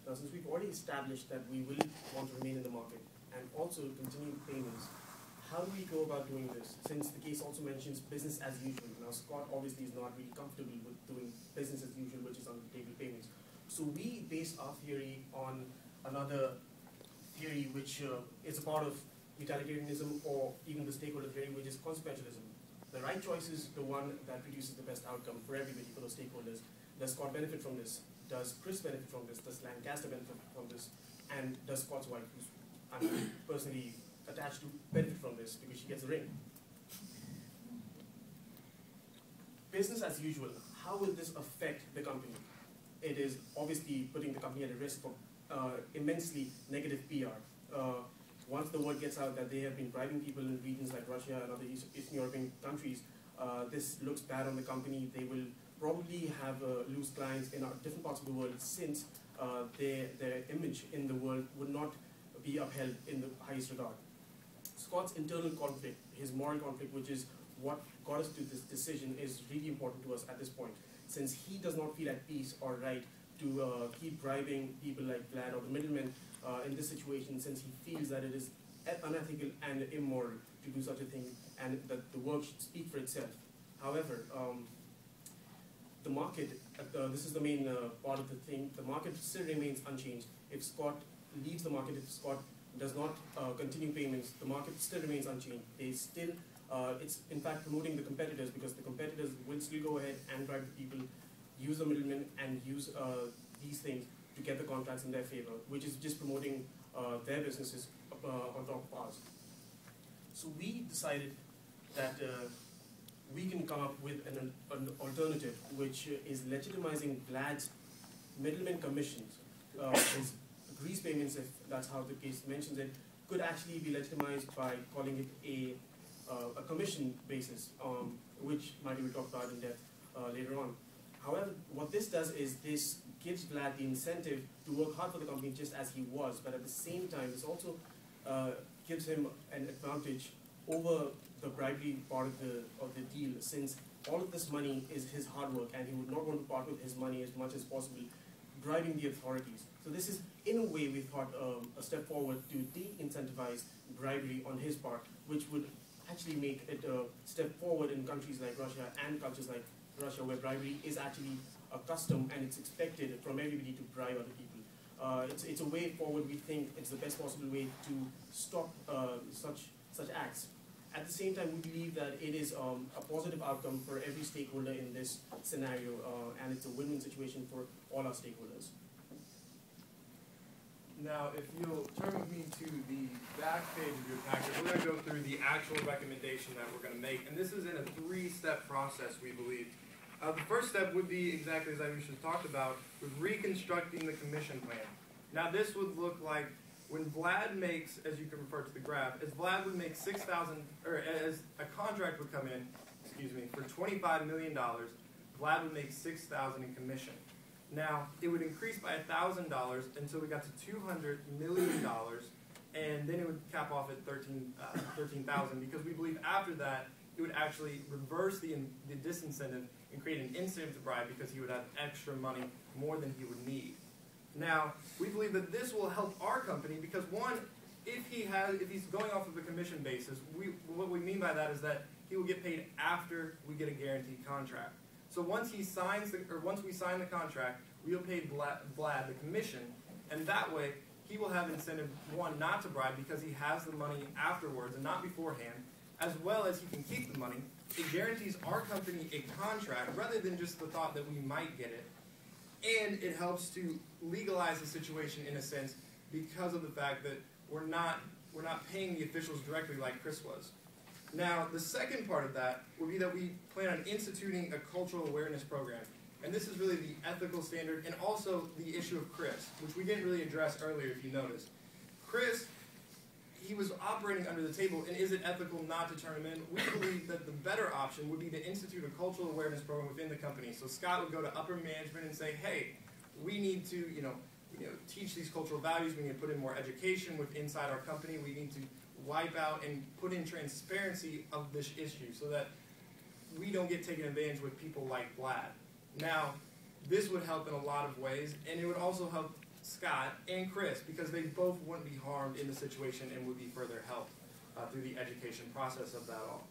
Now, since we've already established that we will want to remain in the market and also continue payments, how do we go about doing this? Since the case also mentions business as usual. Now, Scott obviously is not really comfortable with doing business as usual, which is on the table payments. So we base our theory on another theory which is a part of utilitarianism, or even the stakeholder theory, which is consequentialism. The right choice is the one that produces the best outcome for everybody, for those stakeholders. Does Scott benefit from this? Does Chris benefit from this? Does Lancaster benefit from this? And does Scott's wife, who's I'm personally attached to, benefit from this because she gets a ring? Business as usual, how will this affect the company? It is obviously putting the company at a risk for immensely negative PR. Once the word gets out that they have been bribing people in regions like Russia and other Eastern European countries, this looks bad on the company. They will probably have lose clients in different parts of the world, since their image in the world would not be upheld in the highest regard. Scott's internal conflict, his moral conflict, which is what got us to this decision, is really important to us at this point, since he does not feel at peace or right to keep bribing people like Vlad or the middlemen in this situation, since he feels that it is unethical and immoral to do such a thing, and that the work should speak for itself. However, the market, this is the main part of the thing, the market still remains unchanged. If Scott leaves the market, if Scott does not continue payments, the market still remains unchanged. They still, it's in fact promoting the competitors, because the competitors will still go ahead and bribe the people, use the middlemen, and use these things to get the contracts in their favor, which is just promoting their businesses on top of ours. So we decided that we can come up with an alternative, which is legitimizing Vlad's middleman commissions. His grease payments, if that's how the case mentions it, could actually be legitimized by calling it a commission basis, which might be talked about in depth later on. However, what this does is this gives Vlad the incentive to work hard for the company just as he was, but at the same time, this also gives him an advantage over the bribery part of the deal, since all of this money is his hard work, and he would not want to part with his money as much as possible, bribing the authorities. So this is, in a way, we thought a step forward to de-incentivize bribery on his part, which would actually make it a step forward in countries like Russia and cultures like Russia, where bribery is actually a custom and it's expected from everybody to bribe other people. It's a way forward. We think it's the best possible way to stop such acts. At the same time, we believe that it is a positive outcome for every stakeholder in this scenario, and it's a win-win situation for all our stakeholders. Now, if you'll turn with me to the back page of your packet, we're going to go through the actual recommendation that we're going to make. And this is in a 3-step process, we believe. The first step would be exactly as Aisha talked about, with reconstructing the commission plan. Now, this would look like when Vlad makes, as you can refer to the graph, as Vlad would make 6,000, or as a contract would come in, for $25 million, Vlad would make 6,000 in commission. Now, it would increase by $1,000 until we got to $200 million, and then it would cap off at 13,000 because we believe after that it would actually reverse the disincentive and create an incentive to bribe because he would have extra money, more than he would need. Now, we believe that this will help our company because one, if he's going off of a commission basis, what we mean by that is that he will get paid after we get a guaranteed contract. So once we sign the contract, we'll pay Vlad the commission, and that way he will have incentive, one, not to bribe because he has the money afterwards and not beforehand, as well as he can keep the money. It guarantees our company a contract rather than just the thought that we might get it, and it helps to legalize the situation in a sense because of the fact that we're not paying the officials directly like Chris was. Now, the second part of that would be that we plan on instituting a cultural awareness program. And this is really the ethical standard and also the issue of Chris, which we didn't really address earlier if you noticed. Chris, he was operating under the table, and is it ethical not to turn him in? We believe that the better option would be to institute a cultural awareness program within the company. So Scott would go to upper management and say, hey, we need to teach these cultural values. We need to put in more education inside our company. We need to wipe out and put in transparency of this issue so that we don't get taken advantage with people like Vlad. Now, this would help in a lot of ways, and it would also help Scott and Chris because they both wouldn't be harmed in the situation and would be further helped through the education process of that all.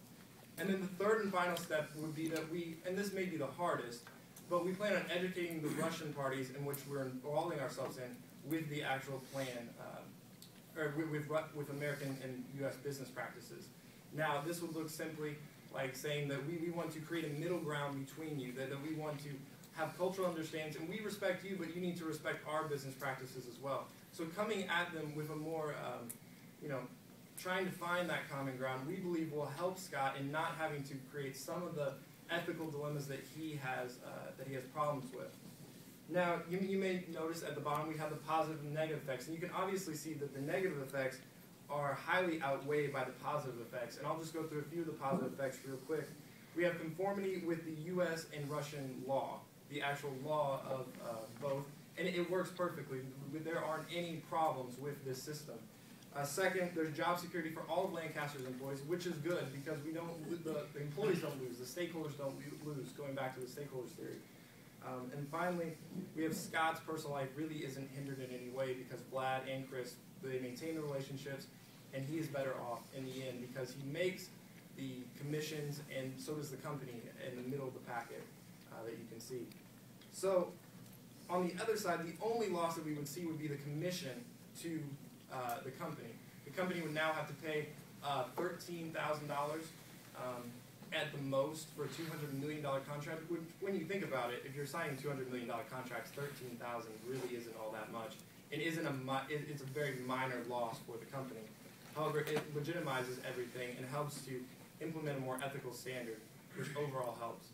And then the third and final step would be that and this may be the hardest, but we plan on educating the Russian parties in which we're involving ourselves in with the actual plan, or with American and U.S. business practices. Now, this would look simply like saying that we want to create a middle ground between you, that we want to have cultural understandings, and we respect you, but you need to respect our business practices as well. So coming at them with a more, trying to find that common ground, we believe will help Scott in not having to create some of the ethical dilemmas that he has problems with. Now, you may notice at the bottom we have the positive and negative effects, and you can obviously see that the negative effects are highly outweighed by the positive effects. And I'll just go through a few of the positive effects real quick. We have conformity with the U.S. and Russian law, the actual law of both, and it works perfectly. There aren't any problems with this system. Second, there's job security for all of Lancaster's employees, which is good because the employees don't lose, the stakeholders don't lose, going back to the stakeholders theory. And finally, we have Scott's personal life really isn't hindered in any way because Vlad and Chris, they maintain the relationships, and he is better off in the end because he makes the commissions, and so does the company in the middle of the packet that you can see. So on the other side, the only loss that we would see would be the commission to the company. The company would now have to pay $13,000 at the most for a $200 million contract, which, when you think about it, if you're signing $200 million contracts, $13,000 really isn't all that much. It isn't it's a very minor loss for the company. However, it legitimizes everything and helps to implement a more ethical standard, which overall helps.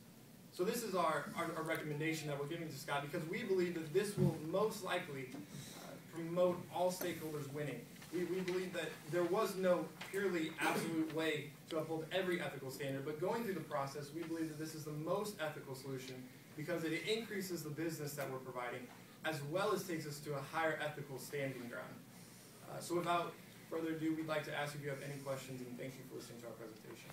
So this is our recommendation that we're giving to Scott because we believe that this will most likely promote all stakeholders winning. We believe that there was no purely absolute way to uphold every ethical standard, but going through the process, we believe that this is the most ethical solution because it increases the business that we're providing, as well as takes us to a higher ethical standing ground. So without further ado, we'd like to ask if you have any questions, and thank you for listening to our presentation.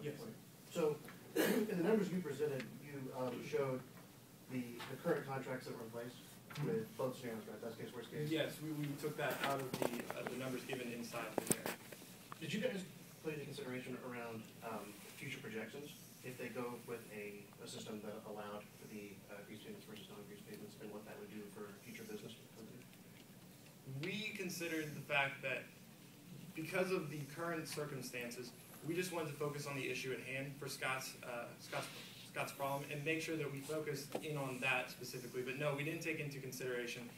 Yes. So, in the numbers you presented, you showed the current contracts that were in place with both scenarios, right? Best case, worst case. Yes, we took that out of the numbers given inside the narrative. Did you guys put into consideration around future projections if they go with a system that allowed for the grease payments versus non-grease payments, and what that would do for future business? We considered the fact that because of the current circumstances, We just wanted to focus on the issue at hand for Scott's problem and make sure that we focus in on that specifically. But no, we didn't take into consideration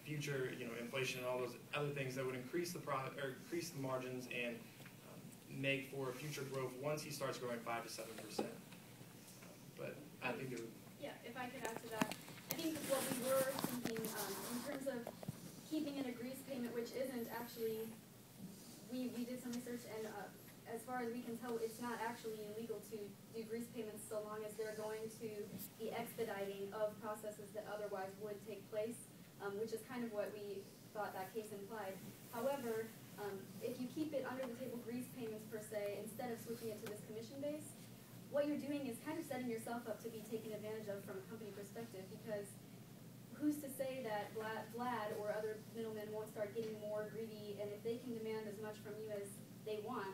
future, inflation and all those other things that would increase the increase the margins and make for future growth once he starts growing 5 to 7%. But I think it would. Yeah, if I could add to that, I think what we were thinking in terms of keeping in a grease payment, which isn't actually, we did some research and as far as we can tell, it's not actually illegal to do grease payments so long as they're going to be expediting of processes that otherwise would take place, which is kind of what we thought that case implied. However, if you keep it under the table grease payments per se, instead of switching it to this commission base, what you're doing is kind of setting yourself up to be taken advantage of from a company perspective, because who's to say that Vlad or other middlemen won't start getting more greedy, and if they can demand as much from you as they want,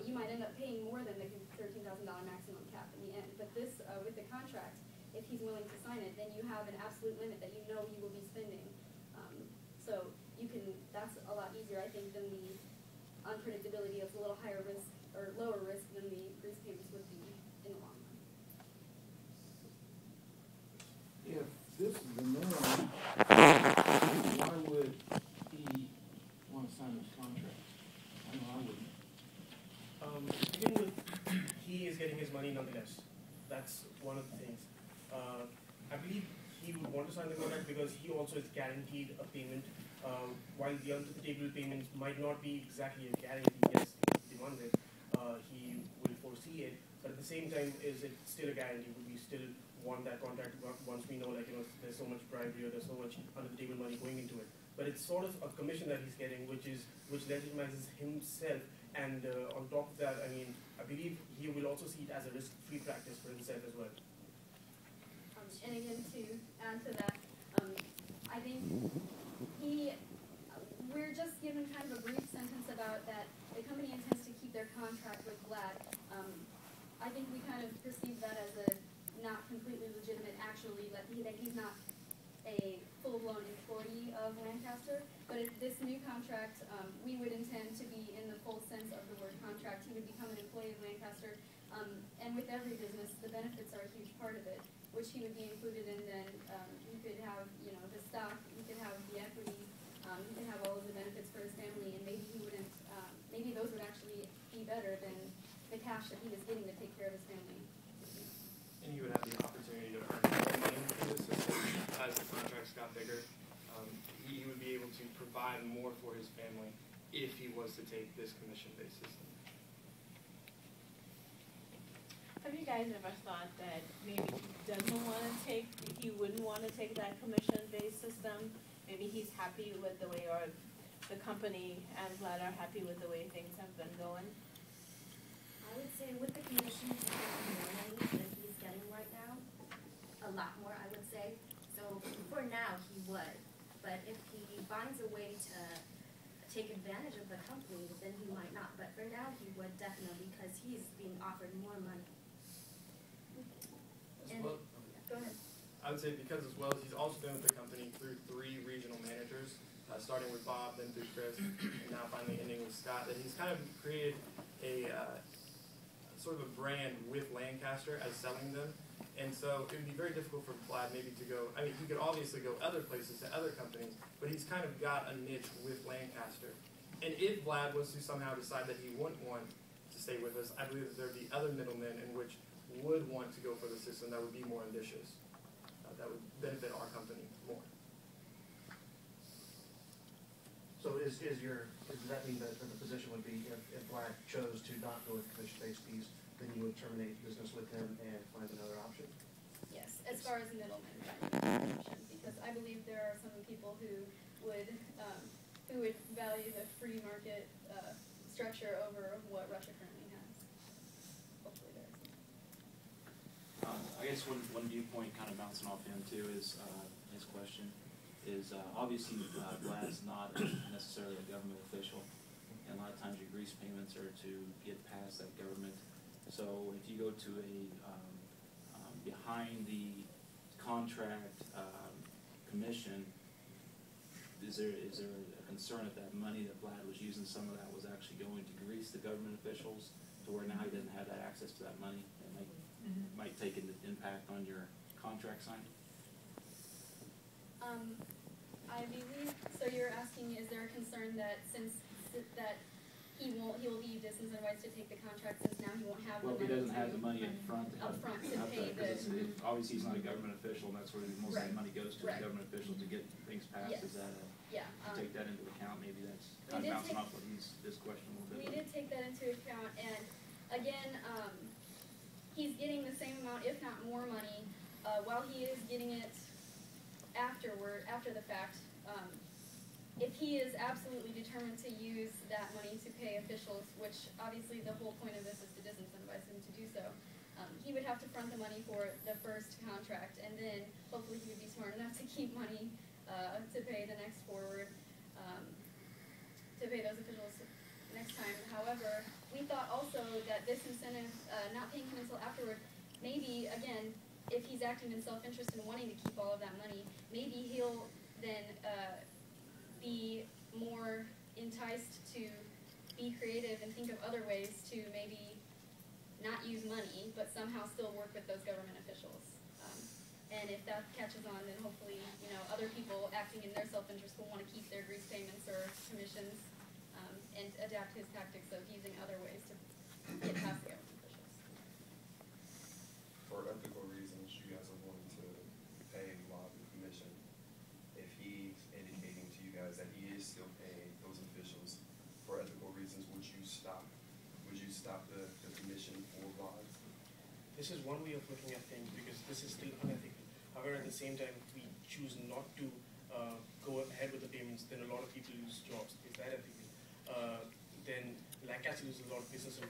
you might end up paying more than the $13,000 maximum cap in the end. But this, with the contract, if he's willing to sign it, then you have an absolute limit that you know you will be spending. So you can, that's a lot easier, I think, than the unpredictability of a little higher risk or lower risk than the grease payments would be in the long run. If this is the norm, why would he want to sign this contract? I know I wouldn't. To begin with, he is getting his money nonetheless. That's one of the things. I believe he would want to sign the contract because he also is guaranteed a payment. While the under-the-table payments might not be exactly a guarantee, yes, he demanded, he will foresee it. But at the same time, is it still a guarantee? Would we still want that contract once we know, there's so much bribery or there's so much under-the-table money going into it? But it's sort of a commission that he's getting, which legitimizes himself. And on top of that, I believe he will also see it as a risk-free practice for himself as well. And again, to add to that, I think we're just given kind of a brief sentence about that the company intends to keep their contract with Vlad. I think we kind of perceive that as a not completely legitimate, actually, that he's not a full-blown employee of Lancaster. But if this new contract, we would intend to be in the full sense of the word contract. He would become an employee of Lancaster. And with every business, the benefits are a huge part of it, which he would be included in. Then you could have, the stock, you could have the equity, you could have all of the benefits for his family, and maybe he wouldn't, maybe those would actually be better than the cash that he was getting to take care of his family. And he would have the opportunity to earn more money through the system as the contracts got bigger. He would be able to provide more for his family if he was to take this commission-based system. Have you guys ever thought that maybe he wouldn't want to take that commission-based system? Maybe he's happy with the way, or the company and Vlad are happy with the way things have been going? I would say with the commissions, he's getting more money than he's getting right now. A lot more, I would say. So for now, he would. But if he finds a way to take advantage of the company, then he might not. But for now, he would definitely, because he's being offered more money. And, well, go ahead. I would say because as well as he's also been with the company through 3 regional managers, starting with Bob, then through Chris, and now finally ending with Scott, that he's kind of created a sort of a brand with Lancaster as selling them. And so it would be very difficult for Vlad maybe to go, he could obviously go other places to other companies, but he's kind of got a niche with Lancaster. And if Vlad was to somehow decide that he wouldn't want to stay with us, I believe that there would be other middlemen in which would want to go for the system that would be more ambitious, that would benefit our company more. So does that mean that the position would be if Vlad chose to not go with commission-based fees, then you would terminate business with him and find another option? Yes, as far as middlemen, because I believe there are some people who would value the free market structure over what Russia currently has. Hopefully there is. I guess one viewpoint kind of bouncing off him too is his question is obviously Vlad's not necessarily a government official, and a lot of times your grease payments are to get past that government. So if you go to a behind the contract commission, is there a concern that that money that Vlad was using, some of that was actually going to grease the government officials to where now he doesn't have that access to that money? It might take an impact on your contract signing? I believe, so you're asking, is there a concern that that he will be disincentivized to take the contract since now he won't have the money? Well, if he doesn't have the money up front to help, to pay obviously he's not a government official, and that's where most of the money goes to, the government official to get things passed. Yes. Is that take that into account? Maybe that's kind of bouncing off what this question a little bit. We did take that into account, and again, he's getting the same amount, if not more money, while he is getting it after the fact. If he is absolutely determined to use that money to pay officials, which obviously the whole point of this is to disincentivize him to do so, he would have to front the money for the first contract, and then hopefully he would be smart enough to keep money to pay the next forward, to pay those officials next time. However, we thought also that this incentive, not paying him until afterward, maybe, again, if he's acting in self-interest and wanting to keep all of that money, maybe he'll then be more enticed to be creative and think of other ways to maybe not use money, but somehow still work with those government officials. And if that catches on, then hopefully, other people acting in their self-interest will want to keep their grease payments or commissions, and adapt his tactics of using other ways to get past the government officials. For ethical reasons, you guys are willing to pay Bob the commission. If he's indicating to you guys that he is still paying those officials for ethical reasons, would you stop the commission for Bob? This is one way of looking at things because this is still unethical. However, at the same time, if we choose not to go ahead with the payments, then a lot of people lose jobs. Is that ethical? Then Lancaster loses a lot of business and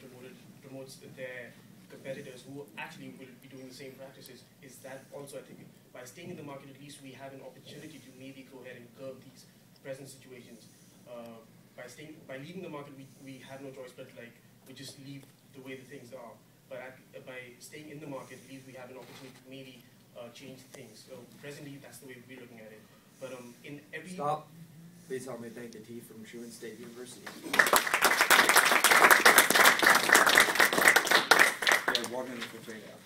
promotes their competitors who actually will be doing the same practices. Is that also ethical? By staying in the market, at least we have an opportunity to maybe go ahead and curb these present situations. By leaving the market, we have no choice but we just leave the way the things are. But by staying in the market, at least we have an opportunity to maybe change things. So presently, that's the way we're looking at it. But in every Stop. Please help me thank the team from Truman State University. Yeah, walk in the refrigerator.